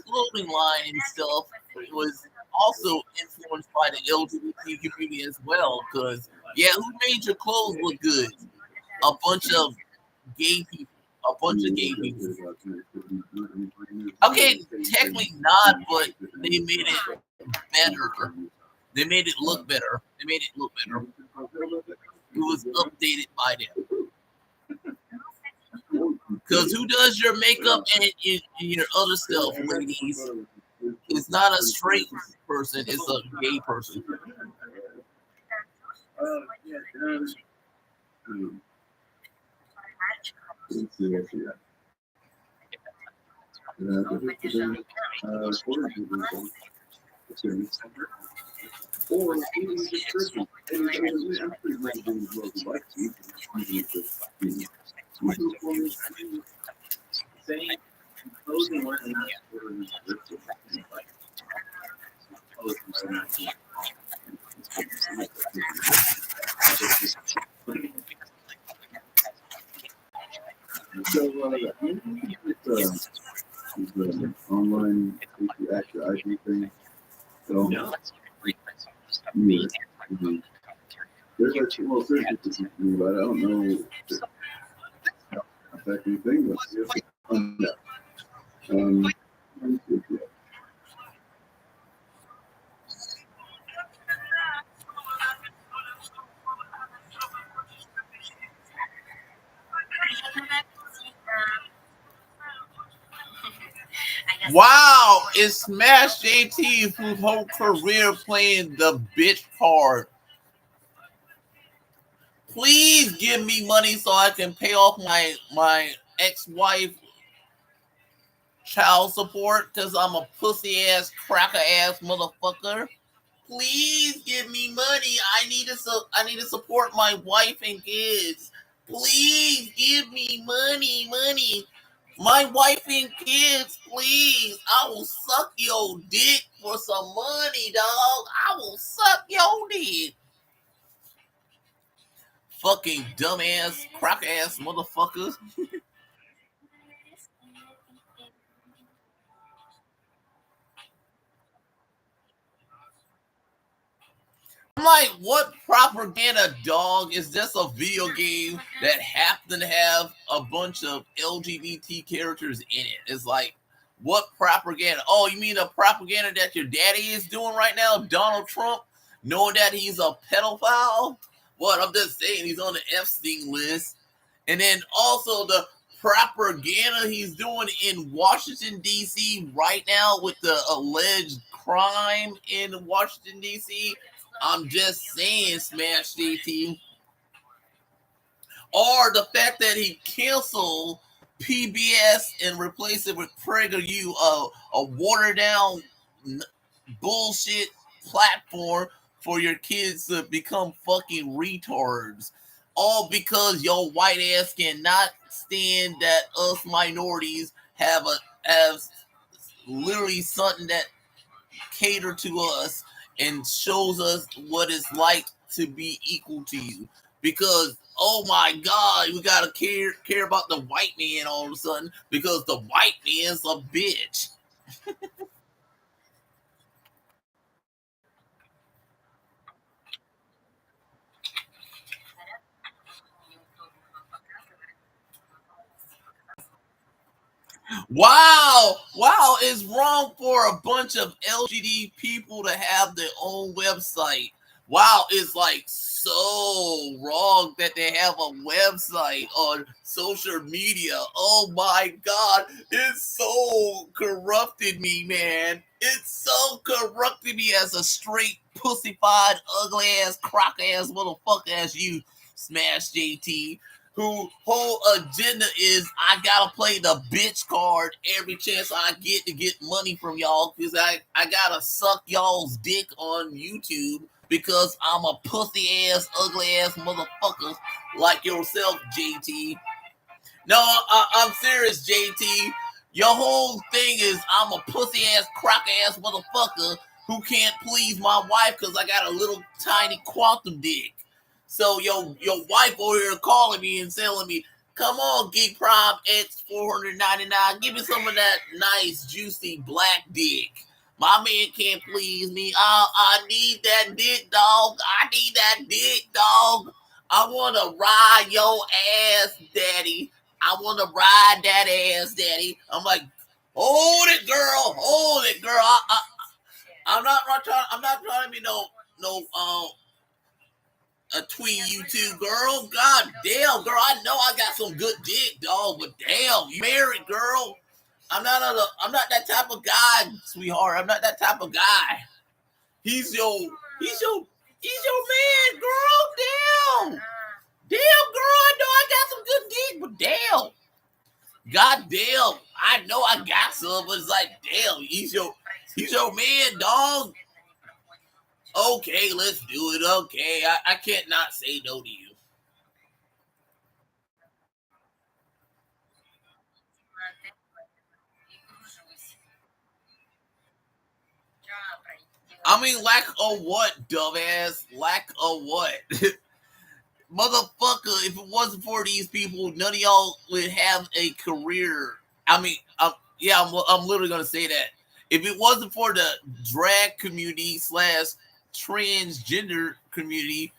clothing line and stuff. It was also influenced by the LGBT community as well. Because who made your clothes look good? A bunch of gay people. Okay, technically not, but they made it better. They made it look better. It was updated by them. Because who does your makeup and your other stuff, ladies? It's not a straight person, it's a gay person. Saying closing one and not ordering like So, the online actor ID thing. So, no. yeah. Mm-hmm. There's actually, well, there's just but I don't know if it affect anything. Let's see if it's on that. Wow, it's Smash JT whose whole career playing the bitch card. Please give me money so I can pay off my ex-wife child support because I'm a pussy ass cracker ass motherfucker. Please give me money. I need to support my wife and kids. Please give me money. My wife and kids, please. I will suck your dick for some money, dog. I will suck your dick. Fucking dumbass, crack ass motherfuckers. I'm like, what propaganda, dog? Is this a video game that happen to have a bunch of LGBT characters in it? It's like, what propaganda? Oh, you mean the propaganda that your daddy is doing right now, Donald Trump, knowing that he's a pedophile? What, I'm just saying he's on the Epstein list. And then also the propaganda he's doing in Washington, D.C. right now with the alleged crime in Washington, D.C. I'm just saying, Smash JT. Or the fact that he canceled PBS and replaced it with PragerU, a watered down bullshit platform for your kids to become fucking retards. All because your white ass cannot stand that us minorities have literally something that cater to us and shows us what it's like to be equal to you. Because oh my god, we gotta care about the white man all of a sudden because the white man's a bitch. Wow, it's wrong for a bunch of LGBT people to have their own website. Wow, it's like so wrong that they have a website on social media. Oh my god, it's so corrupted me, man. It's so corrupted me as a straight pussified, ugly ass, crock ass motherfucker as you, Smash JT, who whole agenda is I gotta play the bitch card every chance I get to get money from y'all because I gotta suck y'all's dick on YouTube because I'm a pussy ass, ugly ass motherfucker like yourself, JT. No, I'm serious, JT. Your whole thing is I'm a pussy ass, crock ass motherfucker who can't please my wife because I got a little tiny quantum dick. So your wife over here calling me and telling me, "Come on, Geek Prime X 499, give me some of that nice juicy black dick. My man can't please me. I need that dick, dog. I need that dick, dog. I want to ride your ass, daddy. I want to ride that ass, daddy." I'm like, hold it, girl. Hold it, girl. I'm not trying to be no a tween you two, girl. God damn, girl. I know I got some good dick, dog, but damn, you married, girl. I'm not that type of guy, sweetheart. I'm not that type of guy. He's your man, girl. Damn. Damn, girl. I know I got some good dick, but damn. God damn. I know I got some, but it's like, damn, he's your man, dog. Okay, let's do it. Okay. I can't not say no to you. I mean, lack of what, dumbass? Lack of what? Motherfucker, if it wasn't for these people, none of y'all would have a career. I mean, I'm literally going to say that. If it wasn't for the drag community / transgender community,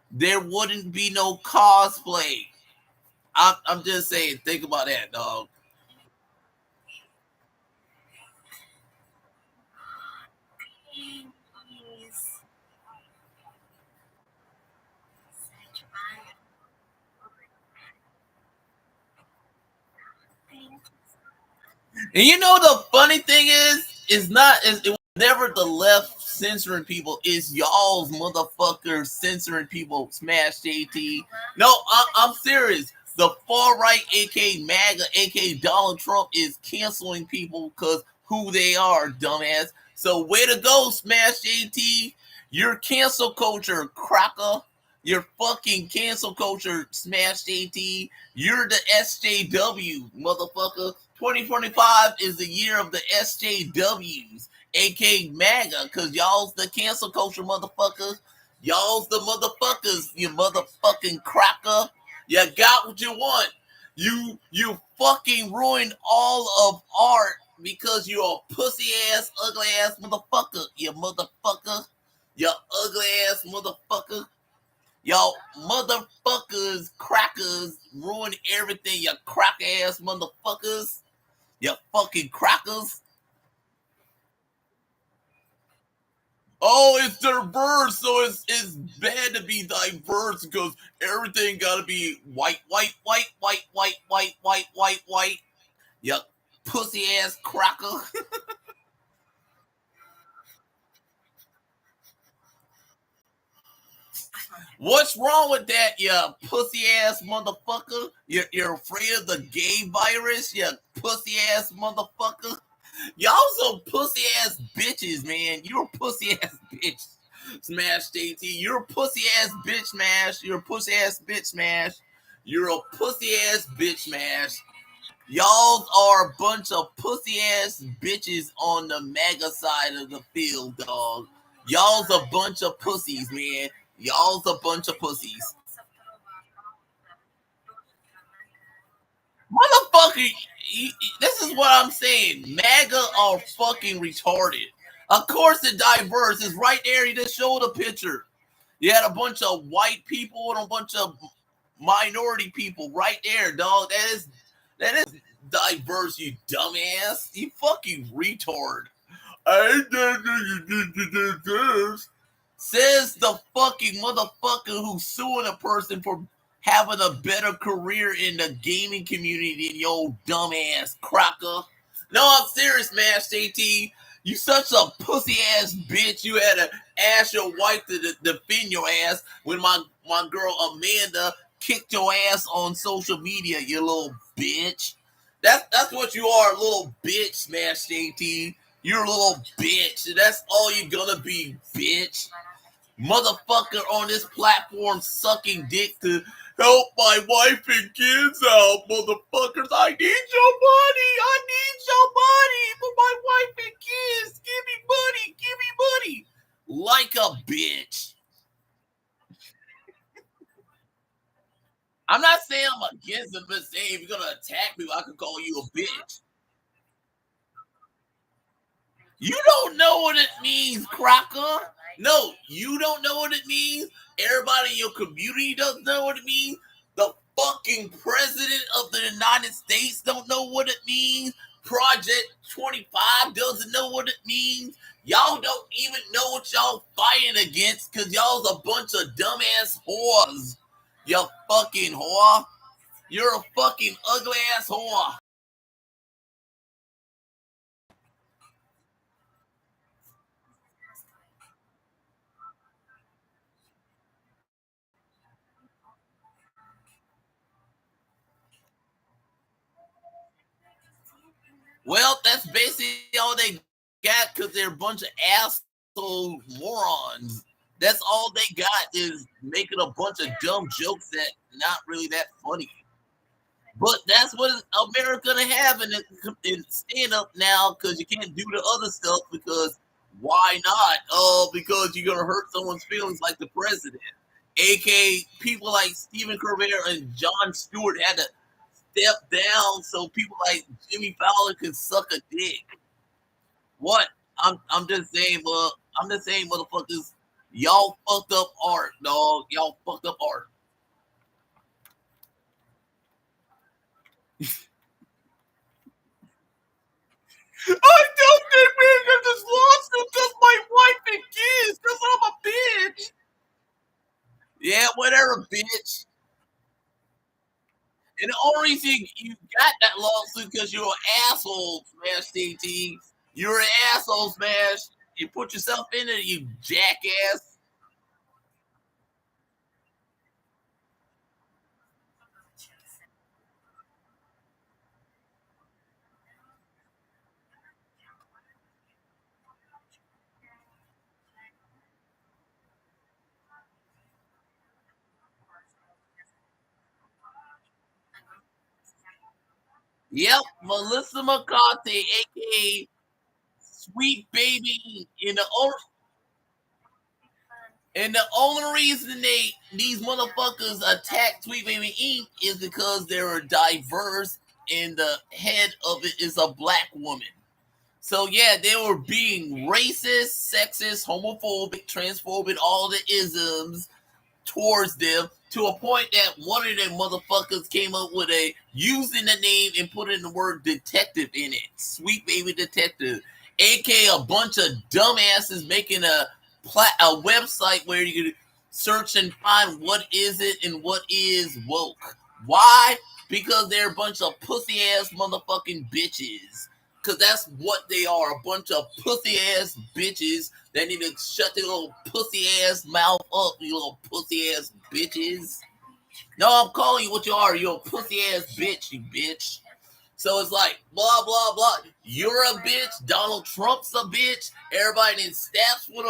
there wouldn't be no cosplay. I'm just saying, think about that, dog. And you know the funny thing is not it was never the left censoring people, it's y'all's motherfuckers censoring people. Smash JT. No, I'm serious. The far right, aka MAGA, aka Donald Trump, is canceling people because who they are, dumbass. So way to go, Smash JT. Your cancel culture, cracker. Your fucking cancel culture, Smash JT. You're the SJW, motherfucker. 2025 is the year of the SJWs, aka MAGA, because y'all's the cancel culture, motherfuckers. Y'all's the motherfuckers, you motherfucking cracker. You got what you want. You fucking ruined all of art because you're a pussy ass, ugly ass motherfucker, you motherfucker. You ugly ass motherfucker. Y'all motherfuckers, crackers, ruin everything, you crack ass motherfuckers. You fucking crackers. Oh, it's diverse, so it's bad to be diverse because everything gotta be white, white, white, white, white, white, white, white, white. You pussy ass cracker. What's wrong with that, you pussy ass motherfucker? You're afraid of the gay virus, you pussy ass motherfucker? Y'all some pussy ass bitches, man. You're a pussy ass bitch. Smash JT. You're a pussy ass bitch, Smash. You're a pussy ass bitch, Smash. You're a pussy ass bitch, Smash. Y'all are a bunch of pussy ass bitches on the MAGA side of the field, dog. Y'all's a bunch of pussies, man. Y'all's a bunch of pussies. Motherfucker, this is what I'm saying. MAGA are fucking retarded. Of course, the diverse is right there. You just showed a picture. You had a bunch of white people and a bunch of minority people right there, dog. That is diverse, you dumbass. You fucking retard. Says the fucking motherfucker who's suing a person for having a better career in the gaming community than your dumbass cracker. No, I'm serious, Mash AT. You such a pussy ass bitch. You had to ask your wife to defend your ass when my girl Amanda kicked your ass on social media, you little bitch. That's what you are, little bitch, Smash AT. You're a little bitch. That's all you're gonna be, bitch. Motherfucker on this platform sucking dick to help my wife and kids out, motherfuckers. I need your money. I need your money for my wife and kids. Give me money. Give me money. Like a bitch. I'm not saying I'm against it, but saying if you're gonna attack me, I could call you a bitch. You don't know what it means, cracker. No, you don't know what it means. Everybody in your community doesn't know what it means. The fucking president of the United States don't know what it means. Project 25 doesn't know what it means. Y'all don't even know what y'all fighting against because y'all's a bunch of dumbass whores. You fucking whore. You're a fucking ugly ass whore. Well, that's basically all they got because they're a bunch of asshole morons. That's all they got is making a bunch of dumb jokes that not really that funny. But that's what America gonna have in stand up now because you can't do the other stuff because Why not? Oh, because you're gonna hurt someone's feelings like the president. AK people like Stephen Colbert and Jon Stewart had to step down so people like Jimmy Fallon could suck a dick. What? I'm just saying, I'm just saying, motherfuckers, y'all fucked up art, dog. Y'all fucked up art. I don't get mad at this lawsuit because my wife and kids, because I'm a bitch. Yeah, whatever, bitch. And the only reason you got that lawsuit because you're an asshole, Smash TT. You're an asshole, Smash. You put yourself in it, you jackass. Yep, Melissa McCarthy, aka Sweet Baby, and the only reason these motherfuckers attack Sweet Baby Inc. is because they're diverse and the head of it is a black woman. So yeah, they were being racist, sexist, homophobic, transphobic, all the isms towards them to a point that one of them motherfuckers came up with using the name and putting the word detective in it. Sweet Baby Detective. AK a bunch of dumbasses making a website where you can search and find what is it and what is woke. Why? Because they're a bunch of pussy ass motherfucking bitches. Because that's what they are, a bunch of pussy ass bitches that need to shut their little pussy ass mouth up, you little pussy ass bitches. No, I'm calling you what you are. You're a pussy ass bitch, you bitch. So it's like, blah, blah, blah. You're a bitch. Donald Trump's a bitch. Everybody in staffs with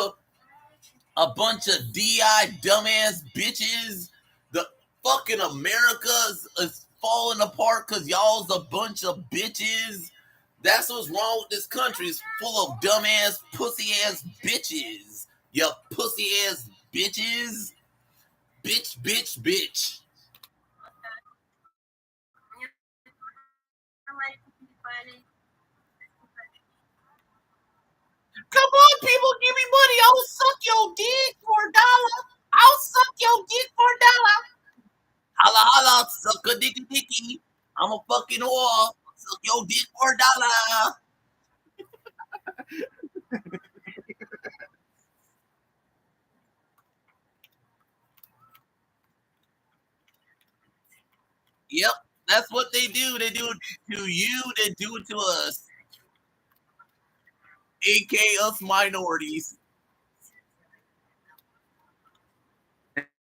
a bunch of DI dumbass bitches. The fucking America is falling apart because y'all's a bunch of bitches. That's what's wrong with this country. It's full of dumbass, pussy ass bitches. You pussy ass bitches. Bitch, bitch, bitch. Come on, people, give me money. I'll suck your dick for $1. I'll suck your dick for $1. Holla, holla, suck a dicky dicky. I'm a fucking whore. Suck your dick for $1. Yep, that's what they do. They do it to you. They do it to us. AK us minorities.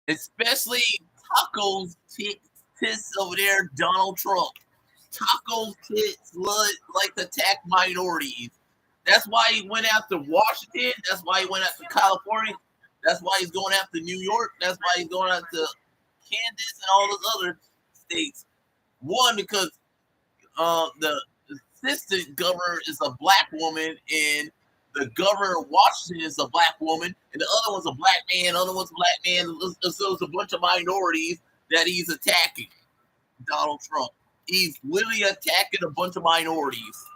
Especially Taco's tits over there, Donald Trump. Taco's tits like to attack minorities. That's why he went after Washington. That's why he went after California. That's why he's going after New York. That's why he's going after Kansas and all those other states. One, because the assistant governor is a black woman, and the governor of Washington is a black woman, and the other one's a black man, the other one's a black man. So it's a bunch of minorities that he's attacking. Donald Trump. He's literally attacking a bunch of minorities.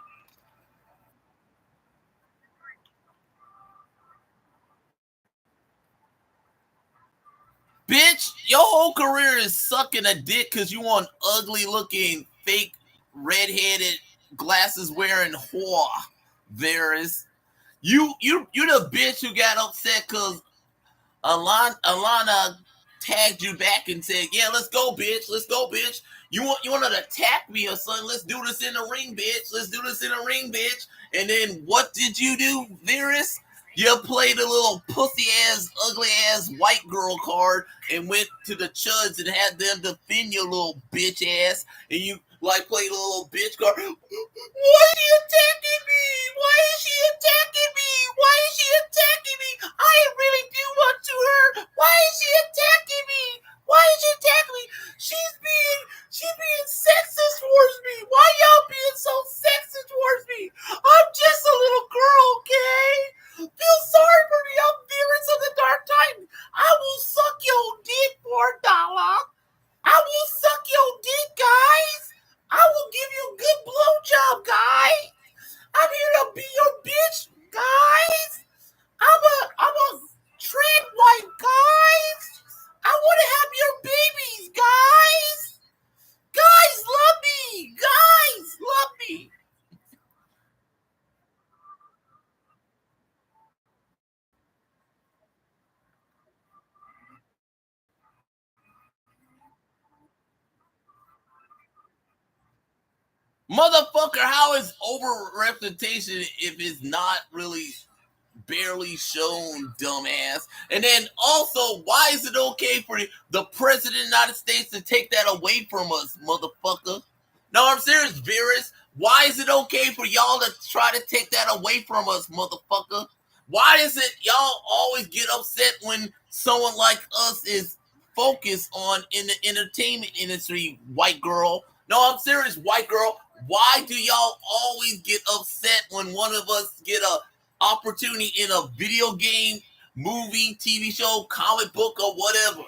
Bitch, your whole career is sucking a dick because you want ugly looking, fake, red-headed, glasses wearing whore. You're the bitch who got upset because Alana tagged you back and said, "Yeah, let's go, bitch. Let's go, bitch. You want to attack me or something? Let's do this in the ring, bitch. Let's do this in the ring, bitch." And then what did you do, Virus? You played a little pussy ass, ugly ass white girl card and went to the chuds and had them defend your little bitch ass. And you like played a little bitch card. Why is she attacking me? Why is she attacking me? Why is she attacking me? I really do want to her. Why is she attacking me? Why is she attacking me? She's being sexist towards me. Why y'all being so sexist towards me? I'm just a little girl, okay? Motherfucker, how is over representation if it's not really barely shown, dumbass? And then also, why is it okay for the president of the United States to take that away from us, motherfucker? No, I'm serious, Virus. Why is it okay for y'all to try to take that away from us, motherfucker? Why is it y'all always get upset when someone like us is focused on in the entertainment industry, white girl? No, I'm serious, white girl. Why do y'all always get upset when one of us get a opportunity in a video game, movie, TV show, comic book, or whatever?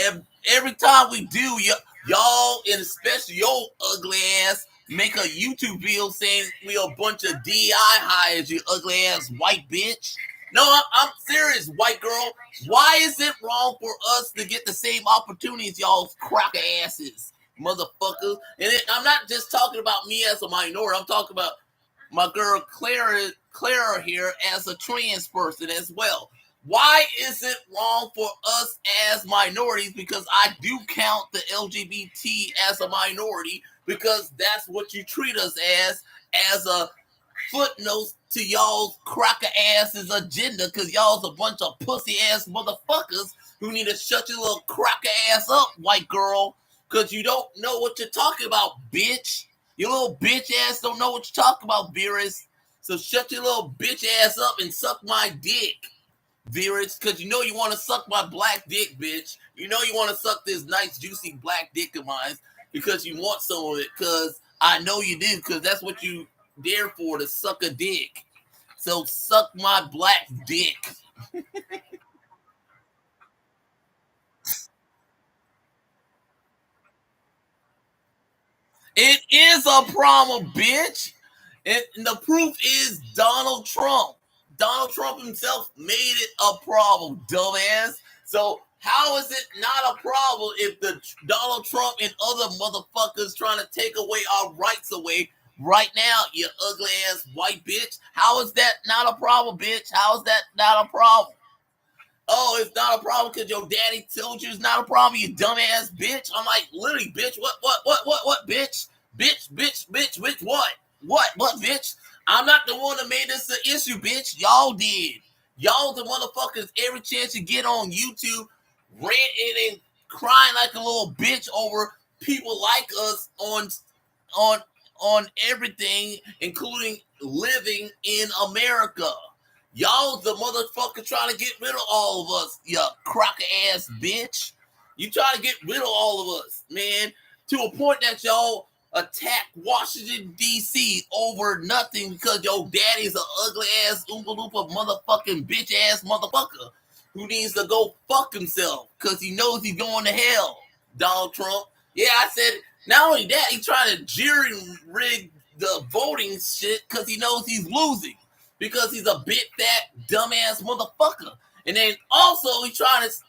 And every time we do, y'all, and especially your ugly ass, make a YouTube video saying we a bunch of DI hires, you ugly ass white bitch. No, I'm serious, white girl. Why is it wrong for us to get the same opportunities y'all cracker asses, motherfuckers? And I'm not just talking about me as a minority. I'm talking about my girl Clara here as a trans person as well. Why is it wrong for us as minorities? Because I do count the LGBT as a minority, because that's what you treat us as a footnote to y'all's cracker asses agenda, because y'all's a bunch of pussy ass motherfuckers who need to shut your little cracker ass up, white girl, because you don't know what you're talking about, bitch. Your little bitch ass don't know what you're talking about, Virus. So shut your little bitch ass up and suck my dick, Virus, because you know you want to suck my black dick, bitch. You know you want to suck this nice, juicy black dick of mine because you want some of it, because I know you do, because that's what you there for, to suck a dick. So suck my black dick. It is a problem, bitch. And the proof is Donald Trump. Donald Trump himself made it a problem, dumbass. So how is it not a problem if the Donald Trump and other motherfuckers trying to take away our rights away right now, you ugly ass white bitch? How is that not a problem, bitch? How is that not a problem? Oh, it's not a problem because your daddy told you it's not a problem, you dumbass bitch. I'm like, literally, bitch, what, bitch? Bitch, what, bitch? I'm not the one that made this an issue, bitch. Y'all did. Y'all the motherfuckers every chance you get on YouTube, ranting and crying like a little bitch over people like us on on everything, including living in America. Y'all the motherfucker trying to get rid of all of us, you crocker ass bitch. You trying to get rid of all of us, man, to a point that y'all attack Washington, D.C. over nothing because your daddy's an ugly ass Oompa Loompa motherfucking bitch ass motherfucker who needs to go fuck himself because he knows he's going to hell, Donald Trump. Yeah, I said it. Not only that, he's trying to jury rig the voting shit because he knows he's losing, because he's a big fat dumbass motherfucker. And then also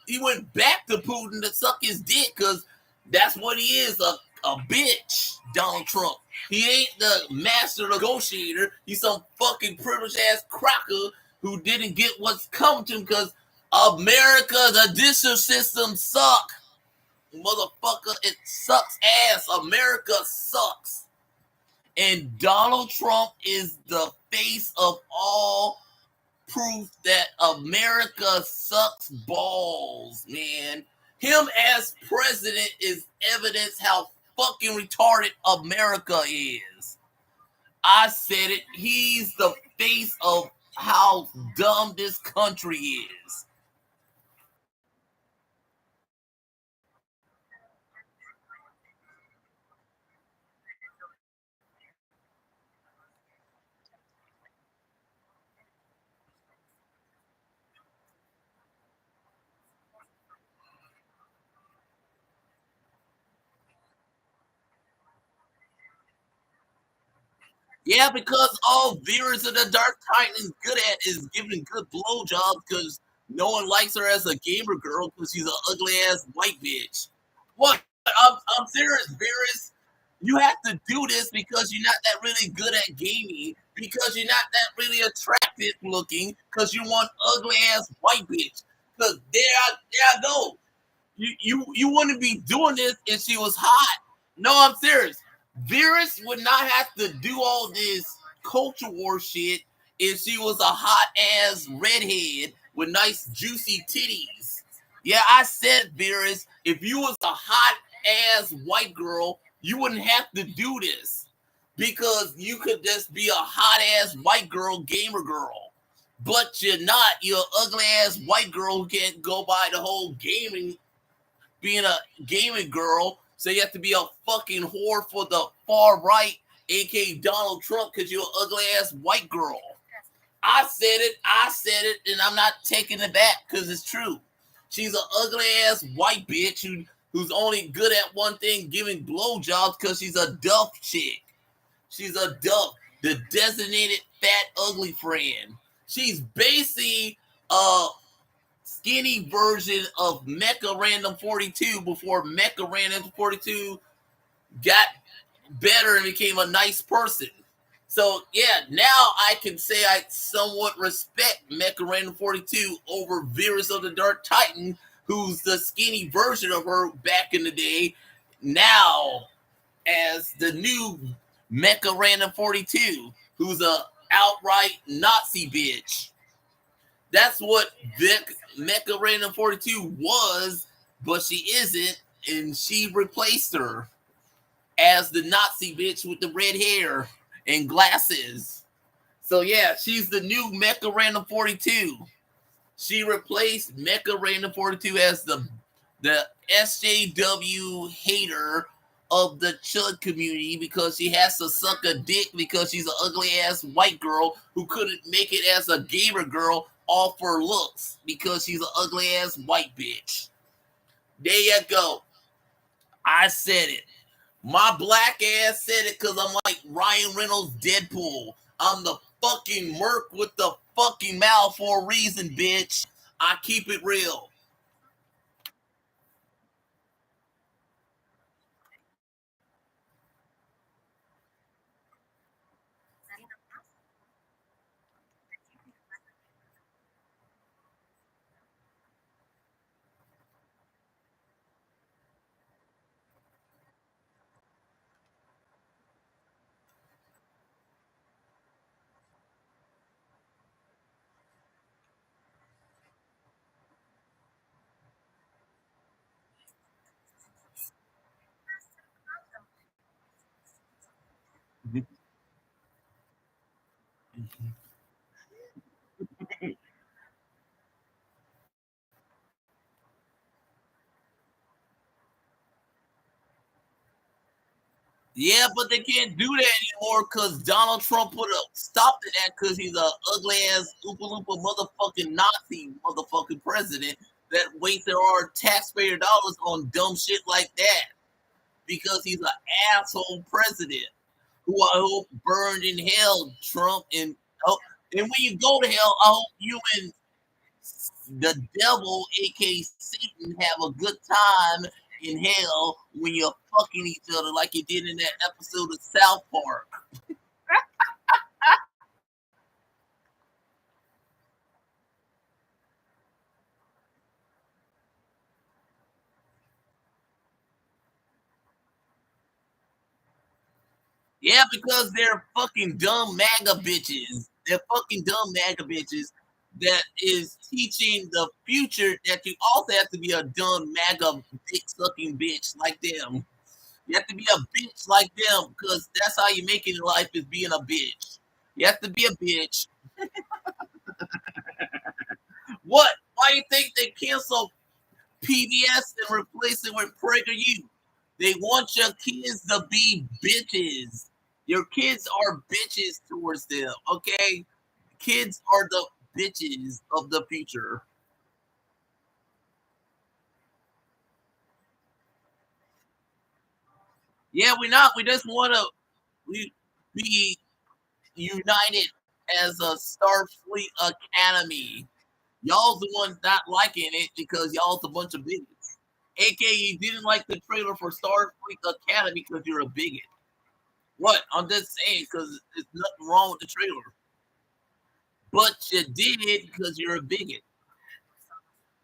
he went back to Putin to suck his dick because that's what he is, a bitch, Donald Trump. He ain't the master negotiator. He's some fucking privileged ass cracker who didn't get what's coming to him because America, the judicial system suck. Motherfucker, it sucks ass. America sucks. And Donald Trump is the face of all proof that America sucks balls, man. Him as president is evidence how fucking retarded America is. I said it. He's the face of how dumb this country is. Yeah, because all viewers of the Dark Titan is good at is giving good blowjobs because no one likes her as a gamer girl because she's an ugly ass white bitch. What? I'm serious, Virus. You have to do this because you're not that really good at gaming, because you're not that really attractive looking, because you want ugly ass white bitch. Because there I go. You wouldn't be doing this if she was hot. No, I'm serious. Virus would not have to do all this culture war shit if she was a hot ass redhead with nice juicy titties. Yeah, I said, Virus, if you was a hot ass white girl, you wouldn't have to do this because you could just be a hot ass white girl, gamer girl. But you're not. You're an ugly ass white girl who can't go by the whole gaming, being a gaming girl. So you have to be a fucking whore for the far right, aka Donald Trump, because you're an ugly ass white girl. I said it, and I'm not taking it back because it's true. She's an ugly ass white bitch who's only good at one thing, giving blowjobs, because she's a duff chick. She's a duff, the designated fat ugly friend. She's basically a skinny version of Mecha Random 42 before Mecha Random 42 got better and became a nice person. So yeah, now I can say I somewhat respect Mecha Random 42 over Virus of the Dark Titan, who's the skinny version of her back in the day, now as the new Mecha Random 42, who's a outright Nazi bitch. That's what Mecha Random 42 was, but she isn't, and she replaced her as the Nazi bitch with the red hair and glasses. So yeah, she's the new Mecha Random 42. She replaced Mecha Random 42 as the SJW hater of the chud community because she has to suck a dick because she's an ugly ass white girl who couldn't make it as a gamer girl all for looks because she's an ugly ass white bitch. There you go. I said it. My black ass said it because I'm like Ryan Reynolds Deadpool. I'm the fucking merc with the fucking mouth for a reason, bitch. I keep it real. Yeah, but they can't do that anymore because Donald Trump put a stop to that because he's a ugly ass Oompa Loompa motherfucking Nazi motherfucking president that wasted our taxpayer dollars on dumb shit like that because he's an asshole president who I hope burned in hell, Trump. And when you go to hell, I hope you and the devil, aka Satan, have a good time in hell when you're fucking each other like you did in that episode of South Park. Yeah, because they're fucking dumb MAGA bitches. They're fucking dumb MAGA bitches that is teaching the future that you also have to be a dumb MAGA dick sucking bitch like them. You have to be a bitch like them because that's how you make it in life is being a bitch. You have to be a bitch. What? Why do you think they cancel PBS and replace it with PragerU? They want your kids to be bitches. Your kids are bitches towards them, okay? Kids are the bitches of the future. Yeah, we're not. We just want to be united as a Starfleet Academy. Y'all's the ones not liking it because y'all's a bunch of bigots. AKA, you didn't like the trailer for Starfleet Academy because you're a bigot. What? I'm just saying because there's nothing wrong with the trailer. But you did because you're a bigot.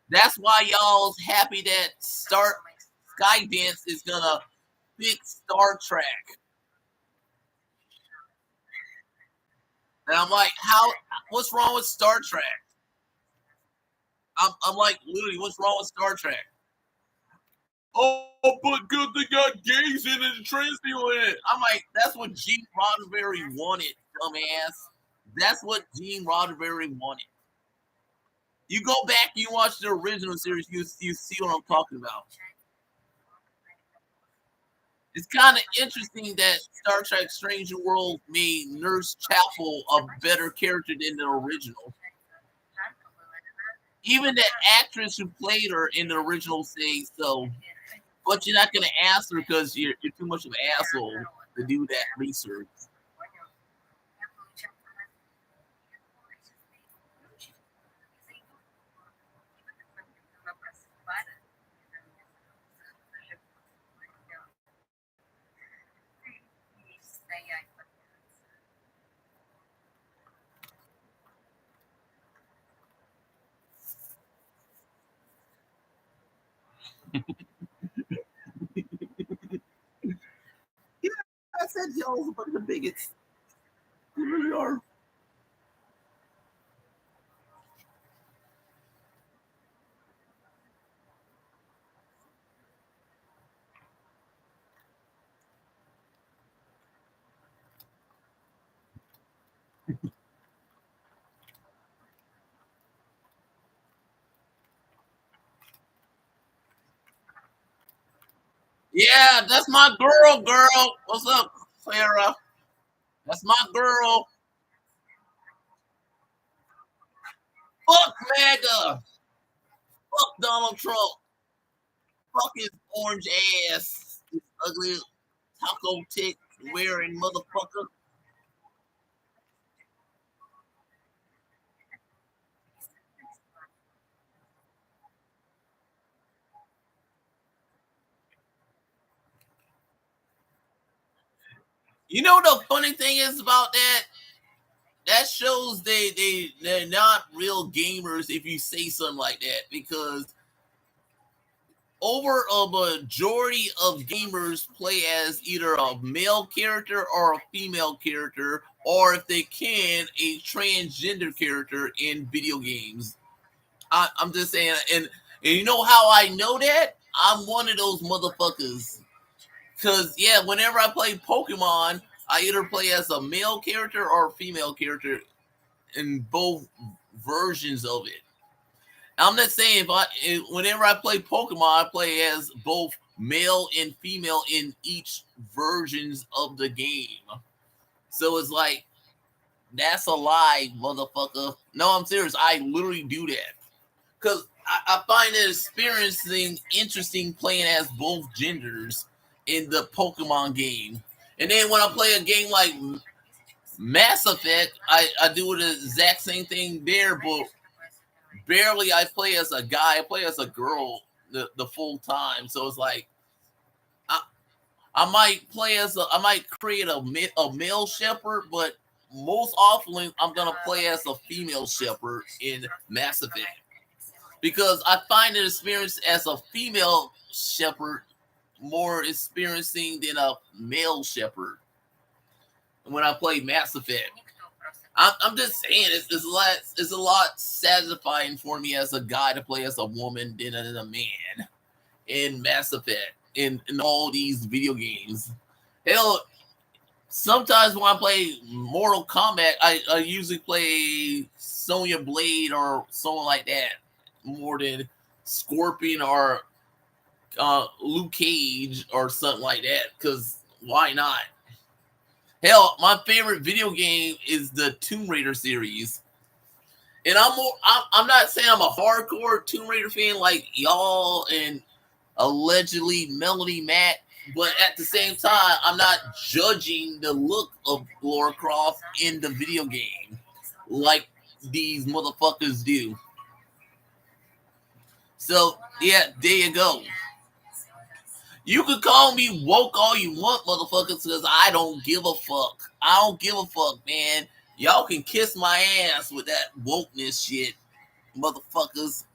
That's why y'all's happy that Skydance is gonna fix Star Trek. And I'm like, how? What's wrong with Star Trek? I'm like, literally, what's wrong with Star Trek? Oh, but good they got gays in it and trans people in it. I'm like, that's what Gene Roddenberry wanted, dumbass. That's what Gene Roddenberry wanted. You go back, you watch the original series, you see what I'm talking about. It's kind of interesting that Star Trek Strange New World made Nurse Chapel a better character than the original. Even the actress who played her in the original says so, but you're not going to ask her because you're too much of an asshole to do that research. Yeah, I said y'all's a bunch of bigots. You really are. Yeah, that's my girl. What's up, Sarah? That's my girl. Fuck MAGA. Fuck Donald Trump. Fuck his orange ass. This ugly taco tick wearing motherfucker. You know the funny thing is about that? That shows they're not real gamers if you say something like that, because over a majority of gamers play as either a male character or a female character, or if they can, a transgender character in video games. I'm just saying, and you know how I know that? I'm one of those motherfuckers. Cause yeah, whenever I play Pokemon, I either play as a male character or a female character in both versions of it. I'm not saying whenever I play Pokemon, I play as both male and female in each versions of the game. So it's like that's a lie, motherfucker. No, I'm serious. I literally do that because I find it experiencing interesting playing as both genders in the Pokemon game. And then when I play a game like Mass Effect, I do the exact same thing there, but barely I play as a guy. I play as a girl the full time. So it's like I, I might play as I might create a male shepherd, but most often I'm gonna play as a female shepherd in Mass Effect because I find the experience as a female shepherd more experiencing than a male shepherd when I play Mass Effect. I'm just saying it's a lot satisfying for me as a guy to play as a woman than as a man in Mass Effect in all these video games. Hell, sometimes when I play Mortal Kombat, I usually play Sonya Blade or someone like that more than Scorpion or Luke Cage or something like that. Because why not? Hell, my favorite video game is the Tomb Raider series. And I'm not saying I'm a hardcore Tomb Raider fan like y'all and allegedly Melody Matt, but at the same time, I'm not judging the look of Lara Croft in the video game like these motherfuckers do. So yeah, there you go. You can call me woke all you want, motherfuckers, because I don't give a fuck. I don't give a fuck, man. Y'all can kiss my ass with that wokeness shit, motherfuckers.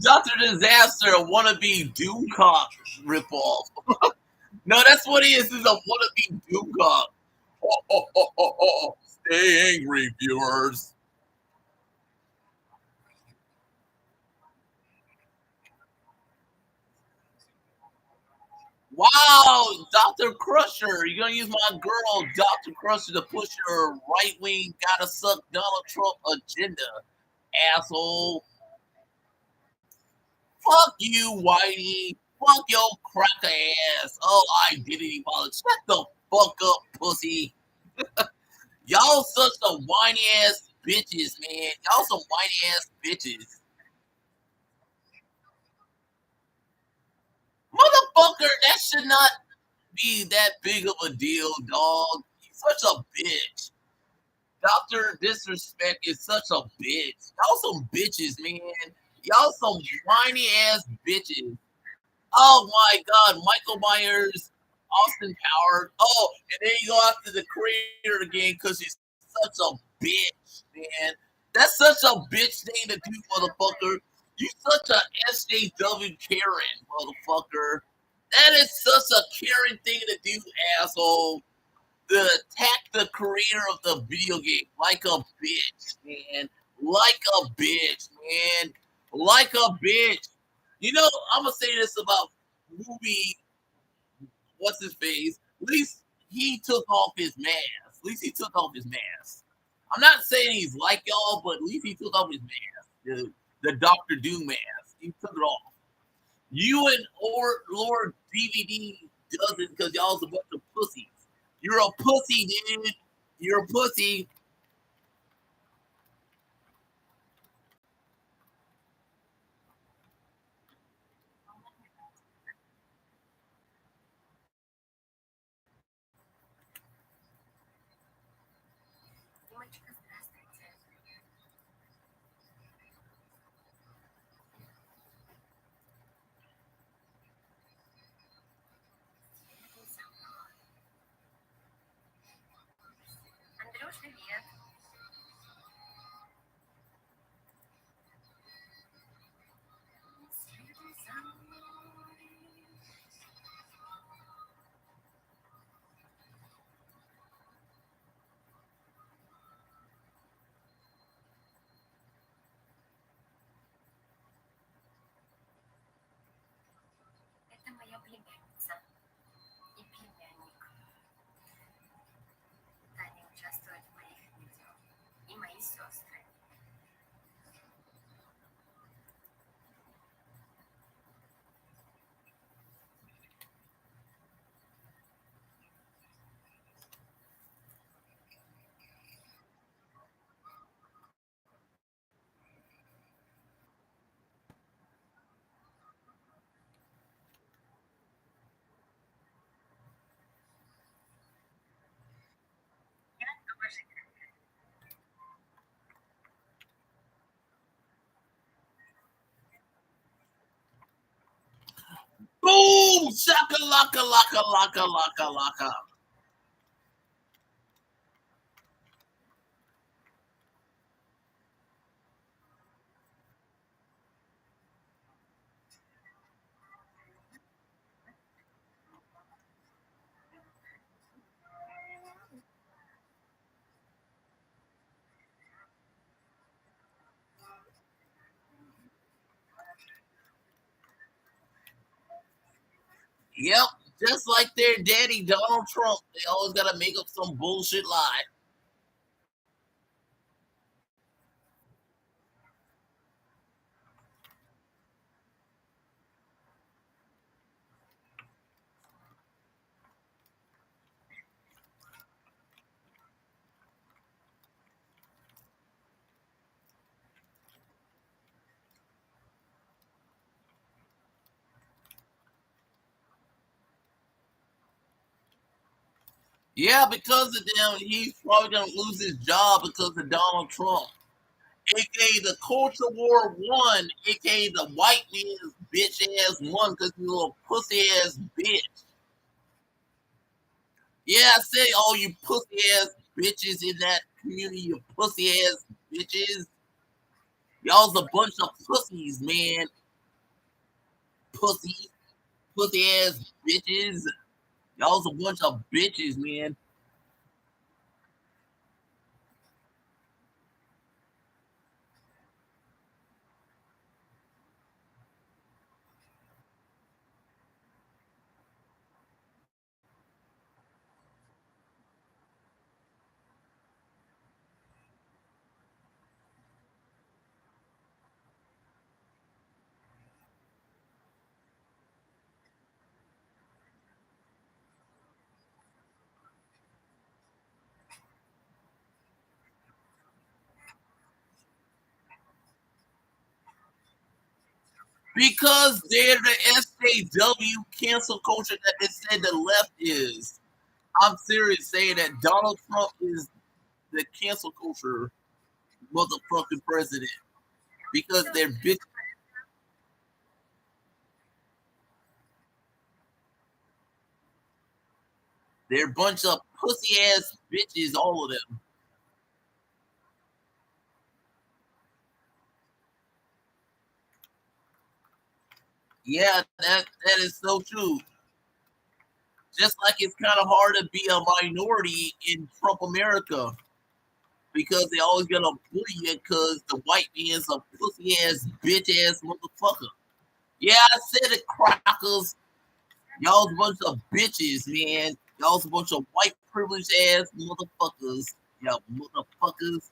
Dr. Disaster, a wannabe Doomcock ripoff. No, that's what he is. He's a wannabe Doomcock. Stay angry, viewers. Wow, Dr. Crusher. You're going to use my girl, Dr. Crusher, to push your right wing, gotta suck Donald Trump agenda, asshole. Fuck you, Whitey. Fuck your cracker ass. Oh, identity politics. Shut the fuck up, pussy. Y'all such some whiny ass bitches, man. Y'all some whiny ass bitches. Motherfucker, that should not be that big of a deal, dog. He's such a bitch. Dr. Disrespect is such a bitch. Y'all some bitches, man. Y'all some whiny ass bitches. Oh my God, Michael Myers, Austin Powers. Oh, and then you go after the creator again because he's such a bitch, man. That's such a bitch thing to do, motherfucker. You such a SJW Karen, motherfucker. That is such a Karen thing to do, asshole. To attack the creator of the video game like a bitch, man. Like a bitch, man. Like a bitch. You know, I'm gonna say this about movie. What's his face? At least he took off his mask. At least he took off his mask. I'm not saying he's like y'all, but at least he took off his mask. The Doctor Doom mask. He took it off. You and Lord DVD doesn't because y'all's a bunch of pussies. You're a pussy, dude. You're a pussy. Димочка, здравствуйте. Следуй за мной. Андрюш, привет. Следуй за мной. Это моя племянница и племянник. Таня участвует в моих видео. И мои сестры. Boom! Shaka laka laka laka laka laka. Yep, just like their daddy Donald Trump. They always gotta make up some bullshit lie. Yeah, because of them, he's probably gonna lose his job because of Donald Trump. AKA the culture war won, AKA the white man's bitch ass won because he's a little pussy ass bitch. Yeah, I say all you pussy ass bitches in that community, you pussy ass bitches. Y'all's a bunch of pussies, man. Pussy ass bitches. Y'all's a bunch of bitches, man. Because they're the SJW cancel culture that they said the left is. I'm serious saying that Donald Trump is the cancel culture motherfucking president. Because they're bitch. They're a bunch of pussy ass bitches, all of them. Yeah, that is so true. Just like it's kind of hard to be a minority in Trump America because they always gonna bully you because the white man's a pussy ass bitch ass motherfucker. Yeah, I said it, crackers. Y'all's a bunch of bitches, man. Y'all's a bunch of white privileged ass motherfuckers. Y'all motherfuckers.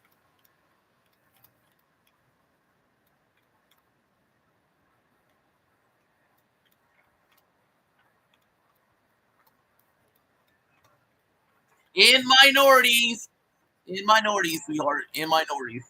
In minorities. In minorities, sweetheart. In minorities.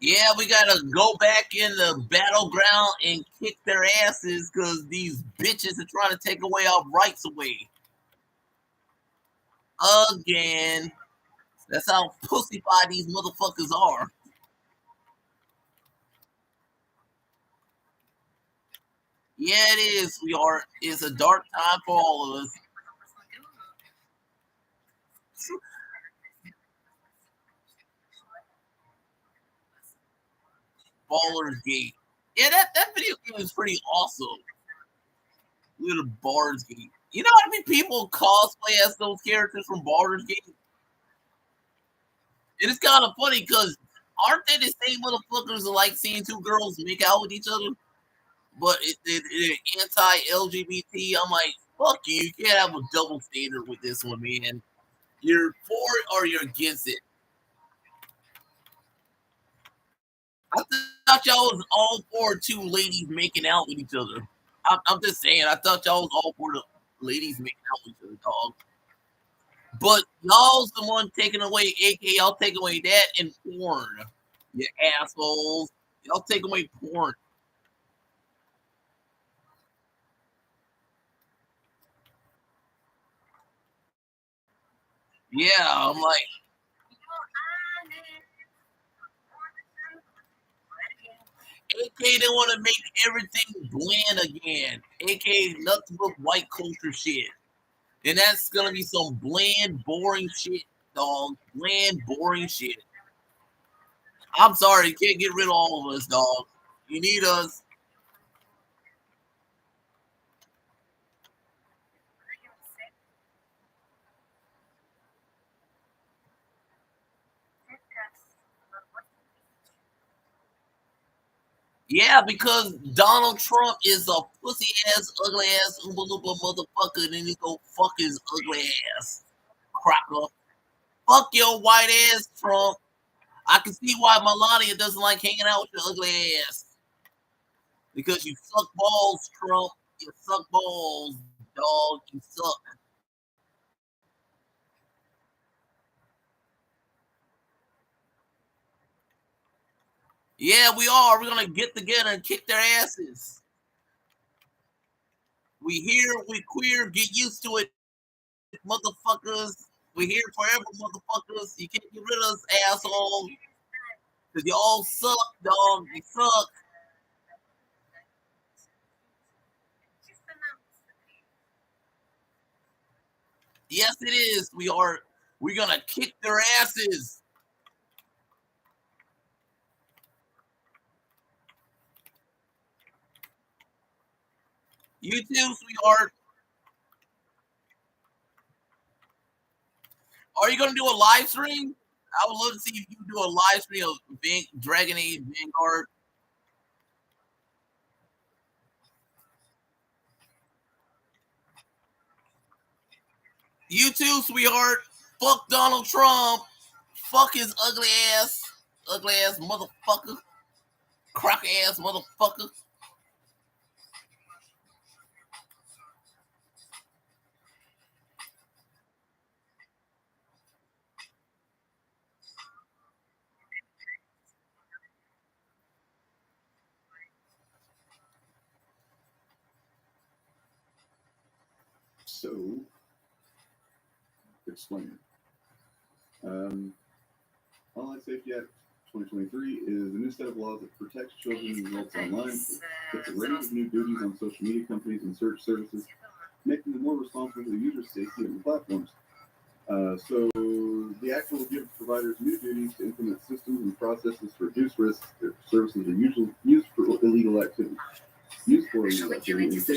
Yeah, we gotta go back in the battleground and kick their asses because these bitches are trying to take away our rights away. Again. That's how pussified these motherfuckers are. Yeah, it is, sweetheart. It's a dark time for all of us. Ballers Gate. Yeah, that video game is pretty awesome. Little Baldur's Gate. You know how many people cosplay as those characters from Baldur's Gate? It is kind of funny because aren't they the same motherfuckers that like seeing two girls make out with each other? But it anti-LGBT. I'm like, fuck you. You can't have a double standard with this one, man. You're for it or you're against it. I thought y'all was all for two ladies making out with each other. I'm just saying, I thought y'all was all for the ladies making out with each other, dog. But y'all's the one taking away, aka y'all take away that and porn. You assholes. Y'all take away porn. Yeah, I'm like, AK they want to make everything bland again. AK nothing but white culture shit. And that's gonna be some bland, boring shit, dog. Bland, boring shit. I'm sorry, you can't get rid of all of us, dog. You need us. Yeah, because Donald Trump is a pussy ass, ugly ass, oompa loompa motherfucker, and then he go fuck his ugly ass. Cracker. Fuck your white ass, Trump. I can see why Melania doesn't like hanging out with your ugly ass. Because you suck balls, Trump. You suck balls, dog. You suck. Yeah, we are. We're gonna get together and kick their asses. We here, we queer, get used to it, motherfuckers. We here forever, motherfuckers. You can't get rid of us, asshole. Cause you all suck, dog. You suck. Yes, it is. We're gonna kick their asses. You too, sweetheart. Are you gonna do a live stream? I would love to see if you do a live stream of Dragon Age Vanguard. You too, sweetheart. Fuck Donald Trump. Fuck his ugly ass motherfucker. Crock ass motherfucker. So, explain it. Online Safety Act 2023 is a new set of laws that protects children and adults online, puts a range of new duties on social media companies and search services, making them more responsible for the user's safety on the platforms. So the act will give providers new duties to implement systems and processes to reduce risks if services are used for illegal activity. And take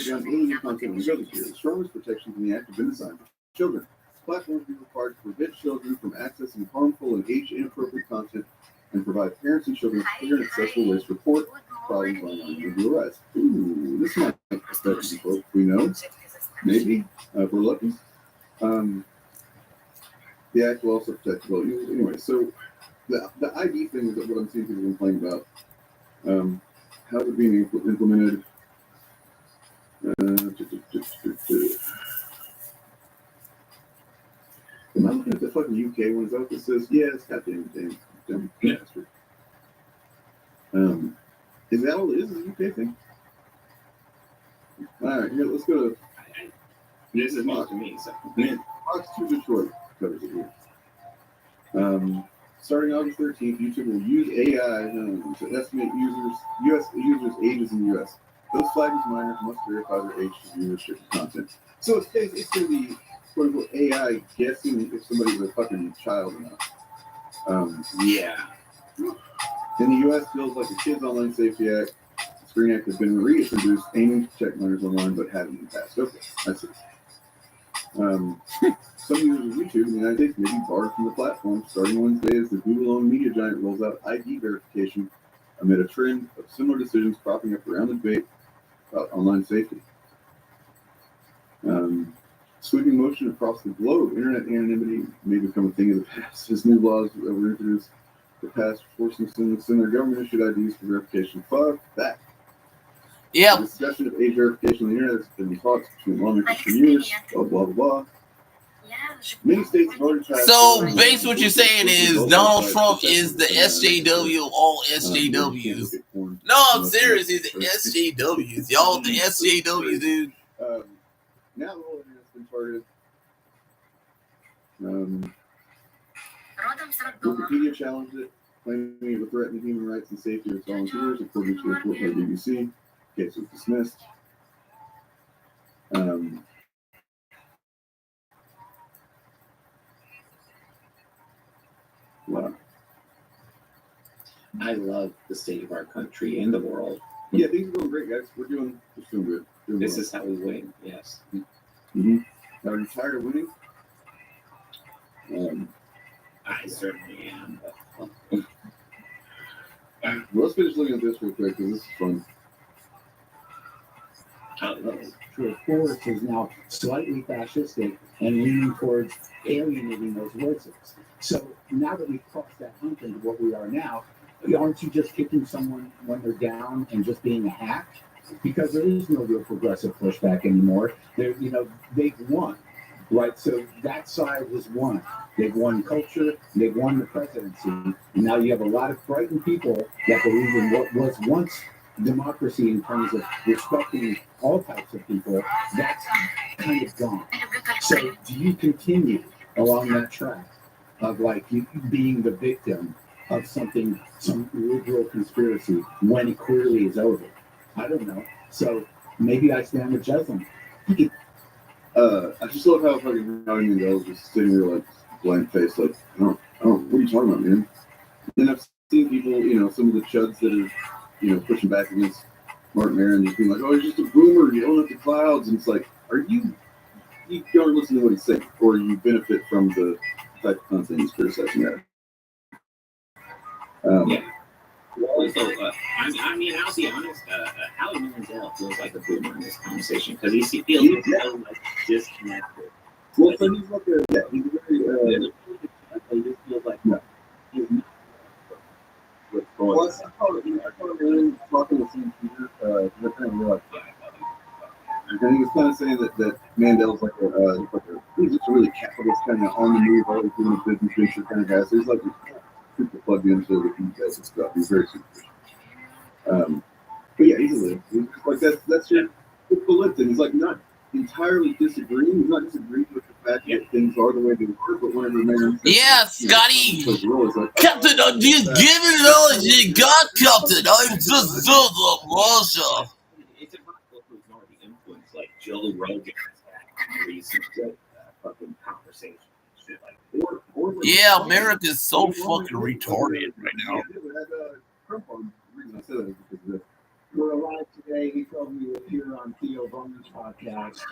down illegal content and other gear. The strongest protections in the act have been designed for children. Platforms will be required to prevent children from accessing harmful and age-inappropriate content and provide parents and children clear and accessible ways to report problems online and be arrested. Ooh, this might affect some folks we know. Maybe, if we're lucky. The act will also protect adult users. Anyway, so the ID thing is what I'm seeing people complain about. How is it being implemented? Am I looking at the fucking UK ones out that says, yeah, it's goddamn bastard. Is that all it is? Is a UK thing? All right, here, let's go to. This is not to me. So. Fox 2 Detroit covers it here. Starting August 13th, YouTube will use AI to estimate U.S. users' ages in the U.S. Those flagged as minors must verify their age to view restricted content. So it's going to be, quote unquote, AI guessing if somebody's a fucking child or not. Yeah. In the U.S., bills like the Kids Online Safety Act, the Screen Act have been reintroduced aiming to protect minors online, but haven't been passed. Okay, I see. Some users of YouTube in the United States may be barred from the platform starting Wednesday as the Google-owned media giant rolls out ID verification amid a trend of similar decisions cropping up around the debate about online safety. Sweeping motion across the globe, internet anonymity may become a thing of the past as new laws that were introduced the past forcing some to send their government-issued IDs for verification. Fuck that. Yeah. The discussion of age verification on the internet has been in talks between lawmakers for years, blah, blah, blah, blah. Many states have already passed. So basically what you're saying is Donald Trump is the SJW of all SJWs. No, I'm serious. He's the SJWs. Y'all the SJWs, dude. Now the whole internet's been targeted. Wikipedia challenged it, claiming it would threaten human rights and safety of its volunteers, according to a report by the BBC. Case was dismissed. Wow. I love the state of our country and the world. Yeah, things are going great, guys. We're doing good. This is how we win. Yes. Mm-hmm. Are you tired of winning? I certainly am. Well, let's finish looking at this real quick because this is fun. Of course, is now slightly fascistic and leaning towards alienating those voices. So now that we've crossed that hump into what we are now, aren't you just kicking someone when they're down and just being a hack? Because there is no real progressive pushback anymore. They've won, right? So that side has won. They've won culture. They've won the presidency. And now you have a lot of frightened people that believe in what was once democracy in terms of respecting all types of people, that's kind of gone. So do you continue along that track of like you being the victim of something, some liberal conspiracy when it clearly is over? I don't know. So maybe I stand with Jeslyn. I just love how fucking Johnny was just sitting there like blank face, like, oh, what are you talking about, man? Then I've seen people, some of the chuds that are, pushing back against Martin Aaron, just being like, oh, he's just a boomer, you own up the clouds. And it's like, you don't listen to what he's saying, or you benefit from the type of content he's criticizing that. Yeah. Well, so, I'll be honest, Howie Mandel feels like a boomer in this conversation because he feels like disconnected. Well, so he's like he's very, he just feels like he's not what's going well, on. I call it talking to St. Peter, I kind of realized and he was kind of saying that Mandel's he's just a really capitalist kind of on the move, always doing a business venture kind of guy. So he's like super plugged into the details and stuff. He's very super. But yeah, he's a lib. He's just like that's your typical lib thing. He's like not entirely disagreeing. He's not disagreeing with the fact that things are the way they were, but whenever man, Scotty. Like, Captain, I'm just giving it all you got, Captain. I'm just so Russia. It's impossible to ignore the influence like Joe Rogan's recent fucking conversation. Shit like, Yeah, America's so fucking retarded right now. Trump on the reason I said that is because We're alive today. He told me to appear on Theo Von's podcast.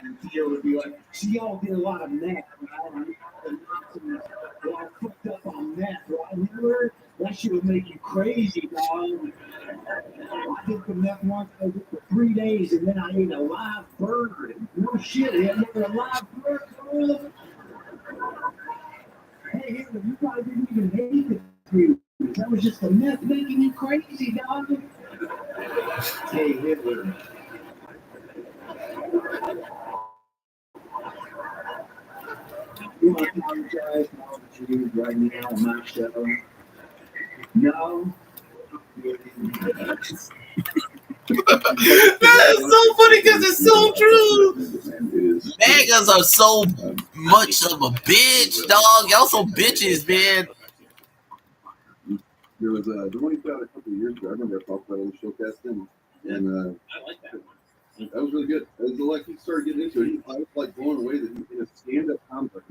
And Theo would be like, see, y'all did a lot of meth, right? Y'all cooked up on meth, right? Remember? That shit would make you crazy, dog. I did the meth once, I did it for 3 days, and then I ate a live bird. No shit, we had a live bird. Hey, you probably didn't even hate it. That was just the meth making you crazy, dog. Hey, Hitler. You want to apologize for all that you do right now on my show? No. That is so funny because it's so true. Niggas are so much of a bitch, dog. Y'all so bitches, man. There was the one he put out a couple of years ago. I remember I talked about it on the showcast then, and I like that one. that was really good. It was like he started getting into it. I was like blown away that in a stand-up comedy, like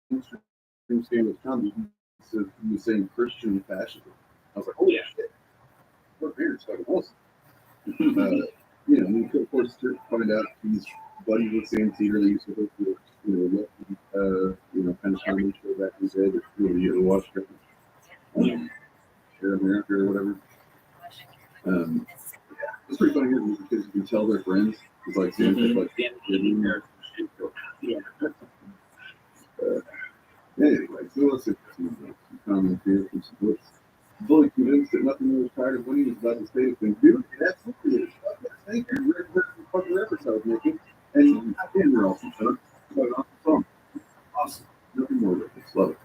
mainstream stand-up comedy, he was saying Christian fascism. I was like, oh yeah, shit. What parents fucking awesome. And of course, to find out he's buddies with Sam Teeter. They used to go to, kind of comedy show back in the day that you ever watched. Share America or whatever. It's pretty funny here because you can tell they're friends. It's like Sam like anyway, so let's see some comments here from some books. Fully convinced that nothing was tired of winning is about the state of things. Dude, it absolutely is. Thank you. Fucking reference I was making. And I didn't know awesome, son. What an awesome song. Awesome. Nothing more with this. Love it.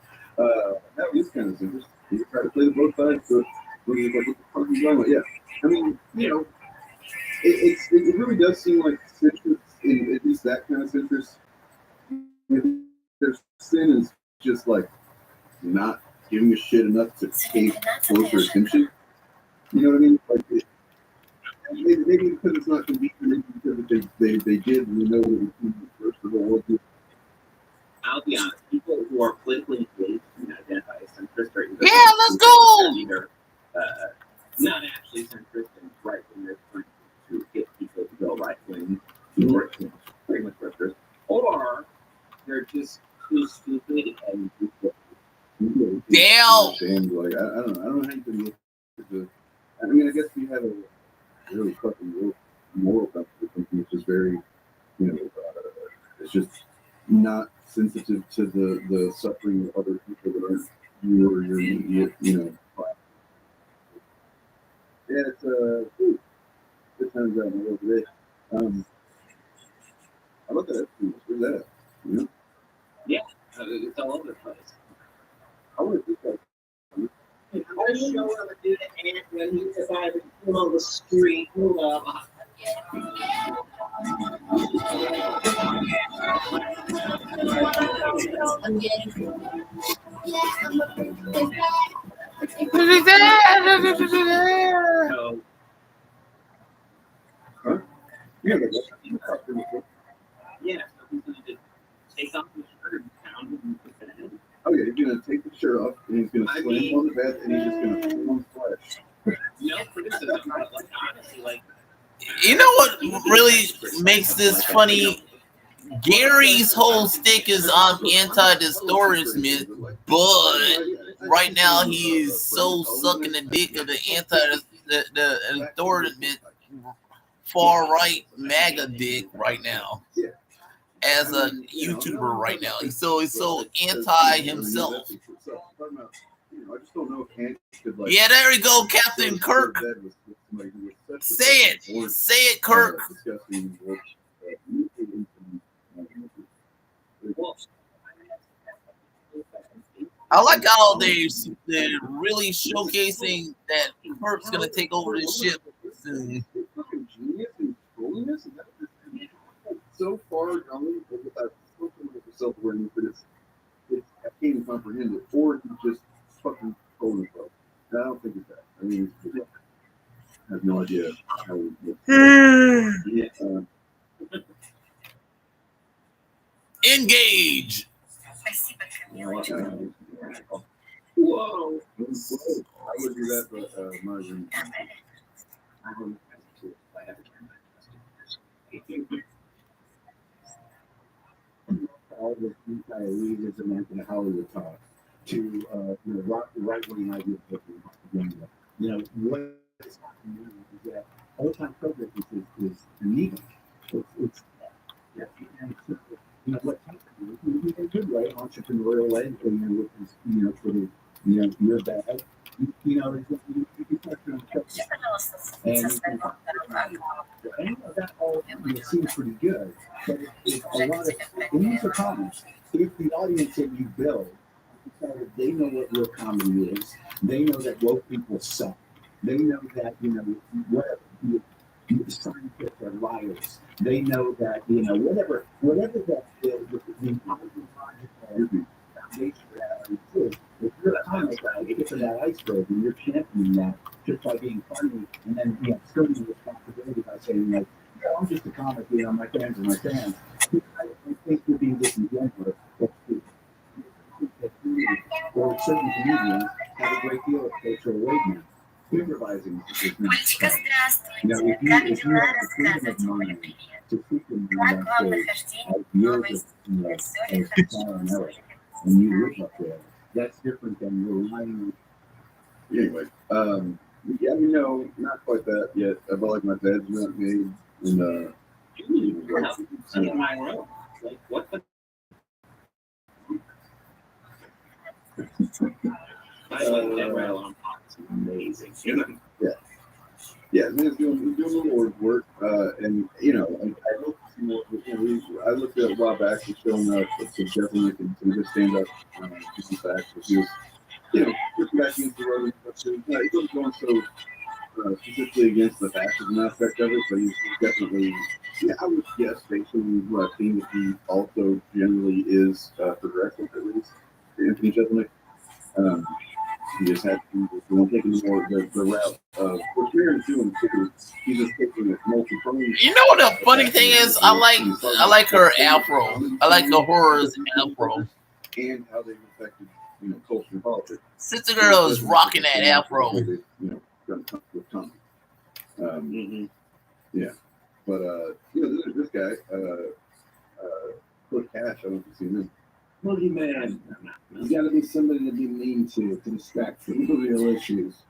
That was kind of interesting. You try to play the both sides, but when you're like, what the fuck are you talking about? Yeah. I mean, it really does seem like citrus, in at least that kind of citrus, their sin is just like not giving a shit enough to pay closer attention. You know what I mean? Like maybe because it's not convenient, maybe because they did, and we know that it was the first of the world. I'll be honest, people who are politically engaged and identify as centrist are let's go! Either not actually centrist and right when they're trying to get people to go right wing, or pretty much centrist, or they're just too stupid and damn. Like I don't know how you can look at the. I mean, I guess we have a really fucking real moral compass, which is very, it's just not sensitive to the suffering of other people that aren't you or your immediate, Yeah, it's good times out in the world today. How about that? Where's that at? Yeah, it's all over the place. I wonder if this guy I show him a dude and when he decided to pull on the street, move up. So, Yeah, but yeah, so he's going to take off his shirt and pound it and put that in. oh yeah, he's gonna take the shirt off and he's gonna I slam mean- on the bed and he's just gonna pull on flesh. No criticism, but like honestly, like You know what really makes this funny? Gary's whole stick is on anti-distortion, but right now he is so sucking the dick of the anti-distortion far right MAGA dick right now. As a YouTuber right now, he's so anti himself. I just don't know if Hank could like. Yeah, there we go, Captain Kirk. Say it. Say it, Kirk. I like how they're really showcasing that Kirk's gonna take over this ship soon. Fucking genius and holiness, and that is so far gone without so much self-awareness that it's I can't even comprehend it. Or he just fucking told himself. I don't think it's that. I mean, I have no idea how we Engage. Whoa! I would do that, but my room. All the anti-elitism and Hollywood talk to right-wing ideas of propaganda. You know, what is happening is that old-time progress is anemic. It's you know, what's happening in a good way, entrepreneurial way, which is, sort of, you're bad. You know, you start to and that all seems pretty good, but it's a lot of, and these are comments. If the audience that you build, they know what real comedy is, they know that woke people suck, they know that, whatever, the scientists are liars, they know that, whatever that the foundation reality is. If you're a comic guy, you get to that iceberg and you're championing that just by being funny and then skirting the responsibility by saying like, I'm just a comic, my fans are my fans. I think you're being disingenuous. Or certain comedians have a great deal of cultural weight now. Improvising is not stuff. If you have the freedom of mind to frequently on stage, like years of trial and error, and you live up there, that's different than relying. Anyway, not quite that yet. I felt like my dad's not made, and in my room. Like what the? I like that right alarm clock. It's amazing. Yeah, man, he's doing the Lord's work, and I looked more. I looked at a while back. He's showing up some definitely some good stand up, just facts. But he was, pushing back against the road and stuff too. He wasn't going so specifically against the fascism aspect of it, but he's definitely. Yeah, I would guess based on what I've seen that he also generally is progressive, at least. Anthony Jeselnik. He just had to taking the route of what Mary's doing too. He's just taking it multiple. You know what the funny thing is? I like her afro. I like the horror's afro. And how they've affected, culture and politics. Sister Girl is rocking that afro. With Tommy. Yeah. But this guy, Coach Cash, I don't know if you've seen him. Boogeyman. You got to be somebody to be mean to distract from the real issues.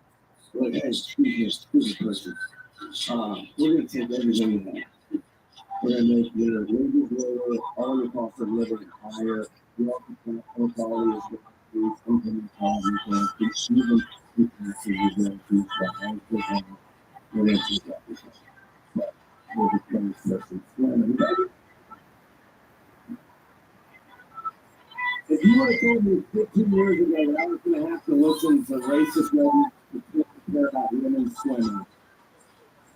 Like, hey, excuse me, person. We're going to take everything you have. We're going to make your wages lower, all your costs of living higher. We're also going to inequality is going to income inequality, even taxes is going to increase that. We're going to take that. But we're just going to If you would have told me 15 years ago that I was going to have to listen to racist men who care about women swimming,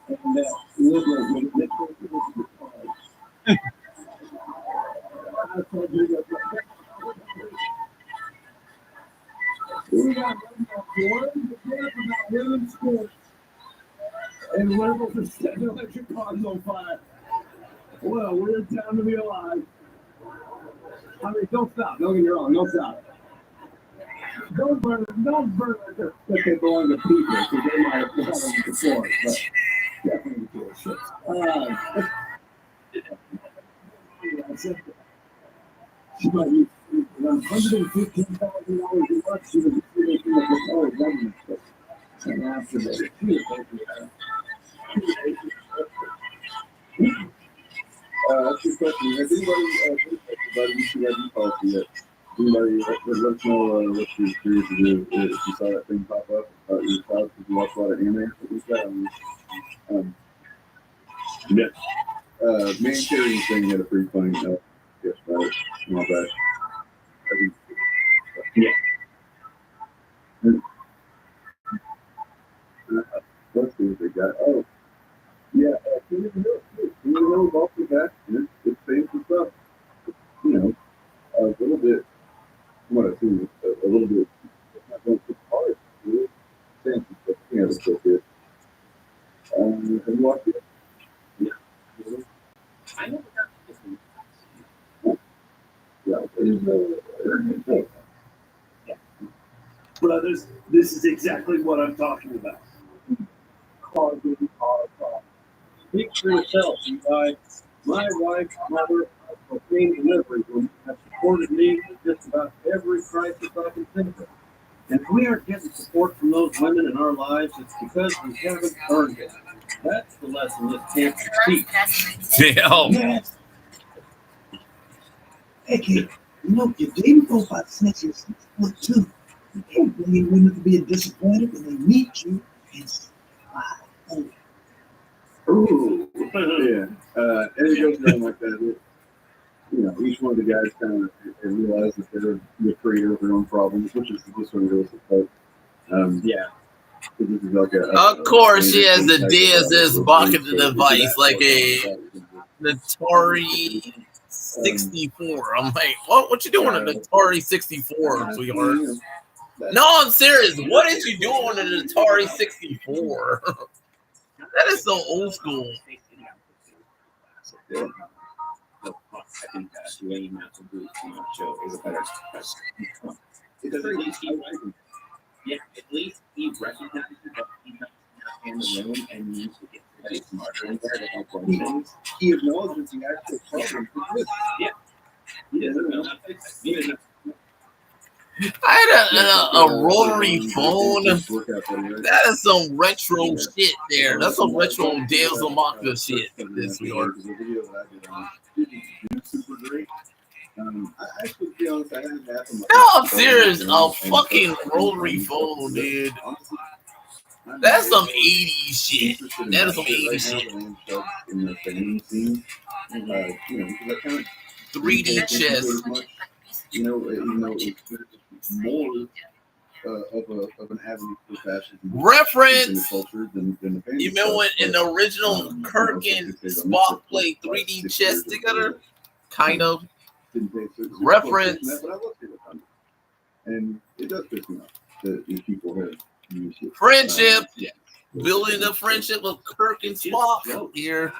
and that liberals would admit to it, I told you that we got one to care about women's sports, and liberals are setting electric cars on fire. Well, weird time to be alive. I mean, don't stop. Don't get me wrong. Don't stop. Don't burn it that they belong to people, because they might have them before. But definitely cool ships. She might use $115,000 a month. She was creating a whole government. And after that, that's your question. Has anybody about ECID policy yet? Anybody let us know what your experience is if you saw that thing pop up about your child because you watch a lot of anime or something like that? Man carrying thing had a pretty funny guess about it. Not bad. Yeah. Let's see what they got. Oh, yeah. King of the Hill is also back. It's famous stuff. You know, a little bit. What I see, a little bit. Not going too hard. Really fancy stuff. Yeah, that's so good. Have you watched it? Yeah. I never got this one. Yeah. Brothers, this is exactly what I'm talking about. Car. Speak for yourself, you guys. My wife, mother, a clean delivery woman, have supported me in just about every crisis I can think of. And if we aren't getting support from those women in our lives, it's because we haven't earned it. That's the lesson this can't teach. Damn. Hey, kid, you know, your dating profile says you're 6'2". You can't believe women to be disappointed when they meet you and say, wow. Ooh. Yeah. And it goes down like that. You know, each one of the guys kind of realize that they're the creator of their own problems, which is this one goes with. Yeah. This is like Of course, she has the DSS bucket device, like a Atari 64. I'm like, what you doing on the Atari 64, sweetheart? No, I'm serious. What did you do on an Atari 64? That is so old school. I think Dwayne Matthews show is a better because at least he recognizes that he's not in the room and needs to get somebody smarter in there to help run things. He acknowledges the actual problem. Yeah. He doesn't know. I had a rotary phone. That is some retro shit there. That's some retro Deus Amaka shit. This York. Super great. I actually, to be honest, I haven't had them. No, I'm serious. A fucking rotary phone, dude. That's some 80s shit. That is some 80s shit. 3D chess. You know, even though it's more of an avenue for fashion. Reference. Culture than the you remember when in the original Kirk and Spock played 3D chess together? Kind of. Reference. And it does piss me off that these people have used it. Friendship. Building the friendship of Kirk and Spock here.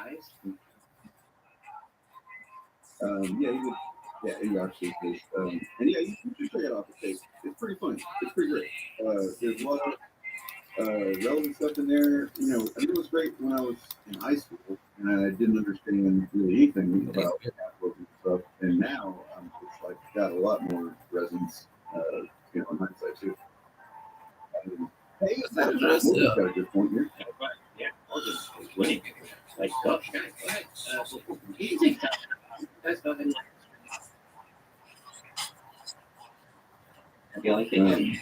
Yeah, you actually is. And yeah, you should check it out. It's pretty funny. It's pretty great. There's a lot of relevant stuff in there. You know, I mean, it was great when I was in high school and I didn't understand really anything about Afro and stuff. And now it's like got a lot more resonance, you know, in hindsight too. Hey, that's got a good point here. Yeah, Morgan is winning. Like, gosh, guys, that's nothing. The only thing maybe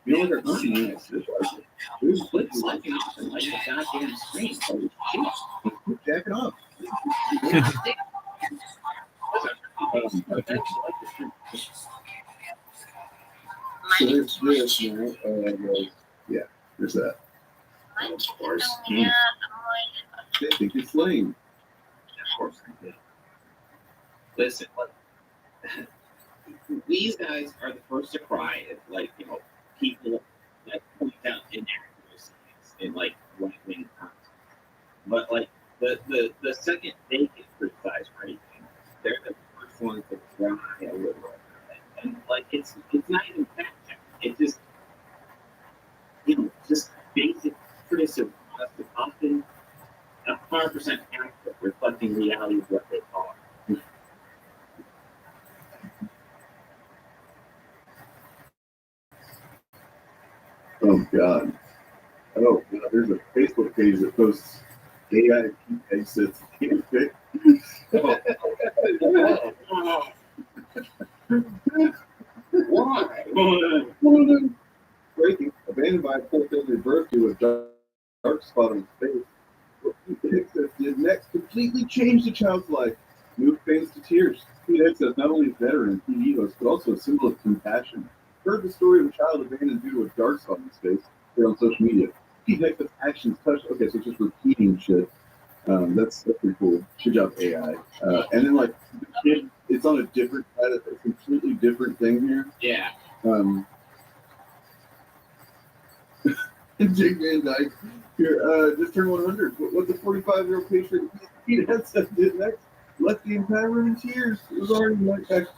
you You know, like our hunting units, there's Quit sucking off and like the goddamn screen. Holy shit. quit jacking off. So there's this, you know, yeah, there's that. Of course. They think it's lame. Of course I did. Listen, these guys are the first to cry if, like, you know, people like point out inaccuracies in like right-wing content. But like the second they get criticized for anything, they're the first ones to cry a little bit. And like it's not even fact checking. It's just, you know, just basic criticism that's often 100% accurate, reflecting reality of what they are. Oh God. Oh God, there's a Facebook page that posts AI exits. Why? Breaking. Abandoned by a poor family birth to a dark spot on his face. What Pete Hexeth did next completely changed the child's life. Moved fans to tears. Pete Hexeth, not only a veteran TV host, but also a symbol of compassion. Heard the story of a child abandoned due to a dark spot in his face here on social media. Pete Hexeth's actions touched. Okay, so just repeating shit. That's pretty cool. Good job, AI. And then like the kid, it's on a different side of a completely different thing here. Yeah. Jake Van Dyke here just turned 100. What the 45-year-old patient Pete Hexeth did next left the entire room in tears. It was already like back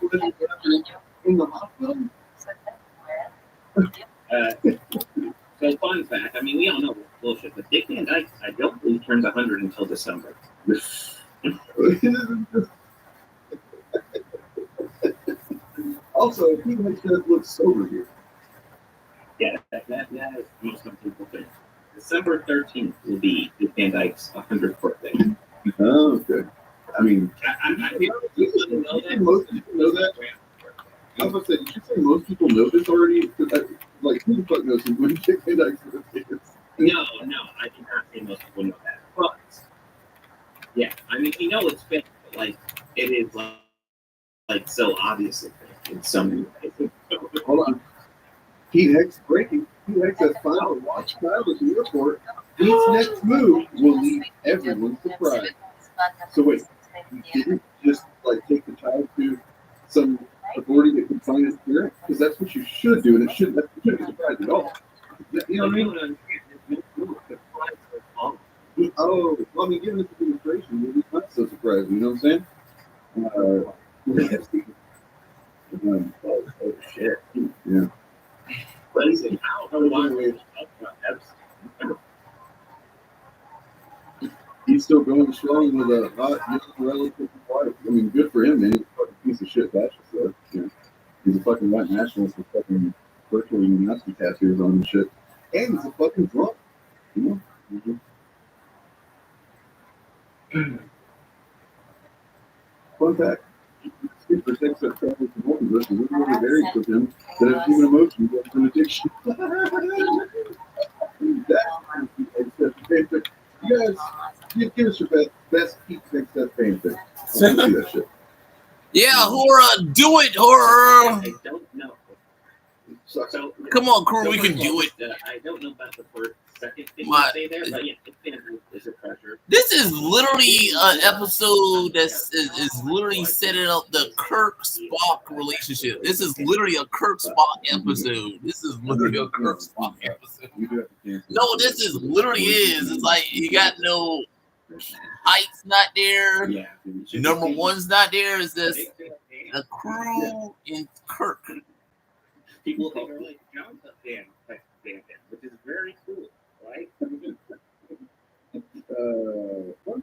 in the hospital. So fun fact, I mean, we all know it's bullshit, but Dick Van Dyke, I don't believe turns 100 until December. Also, Pete Hexeth looks sober here. Yeah, that is most some people think. December 13th will be Dick Van Dyke's 100th birthday. Oh, okay. I mean, I think most people know that. I was about to say, did you say most people know this already? Like, who the fuck knows when Dick Van Dyke's birthday is? No, I do not say most people know that. But, yeah, I mean, you know it's fake, but, like, it is, like so obviously fake in some ways. Hold on. Pete Hexeth breaking. Pete Hexeth final watch child at the airport. Pete's next move will leave everyone surprised. So wait, he didn't just like take the child to some authority that can find his parent? Because that's what you should do, and it shouldn't be surprised at all. You know what I mean? Oh, well, I mean, given its administration, it's not so surprising. You know what I'm saying? Oh shit. Yeah. Listen, I don't know why. He's still going strong with a hot young relative wife. I mean, good for him, man. He's a fucking piece of shit fascist, though. You know, he's a fucking white nationalist with fucking virtually Nazi tattoos on and shit. And he's a fucking drunk. You know? Mm-hmm. Fun fact. It protects that travel from home versus living over varies with him that have human emotion against an addiction. You guys, give us your best Pete Hexeth fanfic. I want to see that shit. Yeah, horror, do it, horror. I don't know. So, Come on, crew, we can do it. I don't know about the first, second thing you What? say there, but yeah, it's a pressure. This is literally an episode that is literally setting up the Kirk-Spock relationship. This is literally a Kirk-Spock episode. This is literally a Kirk-Spock episode. No, this is literally is. It's like you got no Pike's not there. Yeah. Number one's not there. It's just the crew in Kirk. People think are like John's a fan, which is very cool, right? One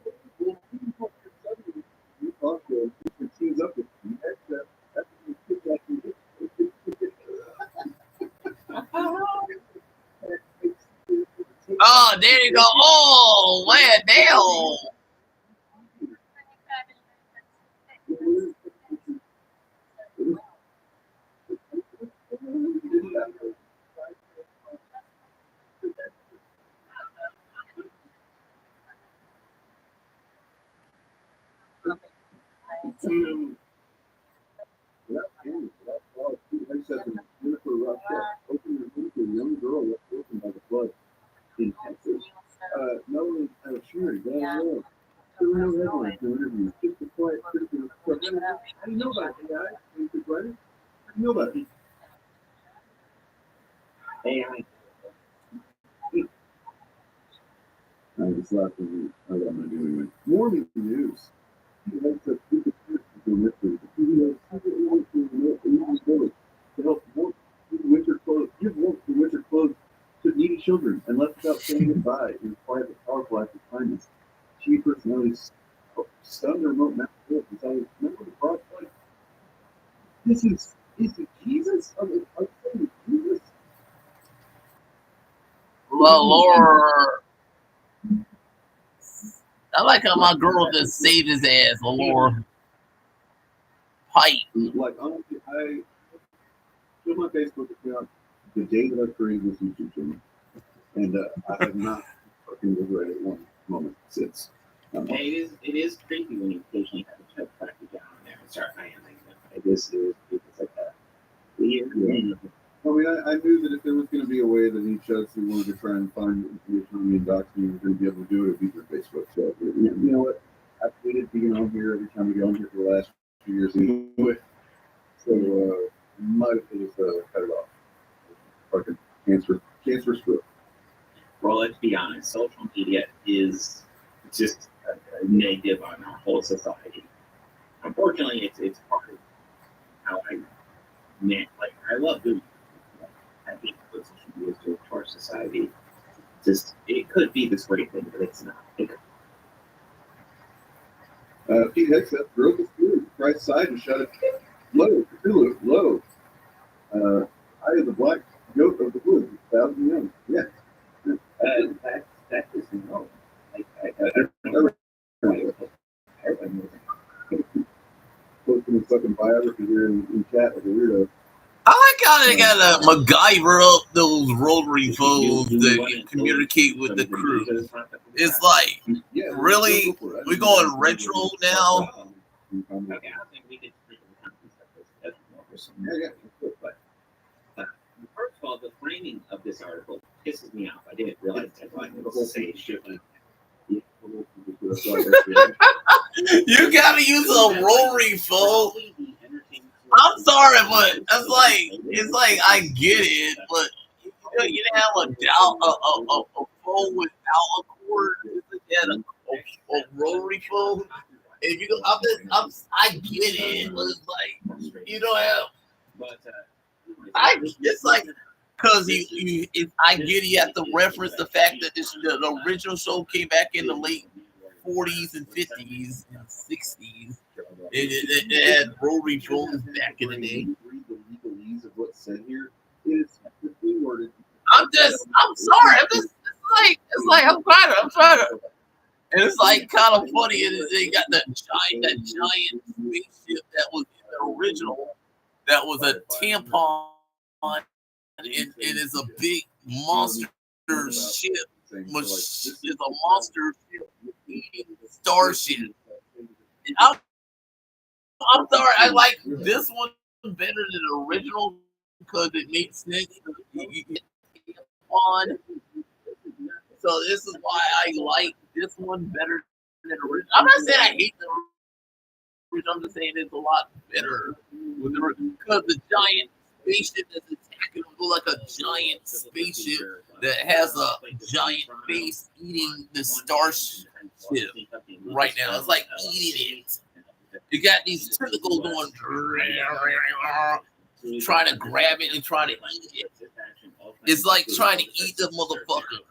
thing we talked to teams up with that's Oh, there you go. Oh, man, damn. Without pain, without blood, Pete said in Jennifer Ruff, open your womb to a young girl left broken by the flood in Texas. No one sure, yeah. There were no headlines, no interviews, just a quiet criticism. How do you know about it, AI? How do you know about it? AI. I just laughing. I got my doing it. Morning news. He likes to keep it mystery. To help warp winter clothes, give warmth to winter clothes to needy children, and left without saying goodbye in spite of the powerful act of kindness. Chief personalities stunned the remote map and decided, remember the broad point? Is it Jesus? Are they Jesus? Well, Lord. I like how my girl just saved his ass, Lord. Pike. Like, honestly, I put my Facebook account the day that I created this YouTube channel, and I have not fucking regretted one moment since. It is creepy when you occasionally have to track it down there and start landing. This is like that. Weird. Yeah. I mean, I knew that if there was going to be a way that any chuds who wanted to try and find information on me and dox me were going to be able to do it, it would be through Facebook. So, you know what? I've hated being on here every time we get on here for the last few years anyway. So, might have just cut it off. Fucking cancer script. Well, let's be honest. Social media is just a negative on our whole society. Unfortunately, it's part of how I love doing it. I think what social media is doing to our society. Just it could be this great thing, but it's not. Pete Hegseth drove the through the right side and shot it low. Cthulhu, low. I am the black goat of the woods, 1,000 young. Yeah. That is no. Posting a fucking biography here in chat like a weirdo. I like how they got a MacGyver up those rotary phones that communicate with the crew. It's like, really? We going retro now? Okay, I don't think we could speak of this. But first of all, the framing of this article pisses me off. I didn't realize that it was to say shipping. You gotta use a rotary phone. I'm sorry, but it's like I get it, but you didn't have a phone without a cord. You had a rotary phone. If you go, I get it, but it's like you don't have. It's like because I get it. You have to reference the fact that the original show came back in the late 40s and 50s and 60s. It had rotary phones back in the day. Read the legalese of what's said here. It's worded. I'm sorry. It's like I'm trying to. And it's like kind of funny. They got that giant spaceship that was in the original. That was a tampon. And it is a big monster ship. It's a monster ship eating starship. I'm sorry. I like this one better than the original because it makes sense. So this is why I like this one better than the original. I'm not saying I hate the original. I'm just saying it's a lot better with the because the giant spaceship that's attacking them look like a giant spaceship that has a giant face eating the starship right now. It's like eating it. You got these tentacles going, trying to grab it and trying to eat it. It's like trying to eat the motherfucker.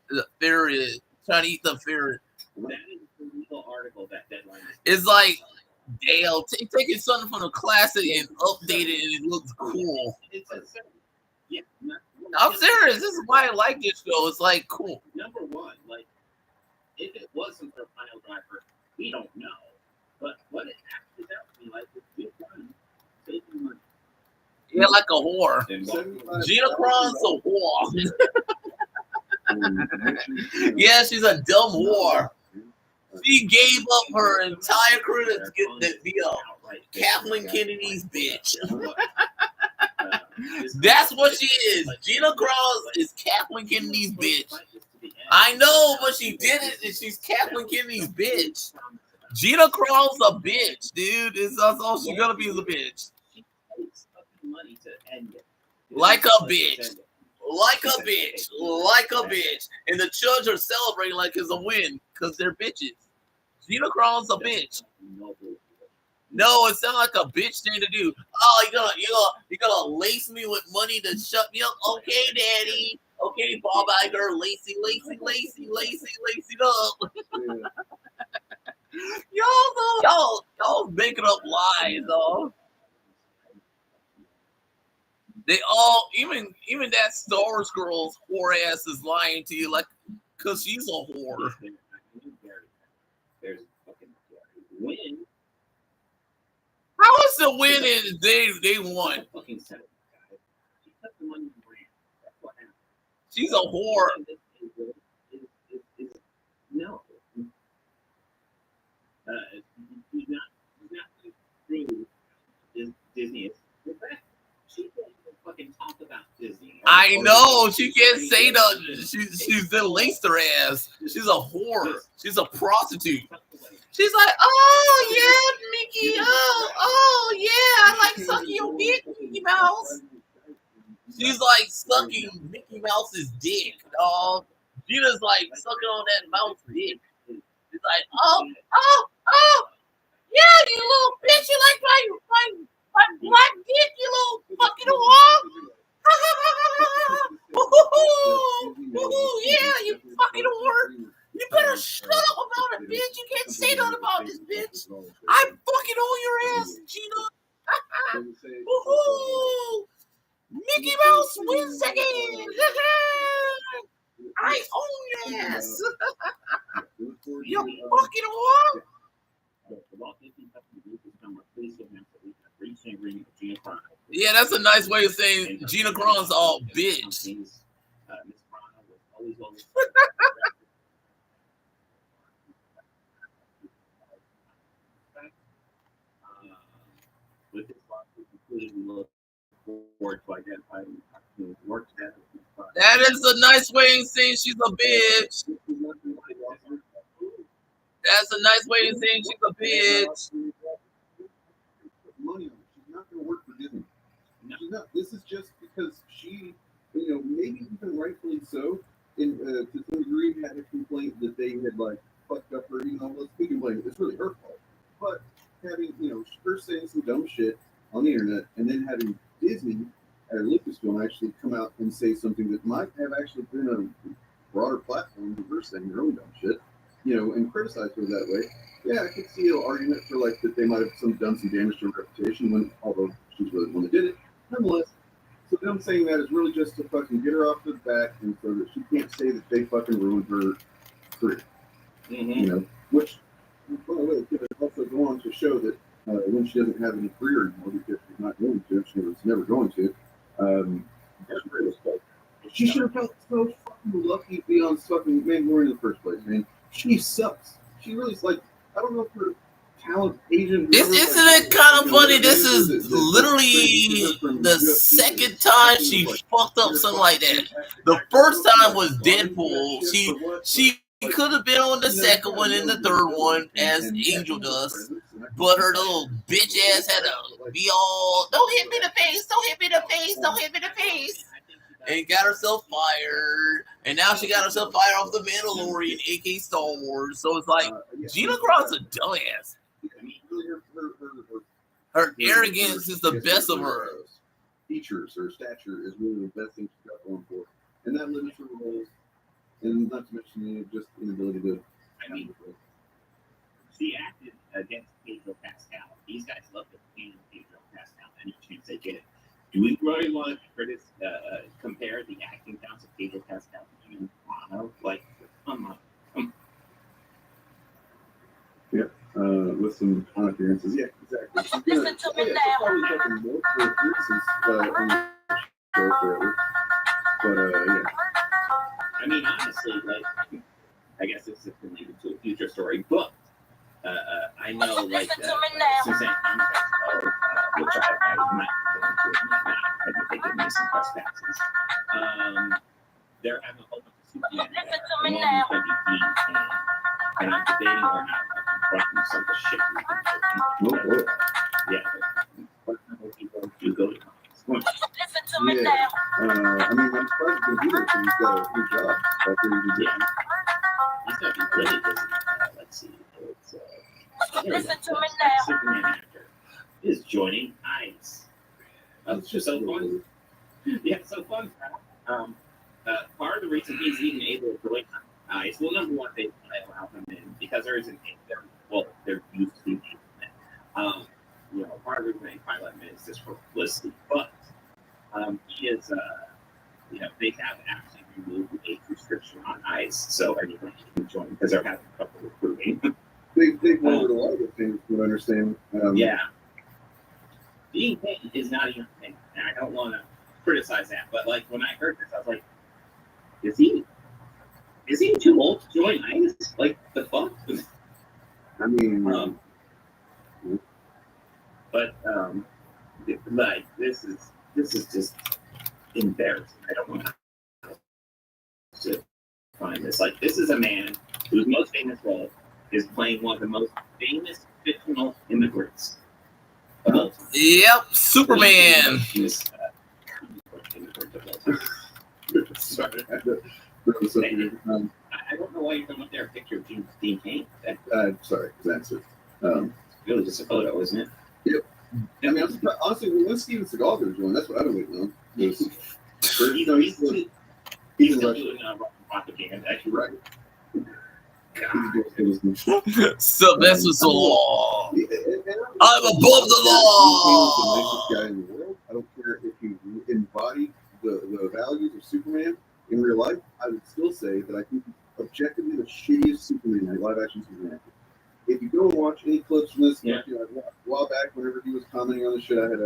The ferret trying to eat the ferret. It's like Dale taking something from the classic and updated it and it looks cool. I'm serious. This is why I like this show. It's like cool. Number one, like if it wasn't for Pile Driver, we don't know. But what it actually does be like is good money, taking money. Yeah, like a whore. Gina Cron's a whore. Yeah, she's a dumb whore. She gave up her entire career to be Kathleen Kennedy's bitch. That's what she is. Gina Carano is Kathleen Kennedy's bitch. I know, but she did it, and she's Kathleen Kennedy's bitch. Gina Carano's a bitch, dude. That's all she's gonna be is a bitch. Like a bitch. Like a bitch. Like a bitch. And the judge are celebrating like it's a win because they're bitches. Gina Carano's a bitch. No, it sounds like a bitch thing to do. Oh, you're gonna lace me with money to shut me up? Okay, daddy. Okay, Bob Iger, lacy it up. Y'all making up lies, though. They all, even that Star Wars girl's whore ass is lying to you, like, cause she's a whore. There's fucking win. How is the win and they won? Fucking settle, guys. She took the money and ran. That's what happened. She's a whore. No. He's not through Disney. In fact, she can't even fucking talk about Disney. I know she can't say that. She's the laced her ass. She's a whore. She's a prostitute. She's like, oh yeah, Mickey. Oh yeah, I like sucking your dick, Mickey Mouse. She's like sucking Mickey Mouse's dick, dog. Gina's like sucking on that mouse dick. She's like, oh, yeah, you little bitch. You like my black dick, you little fucking whore. Yeah, you fucking whore. You better shut up about it, bitch. You can't say nothing about this, bitch. I fucking own your ass, Gina. Mickey Mouse wins again. I own your ass. You fucking whore. Yeah, that's a nice way of saying Gina Carano's all bitch. With this lawsuit concluded, we look forward to identifying work status. That is a nice way of saying she's a bitch. That's a nice way of saying she's a bitch. Money on it. She's not going to work for Disney. She's not. This is just because she, maybe even rightfully so, to some degree, had a complaint that they had like fucked up her. Let's be complaining. It's really her fault. But having, her saying some dumb shit on the internet, and then having Disney or Lucasfilm actually come out and say something that might have actually been a broader platform for her saying her own dumb shit, and criticize her that way. Yeah, I could see an argument for like that they might have done some damage to her reputation, although she's really the one that did it. Nonetheless, so them saying that is really just to fucking get her off the back and so that she can't say that they fucking ruined her career. Mm-hmm. Which, by the way, could also go on to show that when she doesn't have any career anymore because she's not going to, she was never going to. She should have felt so fucking lucky to be on fucking Mandalorian in the first place, man. She sucks. She really is like, I don't know if her talent Asian. Isn't it kind of funny? This is literally the second time she fucked up something like that. The first time was Deadpool. She could have been on the second one and the third one as Angel does, but her little bitch ass had to be all, don't hit me in the face, don't hit me in the face, don't hit me in the face. And got herself fired, and now she got herself fired off the Mandalorian, aka Star Wars. So it's like Gina Carano's a dumbass. Her arrogance is the best of her. Features, her stature is really the best thing she's got going for her, and that limits her roles, and not to mention just inability to. I mean, she acted against Pedro Pascal. These guys love to paint Pedro Pascal any chance they get it. Do we really want to compare the acting talents of Pedro Pascal to Gina Carano? Like, come on. Yeah, with some appearances. Yeah, exactly. Listen to me now. Yeah. I mean, honestly, like, I guess this is related to a future story, but I know, like, Suzanne Comcast, which I'm not going to admit now. I think they give me some press passes. They're having a whole bunch of Superman there. The one who's going to be Dean Cain. And I'm debating whether or not I can brought some of the shit we can do. Yeah. But people do go to comics. Yeah. I mean, I'm surprised he's here because he's got a good job. Yeah. He's going to be really busy. Let's see. It's, Superman actor is joining ICE. That's just so fun. Yeah, so fun. Part of the reason he's even able to join ICE, well, number one, they allow him in because there isn't they're used to being in. Part of the reason they finally let him in is just for publicity, but he is, they have actually removed the age restriction on ICE, so anyone can join because they're having trouble recruiting. They've lowered a lot of the things, from what I understand. Yeah. Being Cain is not even a thing, and I don't want to criticize that, but like when I heard this, I was like, is he too old to join ICE? Like, the fuck? I mean, like, this is just embarrassing. I don't want to find this. Like, this is a man whose most famous role is playing one of the most famous fictional immigrants of all time. Yep, Superman. Sorry. I don't know why you're coming up there and picture of Dean Cain. Sorry, that's it. It's really just a photo, isn't it? Yep. I mean, honestly, when Steven Seagal goes on, that's what I've been waiting on. He's still doing propaganda. Actually, right. Sylvester Stallone. I'm above the law. He's the nicest guy in the world. I don't care if he embodied the values of Superman in real life. I would still say that I think he's objectively the shittiest Superman, live action Superman. If you go and watch any clips from this, a while back, whenever he was commenting on the shit I had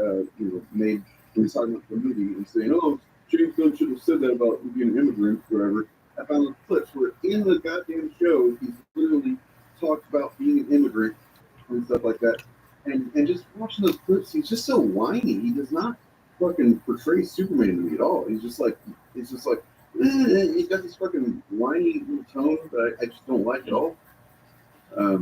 made when he was talking about the movie and saying, "Oh, James Gunn should have said that about being an immigrant," whatever. I found the clips where in the goddamn show he's literally talked about being an immigrant and stuff like that. And just watching those clips, he's just so whiny. He does not fucking portray Superman to me at all. He's just like he's got this fucking whiny little tone that I just don't like at all. Yeah.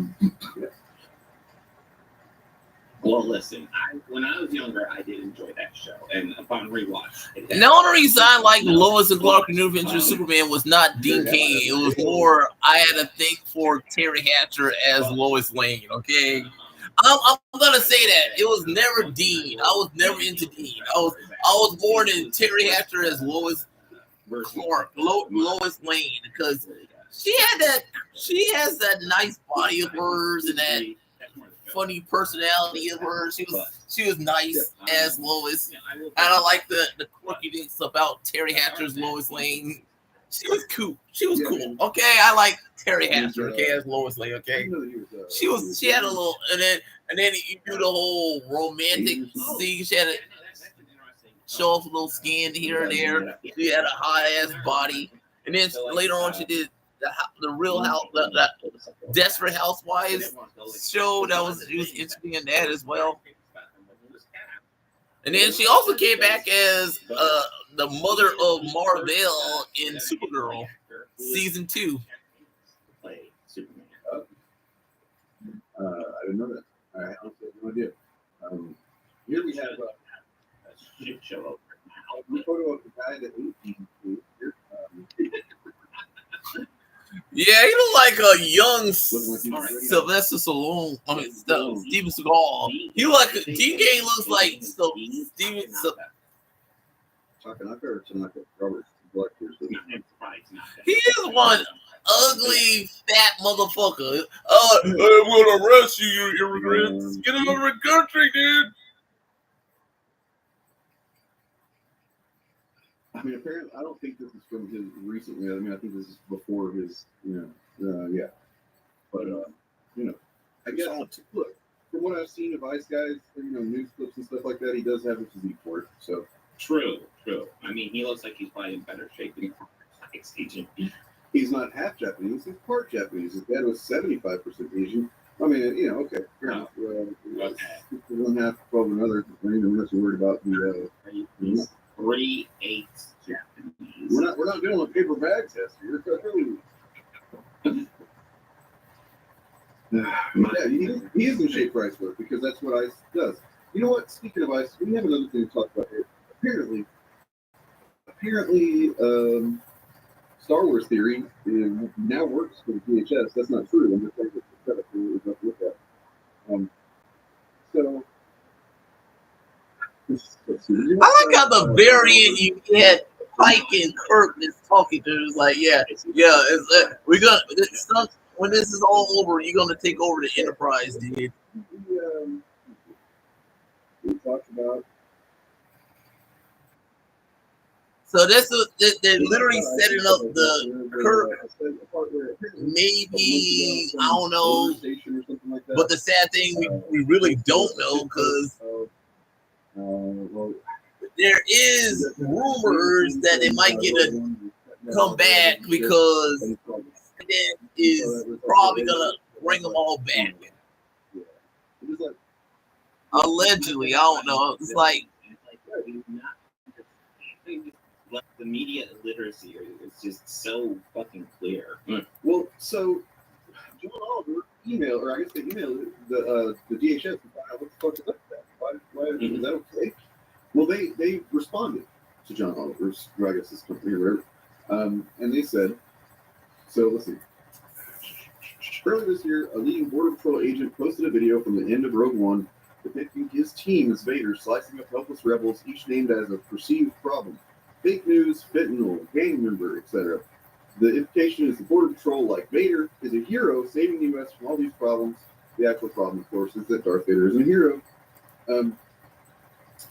Well, listen, when I was younger, I did enjoy that show, and upon rewatch, the only reason I like Lois and Clark New Adventures of Superman was not Dean Cain. It was more I had to think for Terry Hatcher as Lois Lane. Okay, I'm gonna say that it was never Dean. I was never into Dean. I was born in Terry Hatcher as Lois Clark, Lois Lane, because she has that nice body of hers and that funny personality of hers. She was nice as Lois. And I like the quirkiness about Terry Hatcher's Lois Lane. She was cool. Okay, I like Terry Hatcher. Okay, as Lois Lane. Okay, she had a little, and then you do the whole romantic scene. She had to show off a little skin here and there. She had a hot ass body, and then later on she did the Real House, the Desperate Housewives show. She was interesting in that as well. And then she also came back as the mother of Mar-Vell in Supergirl season 2. I didn't know that. I honestly have no idea. Here we have a shit show over now. We photo of the guy that ate here. Yeah, he looked like a young Sylvester Stallone. I mean, Steven Seagal. He like Dean Cain looks like Steven. Chach-Ka or Tanaka Roberts? He is one ugly fat motherfucker. I'm gonna arrest you, you immigrants. Get out of the country, dude. I mean, apparently, I don't think this is from his recently. I mean, I think this is before his, yeah. But, I guess, look, from what I've seen of Ice Guys, news clips and stuff like that, he does have a physique for it, so. True. I mean, he looks like he's probably in better shape than He's not half Japanese, he's part Japanese. His dad was 75% Asian, I mean, okay. Fair enough. One half above another. We're not worried about the 3/8 Japanese. We're not doing a paper bag test here. Yeah, he is in shape for ice work because that's what ice does. You know what? Speaking of ice, we have another thing to talk about here. Apparently, Star Wars theory now works for the VHS. That's not true. I'm just saying it's a setup we have to look at. So, I like how the variant you get Pike and Kirk is talking to. It's like, it's we're gonna when this is all over, you're gonna take over the Enterprise, dude. We talked about. So they're literally setting up the Kirk. Maybe I don't know, but the sad thing we really don't know because there is rumors that they might get a come back because it is probably gonna bring them all back. Allegedly, I don't know. It's like the media literacy is just so fucking clear. Well, so John Oliver emailed, or I guess they emailed the DHS to find out what the fuck is up with that. Why is that okay? Well, they responded to John Oliver's, or I guess his company or whatever, and they said, so let's see. Earlier this year, a leading Border Patrol agent posted a video from the end of Rogue One depicting his team as Vader slicing up helpless rebels, each named as a perceived problem. Fake news, fentanyl, gang member, etc. The implication is the Border Patrol, like Vader, is a hero saving the U.S. from all these problems. The actual problem, of course, is that Darth Vader isn't a hero. So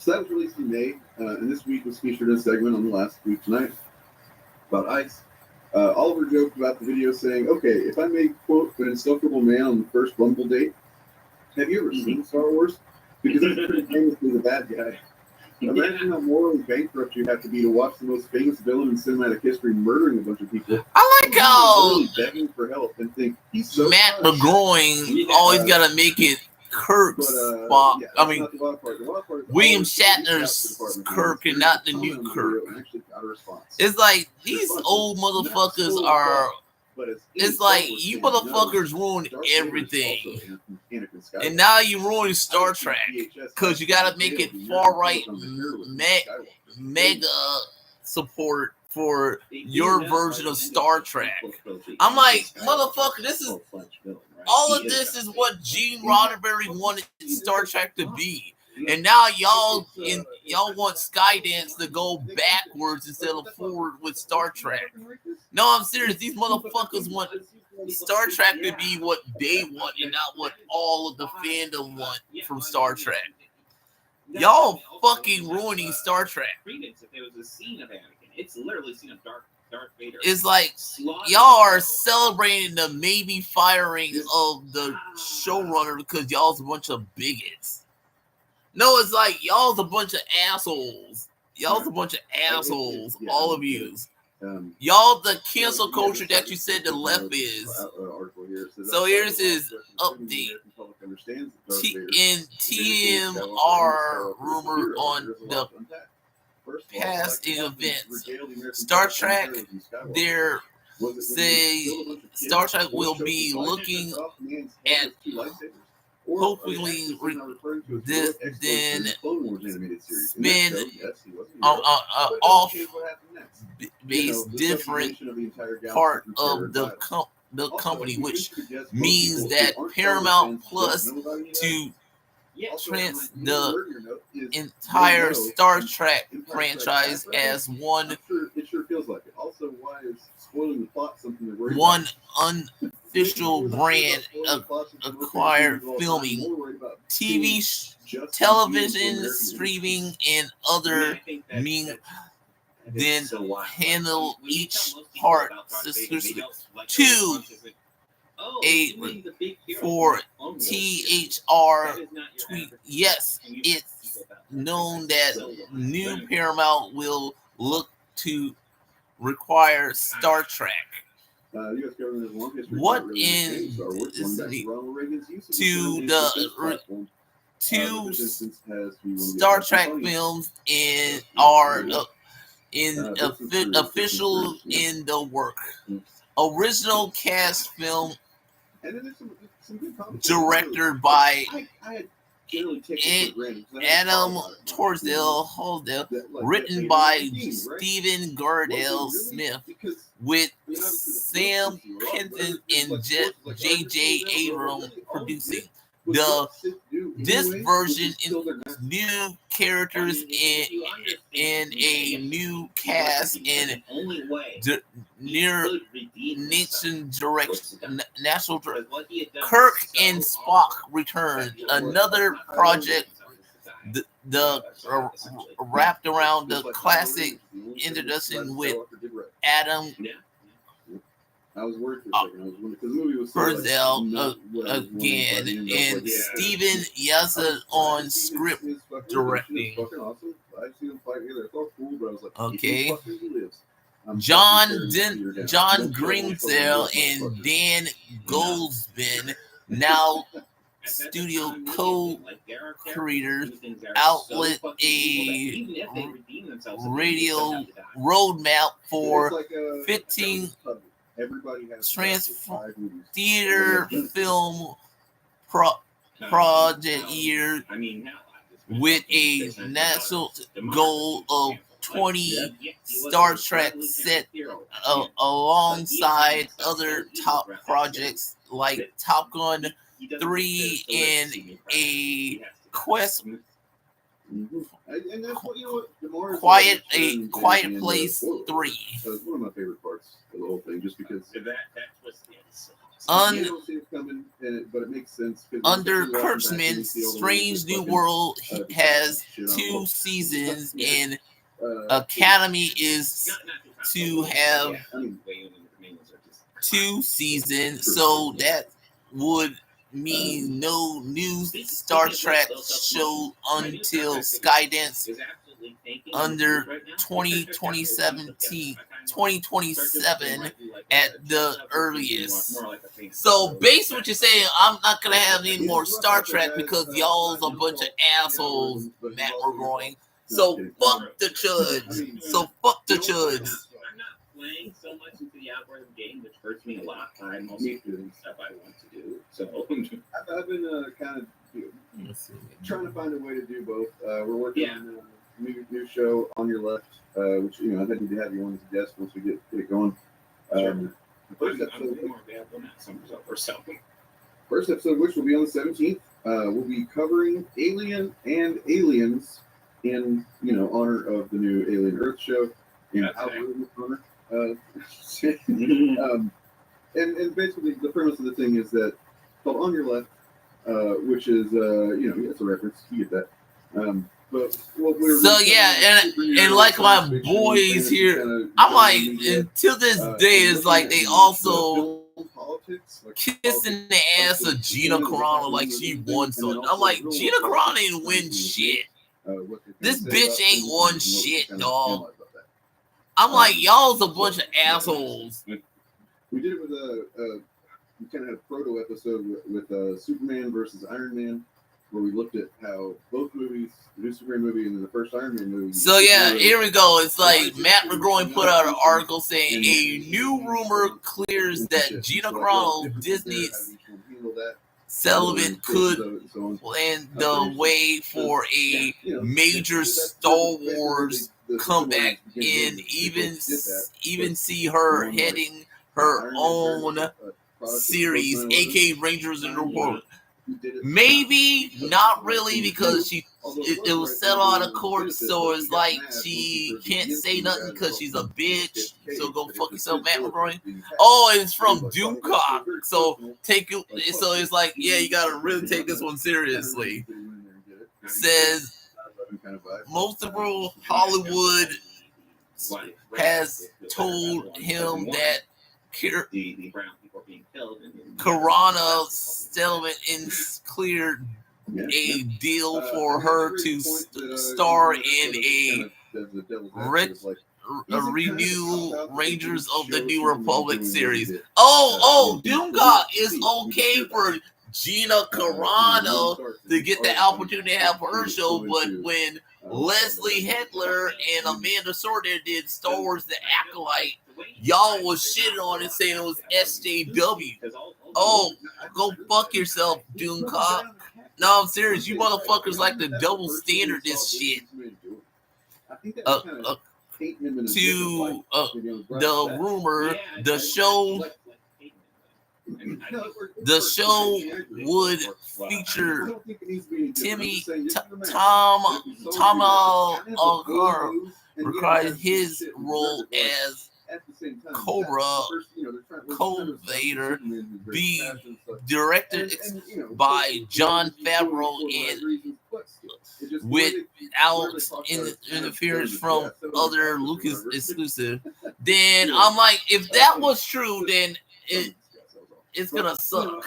that was released in May, and this week was featured in a segment on the last week tonight about ICE. Oliver joked about the video saying, okay, if I may quote an insufferable man on the first Rumble date, have you ever seen Star Wars? Because that's pretty famously the bad guy. Imagine how morally bankrupt you have to be to watch the most famous villain in cinematic history murdering a bunch of people. I like how begging for help and think he's so Matt McGroin always got to make it Kirk's spot. I mean, William Shatner's Kirk and not the new Kirk. It's like these old motherfuckers are. It's like you motherfuckers ruined everything, and now you ruined Star Trek because you got to make it far right mega support for your version of Star Trek. I'm like, motherfucker, this is all of this is what Gene Roddenberry wanted Star Trek to be. And now y'all want Skydance to go backwards instead of forward with Star Trek. No, I'm serious. These motherfuckers want Star Trek to be what they want and not what all of the fandom want from Star Trek. Y'all fucking ruining Star Trek. It's literally a scene of Darth Vader. It's like y'all are celebrating the maybe firing of the showrunner because y'all's a bunch of bigots. No, it's like y'all's a bunch of assholes. Y'all's a bunch of assholes, all of you. Y'all the cancel culture that you said the left is. So here's his update. In TMR rumor on the past events. Star Trek, there say Star Trek will be looking at hopefully this then spin off base different part of the company, which means that Paramount Plus to trans the entire Star Trek franchise as one one unofficial brand acquired filming, TV, television, streaming, and other means then handle each part successfully. 2 for THR tweet. Yes, it's known that new Paramount will look to require Star Trek. U.S. government has a long history of What not really understanding Star Wars, going back to Ronald Reagan's use of the to term the defense platform. two This instance has to be one of the Star other Trek components. films in Yeah, are yeah. in This is true. official This is true. in the work. Yeah. Original cast film And then there's some good comments. directed by I had generally taken it for granted because I hadn't Adam thought about it much, Torsdale, that, like, written that by alien theme, right? Stephen Was it Gardell really? Smith, Because with I mean, obviously the Sam Force is Kenton whether and it's like Force is like J.J. artificial or whatever, Abrams really all it producing. did was The what Sith do This anyway, version which is kill their master. new characters in a new cast and near nation direction, national Kirk and Spock return. Another project the wrapped around the classic introduction with Adam I was worried for a second. I was wondering because the movie was so, Brazil not what I was wanting, again, but I ended up and like, Steven Yasa on script directing. Fucking awesome. I've seen him fight either. It's all cool, but I was like, Okay. if he fucking lives, I'm John fucking tearing this theater down. John Don't show me Greensill fucking and Dan Goldsbin, now studio co-creators, outlet a radio roadmap for It's like a 15 everybody has Transform 5 movies. theater film project year with a national goal of 20 Star Trek set alongside other top projects like Top Gun 3 and a Quest Mhm. And that's what, you know what, the more Quiet I a turn Quiet and, Place whoa, 3. that was one of my favorite parts of the whole thing, just because you Un- don't see it coming, but it makes sense. 'Cause Under especially watching back when you Kurtzman, see all the Strange ways New that World fucking, has shit on 2 them. seasons, Yeah. and Academy is to have I mean, 2 seasons, so that would mean no new Star Trek show until Skydance under 2027 at the earliest. So based on what you're saying, I'm not gonna have any more Star Trek because y'all's a bunch of assholes, Matt McGroin. So fuck the chuds. So fuck the chuds. I'm not playing so much into the algorithm game, which hurts me a lot. I'm also doing stuff I want to do. So I've been kind of trying to find a way to do both. We're working on a new show on your left, which I think we have you on as a guest once we get it going. The first episode, which will be on the 17th, we'll be covering Alien and Aliens in honor of the new Alien Earth show in algorithm honor. And basically the premise of the thing is that called On Your Left, which is it's a reference, you get that. But what we're so yeah, and like my boys here, I'm like, until this day, is like they also kissing the ass of Gina Carano like she won something. I'm like, Gina Carano ain't win shit. This bitch ain't won shit, dog. I'm like, y'all's a bunch of assholes. We did it with we kind of had a proto episode with Superman versus Iron Man, where we looked at how both movies, the new Superman movie and then the first Iron Man movie. So yeah, here we go. It's like Matt McGroin put out an article saying a new rumor clears that Gina Carano, Disney's Sullivan, could plan the way for a major Star Wars comeback, and even see her heading her own series, aka Rangers in the World. Maybe not really, because it was settled out of court, so it's like she can't say nothing because she's a bitch. So go fuck yourself, Matt McGroin. Oh, it's from Doomcock. So so it's like, yeah, you gotta really take this one seriously. Says multiple Hollywood has told him that Carano Stellar is cleared a deal for her to star in a renew Rangers of the New Republic series. Doomgod is okay for Gina Carano to get the opportunity to have her show, but when Leslie Heckler and Amanda Sorter did Star Wars The Acolyte, y'all was shitting on it saying it was SJW. Oh, go fuck yourself, Doomcock. No, I'm serious. You motherfuckers like to double standard this shit. To the rumor, the show would feature Timmy Tama recorded his role as Cobra Vader, be directed by John Favreau and without interference from other Lucas exclusive. Then I'm like, if that was true, then it's gonna suck.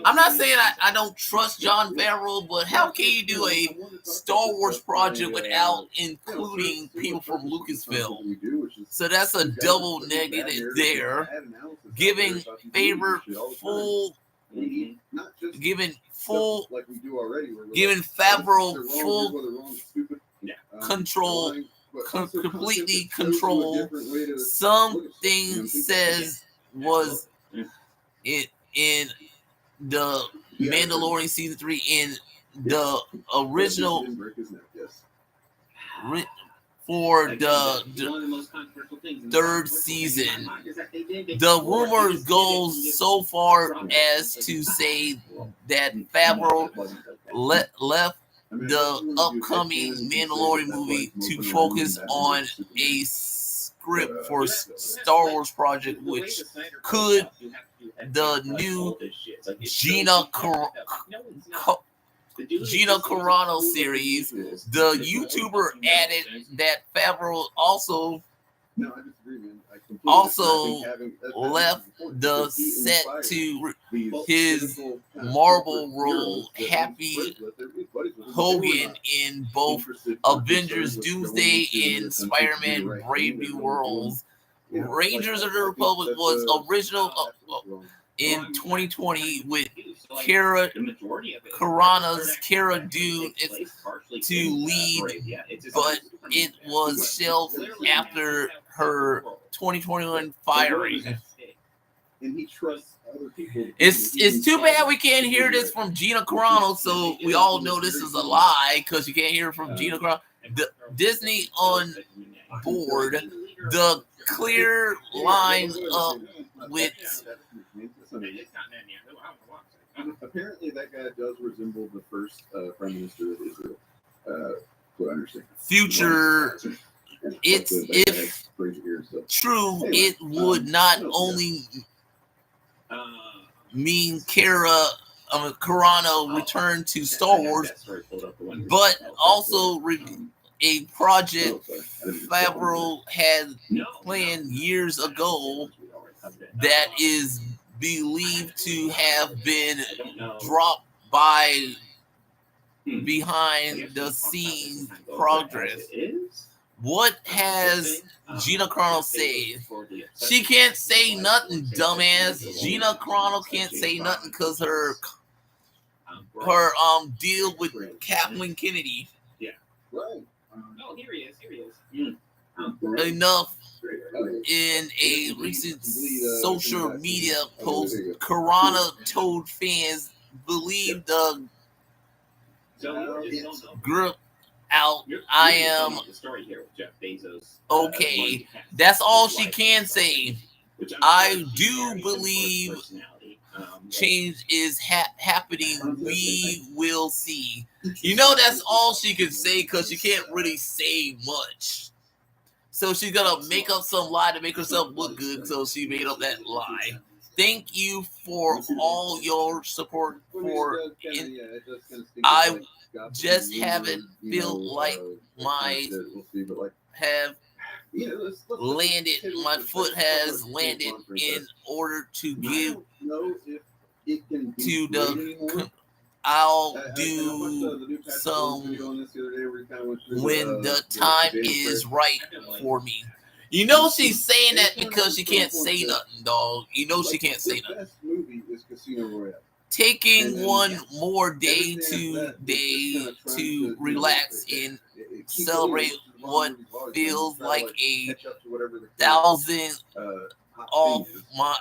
I'm not saying I don't trust John Favreau, but how can you do a Star Wars project without including people from Lucasfilm? So that's a double negative there. Giving Favreau full control, completely control. Something says was in the Mandalorian season 3 in the original for the third season. The rumor goes so far as to say that Favreau left the upcoming Mandalorian movie to focus on a script for Star Wars project, which could the new Gina Carano series. The YouTuber added that Favreau also left the set to his Marvel role, Happy Hogan, in both Avengers Doomsday and Spider-Man Brave New Worlds. Rangers of the Republic was original in 2020 with Cara Dune to lead, but it was shelved after her 2021 firing. It's too bad we can't hear this from Gina Carano, so we all know this is a lie because you can't hear it from Gina Carano. Disney on board, the clear line up with. Apparently, that guy does resemble the first Prime Minister of Israel. What I understand. Future, it's if true, it would not only mean Carano returned to Star Wars, but also a project Favreau had planned years ago that is believed to have been dropped by behind the scenes progress. What has Gina Carano said? She can't say nothing, dumbass. Gina Carano can't say nothing because her deal with Kathleen Kennedy. Yeah. Right. Oh, here he is. Enough. In a recent social media post, Carano told fans believe the group out. I am okay. That's all she can say. I do believe change is happening. We will see. You know, that's all she can say because she can't really say much. So she's gonna make up some lie to make herself look good. So she made up that lie. Thank you for all your support. I just haven't felt like my landed. My foot has landed in order to give to the. I'll do some when the time is right for me. You know she's saying that because she can't say nothing, dog. You know she can't say nothing. The best movie is Casino Royale. Taking one more day to relax and celebrate what feels like a 1,000 off my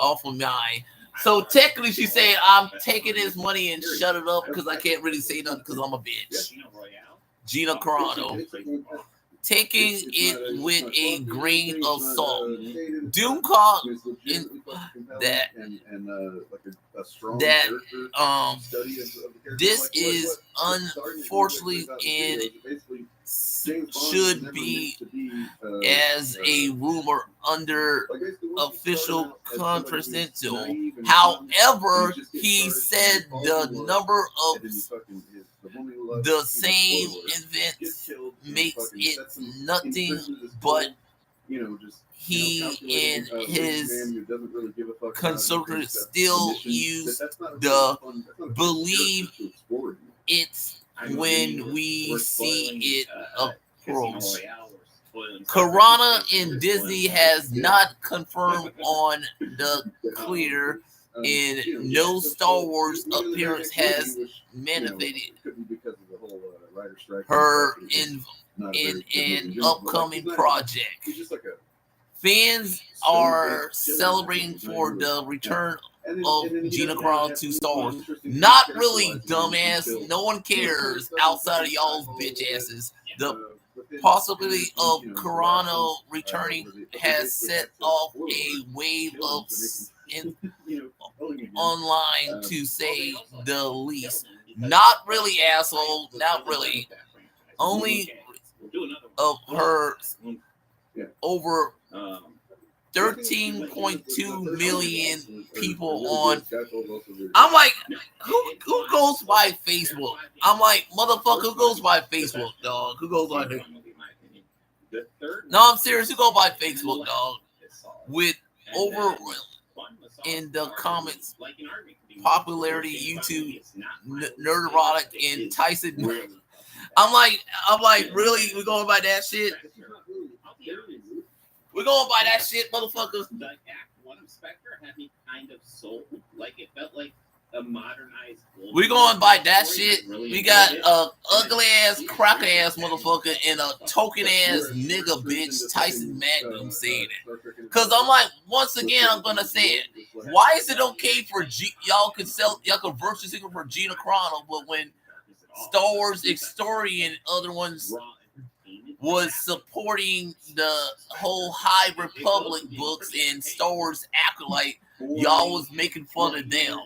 off of mine. So technically, she's saying I'm taking this money and shut it up because I can't really say nothing because I'm a bitch. Gina Carano. Taking it with a grain of salt. Doomcock in that this is unfortunately and should be as a rumor under official confidential. However, he said the number of the same event makes it nothing but he and his consultants still use the believe it's when we see it approach. Carano and Disney has not confirmed on the clear, and no Star Wars appearance has manifested her in an upcoming project. Fans are celebrating for the return of Gina Carano to Star Wars. Not really, dumbass. No one cares outside of y'all's bitch asses. The possibility of Carano returning has set off a wave of online, to say the least. Not really, asshole. Not really. Only of her over 13.2 million people on. I'm like, who goes by Facebook? I'm like, motherfucker, who goes by Facebook, dog? Who goes by Facebook? No, I'm serious. Who goes by Facebook, dog? With over in the comments, popularity, YouTube, Nerderotic, and Tyson. I'm like, really? We're going by that shit? We're going by that shit, motherfuckers. The Act 1 of Spectre had me kind of sold. Like, it felt like a modernized. We're going by that shit. We got a ugly ass, cracker ass motherfucker and a token ass nigga bitch, Tyson Magnum, saying it. Because I'm like, once again, I'm going to say it. Why is it okay for y'all can virtue signal for Gina Carano, but when Star Wars historian, other ones was supporting the whole High Republic books and Star Wars Acolyte, y'all was making fun of them.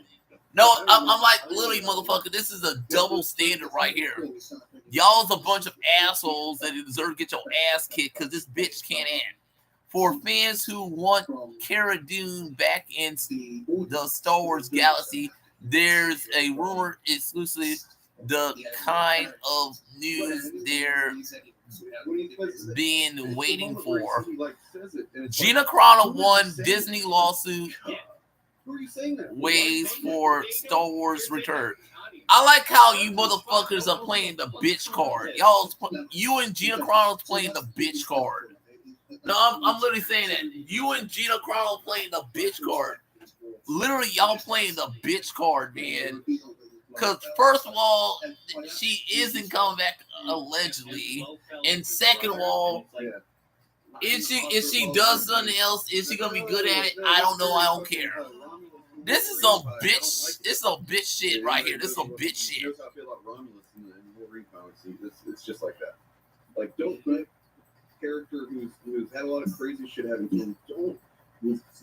No, I'm like, literally, motherfucker, this is a double standard right here. Y'all's a bunch of assholes that deserve to get your ass kicked because this bitch can't act. For fans who want Cara Dune back in the Star Wars galaxy, there's a rumor exclusively the kind of news they're being waiting for. Gina Carano won Disney lawsuit ways for Star Wars return. I like how you motherfuckers are playing the bitch card. You and Gina Carano playing the bitch card. No, I'm literally saying that. You and Gina Carano playing the bitch card. Literally, y'all playing the bitch card, man. Because first of all, she isn't coming back allegedly, and second of all, if she does something else, is she gonna be good at it? I don't know. I don't care. This is some bitch. This is some bitch shit right here. This is some bitch shit. It's just like that. Like, don't put character who's had a lot of crazy shit happen to him. Don't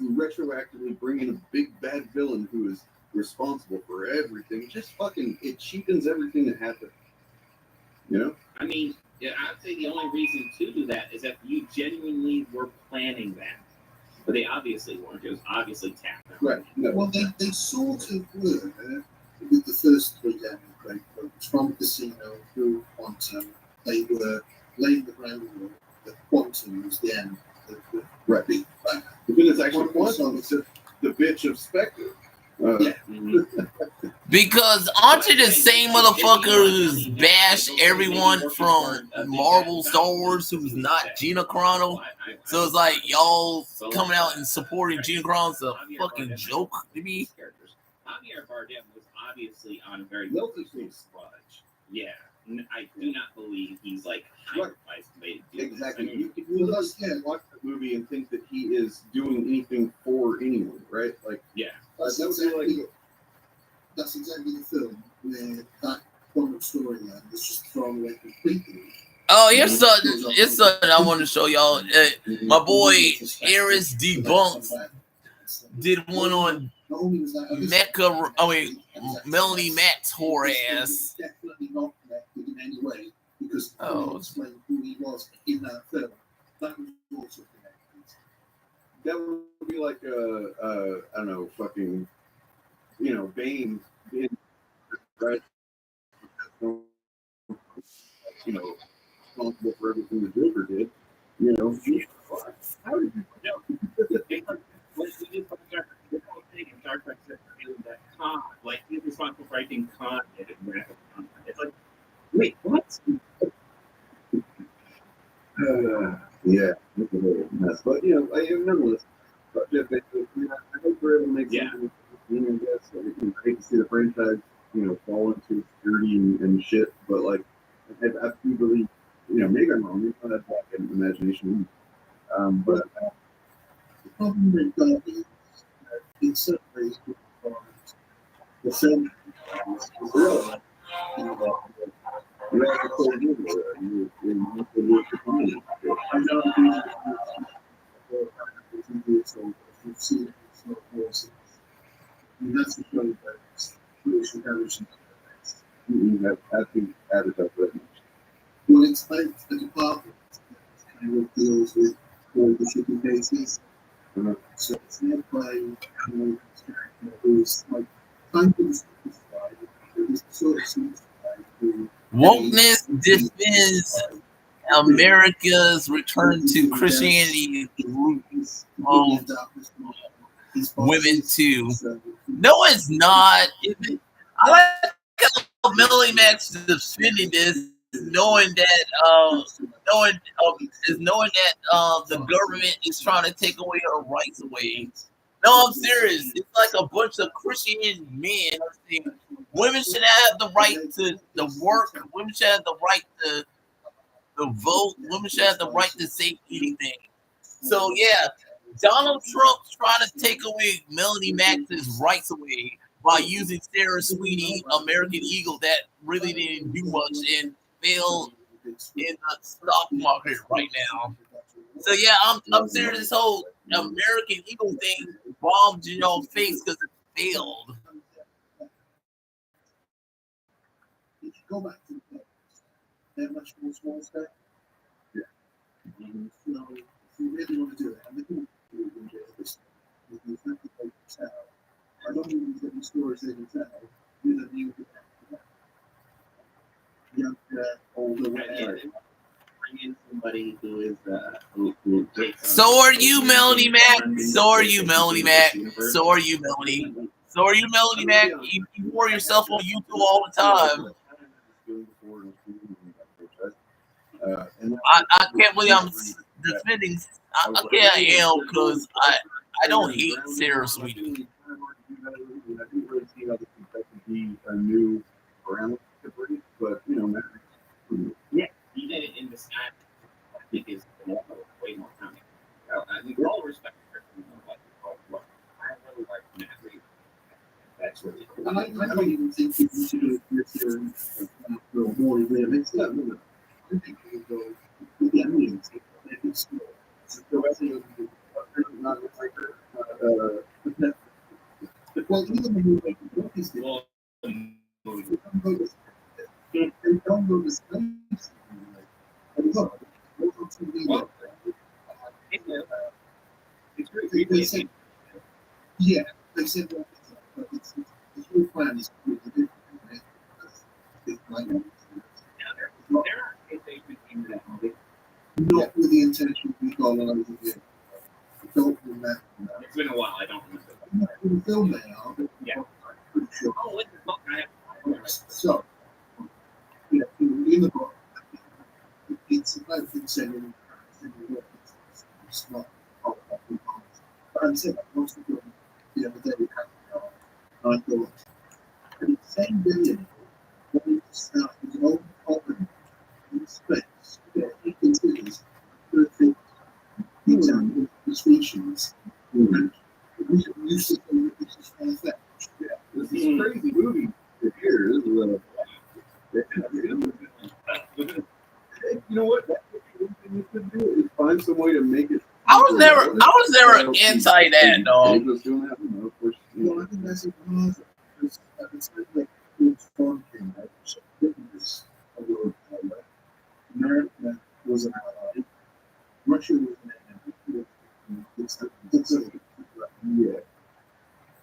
retroactively bring in a big bad villain who is responsible for everything. It cheapens everything that happened. You know? I mean, yeah, I'd say the only reason to do that is if you genuinely were planning that. But they obviously weren't. It was obviously tapped out. Right. No. Well, they sort of were with the first three Daniel Craig films, from Casino through Quantum. They were laying the groundwork that Quantum was the end. Right. Because it's actually Quantum. It's the bitch of Spectre. Because aren't you the same motherfucker who's bashed everyone from Marvel, Star Wars, who's not Gina Carano? So it's like y'all coming out and supporting Gina Carano's a fucking joke to me. Javier Bardem was obviously on a very low sludge. Yeah, I do not believe he's like hyper-priced. Exactly. You can watch the movie and think that he is doing anything for anyone, right? Like, yeah. That's exactly the film where that one storyline was just thrown away completely. Oh, here's something I want to show y'all. My boy Eris Debunked did one on Mecca. Melanie Matt's whore ass. Definitely not connected in any way because he explained who he was in that film. That was also connected. that would be like I don't know, fucking, Bane being right, responsible for everything the Joker did. How did you know? Star Trek said that Khan, like he's responsible for everything Khan did in graphic content. It's like, wait, what? Yeah, it's a little mess. But I nonetheless, I hope we're able to make something. I guess I hate to see the franchise, fall into obscurity and shit. But like, I do believe, maybe I'm wrong. Maybe that's like an imagination. But the problem with that is in certain ways the film is real. You've seen it, it's not voices. That's the point that British intelligence. I think added up very much. Well, it's like the department that kind of deals with all the shipping cases. So it's led by character who's like kind of satisfied with this sort of satisfied who Wokeness defends America's return to Christianity women too. No, it's not. I like how Melanie Max is defending this, knowing that the government is trying to take away her rights away. No, I'm serious. It's like a bunch of Christian men saying women should have the right to work. Women should have the right to vote. Women should have the right to say anything. So yeah, Donald Trump's trying to take away Melanie Max's rights away by using Sarah Sweeney, American Eagle, that really didn't do much and failed in the stock market right now. So yeah, I'm serious. This whole American Eagle thing bombed in your face because it failed. If you go back to the players, they're much more small scale. Yeah. So if you really want to do it, and they can do it in this, because they can tell. I don't mean that the stories they can tell with a new younger, older, whatever. Bring in somebody who is who takes. So are you, Melanie Mac? So are you, Melanie Mac? So are you, Melanie? So are you, Melanie Mac? You wore yourself on YouTube all the time. I can't believe I'm defending. I am because I don't hate Sarah Sweeney. I didn't really see how this could be a new brand to bring, but yeah, he did it in the sky. I think is way more common. With all respect for I really like Matt Reeves. That's really cool. I don't even think you should do it more realistic. I think we go with the enemies. Well, even when you make what is the they don't go to space. It's great. They said, yeah, they said, well, but it's the whole plan is completely different. It's like, not with the intention of colonizing it. Don't remember. It's been a while. I don't remember. not in the film now, but Yeah. I'm pretty sure. Oh, what the fuck? So, you know, in the book, it's about considering it's not all about the bonds. But I'm saying, like, most of them, the other day, we had, I thought, the same billion wanted to start his own company in space that he considers perfect example of the species. We used to think that this is far-fetched. Yeah, this is a crazy movie. Here, this is you know what? That's what you could do is find some way to make it. I was never anti that, dog. Just doing that, you know, of course, you know. Well, I think that's it. Because at the time that the storm came out, so this world power. America was an ally. Russia was an enemy. Yeah.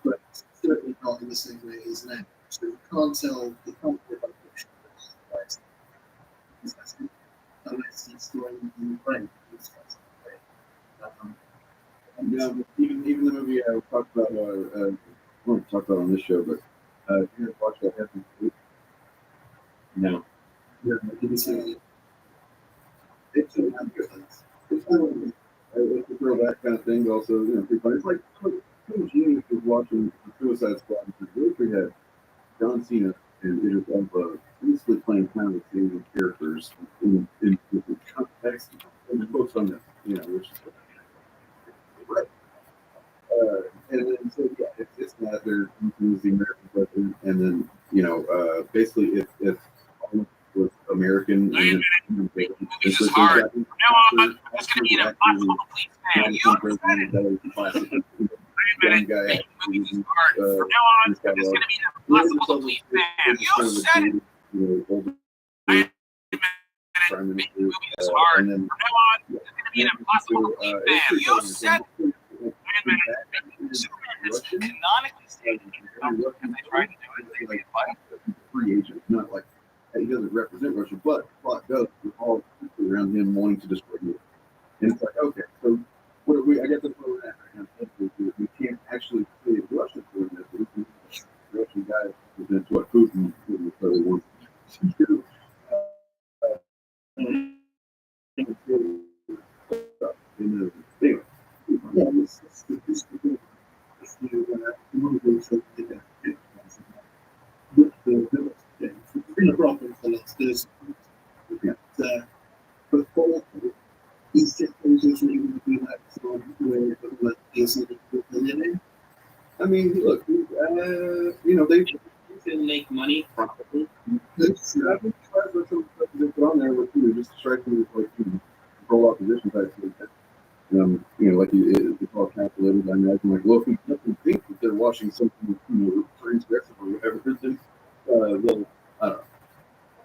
But certainly not in the same way as now. So you can't tell the conflict about Russia versus West. Unless he's going in Ukraine. You know, even the movie I talked about, I won't talk about on this show, but you guys watch that Happy Feet? No. Yeah, I didn't see it. It's a it's a throwback kind of thing, but also, you know, pretty funny. It's like some genius was watching the Suicide Squad and we had John Cena and Idris Elba basically playing kind of the same characters in the context and the books on this, you know, which is right. And then so yeah, it's not they're using the American president, and then you know, basically if all was American, and then This is hard. From now on, I'm just gonna be an impossible police man. You understand? Young guy, From now on, I'm just gonna be an impossible police man. You said it. You know, older prime minister, Movie is hard. and From then now on, I'm just gonna be an impossible police man. You said it. Superman is canonically stated because they tried to do it. They fight. Free agent, not like he doesn't represent Russia, but plot does with all people around him wanting to destroy you. And it's like, okay, so what are we? I guess that's where we're at right now. We can't actually create Russia for this. We can Russian guys present what Putin really wants to do. Anyway. Yeah, it's the problem for lots of but for these technologies really going to be like from where like is it I mean, look, you know, they can make money profitably. I've been trying to put on there with you, just striking with like control opposition type thing. You know, like it's all calculated. I imagine, like, well, if we think that they're watching something, you know, transgressive or whatever, then they'll, I don't know.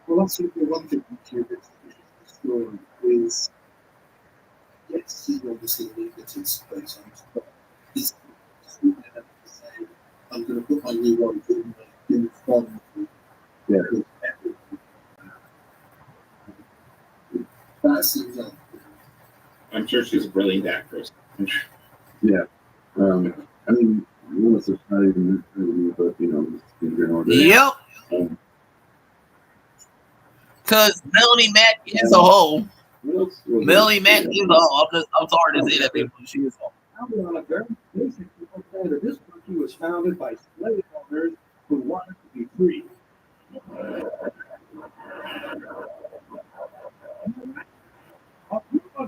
Well, that's the one thing to the story is yes, he obviously limited space on his but he's I'm going to put my new one in front of Yeah. That seems like I'm sure she's a brilliant actress. Yeah. I mean, unless it's not even necessarily, but you know, just in general. Yep. Because Melanie Mack is a hoe. Melanie Mack is a hoe. I'm sorry to say that, but she is a hoe. Founded on a very basic understanding. This country was founded by slave owners who wanted to be free.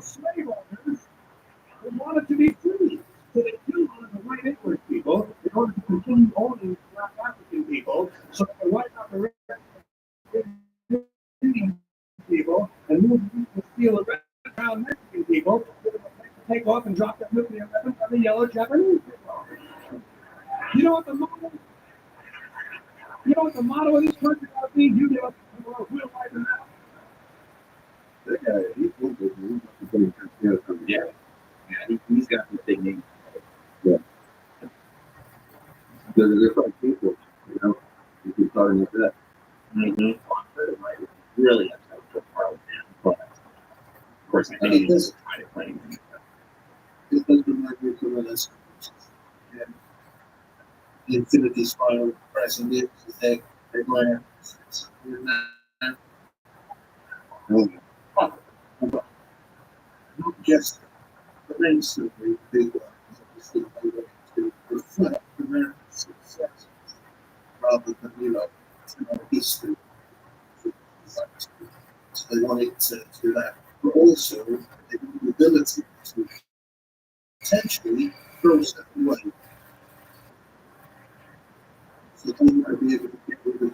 Slave owners who wanted to be free. So they killed one of the white English people in order to continue owning black African people. So they wiped out the red Indian people and moved to steal the red brown Mexican people. Take off and drop that nuclear weapon on the yellow Japanese people. You know what the motto? You know what the motto of this country ought to be? You give us the world, we'll wipe them out. That guy, He's got the big name. Yeah. They're probably people, you know, you keep talking like that. Mm-hmm. Really upset with Parliament, but of course, I think he's trying to claim. it does remind me of some of this. the Infinity's final pressing it, they were not just the main story, the big one, is obviously they want to reflect American success rather than, history. So they wanted to do that. But also, they want the ability to potentially throw stuff away. So they want to be able to get rid of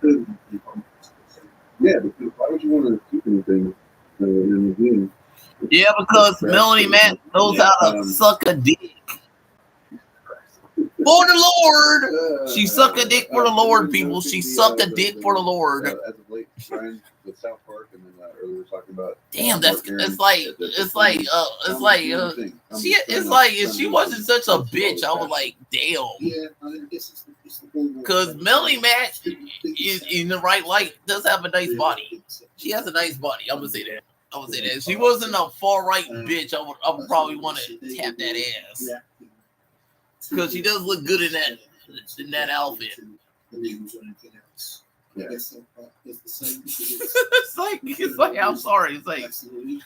permanent people. Yeah, because why would you want to keep anything in the game? Yeah, because Melanie Matt knows how to suck a dick. For the Lord! She suck a dick for the Lord, people. She suck a dick for the Lord. As of late, Brian with South Park, and then earlier we were talking about. Damn, it's like if she wasn't such a bitch, I was like, damn. Yeah, I think it's the Because Melanie Matt is in the right light, does have a nice body. She has a nice body. I'm gonna say that. If she wasn't a far right bitch, I would probably want to tap that ass. Because she does look good in that outfit. Yeah. I guess it's the same. it's like I'm sorry. It's like absolutely.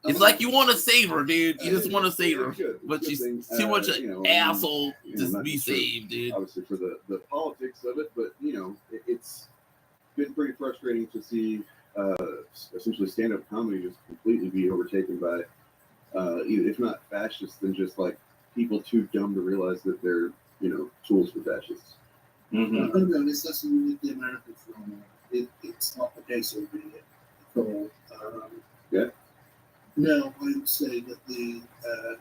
It's like you want to save her, dude. You just want to save her, but she's too much an asshole to be saved, dude. Obviously, for the politics of it, but it's been pretty frustrating to see essentially stand-up comedy just completely be overtaken by, if not fascists, then just like people too dumb to realize that they're tools for fascists. I'm going to be honest, that's the American phenomenon. It's not the case over here at all. Yeah. No, I would say that the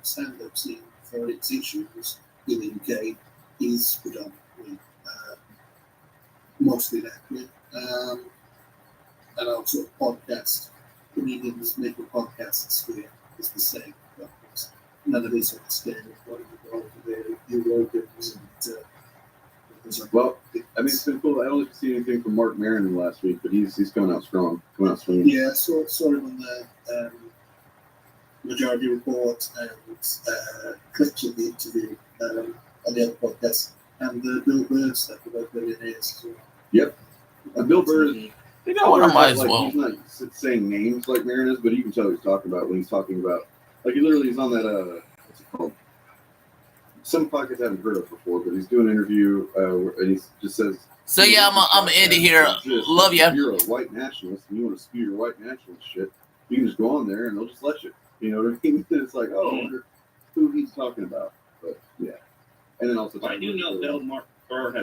stand-up scene for its issues in the UK is predominantly mostly accurate. And also podcast comedians making podcasts here is the same. None of these are the scale of what you wrote and well, I mean, it's been cool. I don't know if you see anything from Mark Maron last week, but he's coming out strong, swinging. Yeah, saw him on the Majority Report and clips of the interview on the other podcast, and the Bill Burr stuff about billionaires as well. Yep. Bill Burr, you know what? I might as well. He's not saying names like Maron is, but you can tell what he's talking about when he's talking about. Like, he literally is on that, what's it called? Some podcast I haven't heard of before, but he's doing an interview, and he just says, so yeah, I'm gonna end it here. Love you. If you're a white nationalist and you want to spew your white nationalist shit, you can just go on there and they'll just let you. You know what I mean? It's like, I wonder who he's talking about. But yeah. And then also, I do know Bill Burr has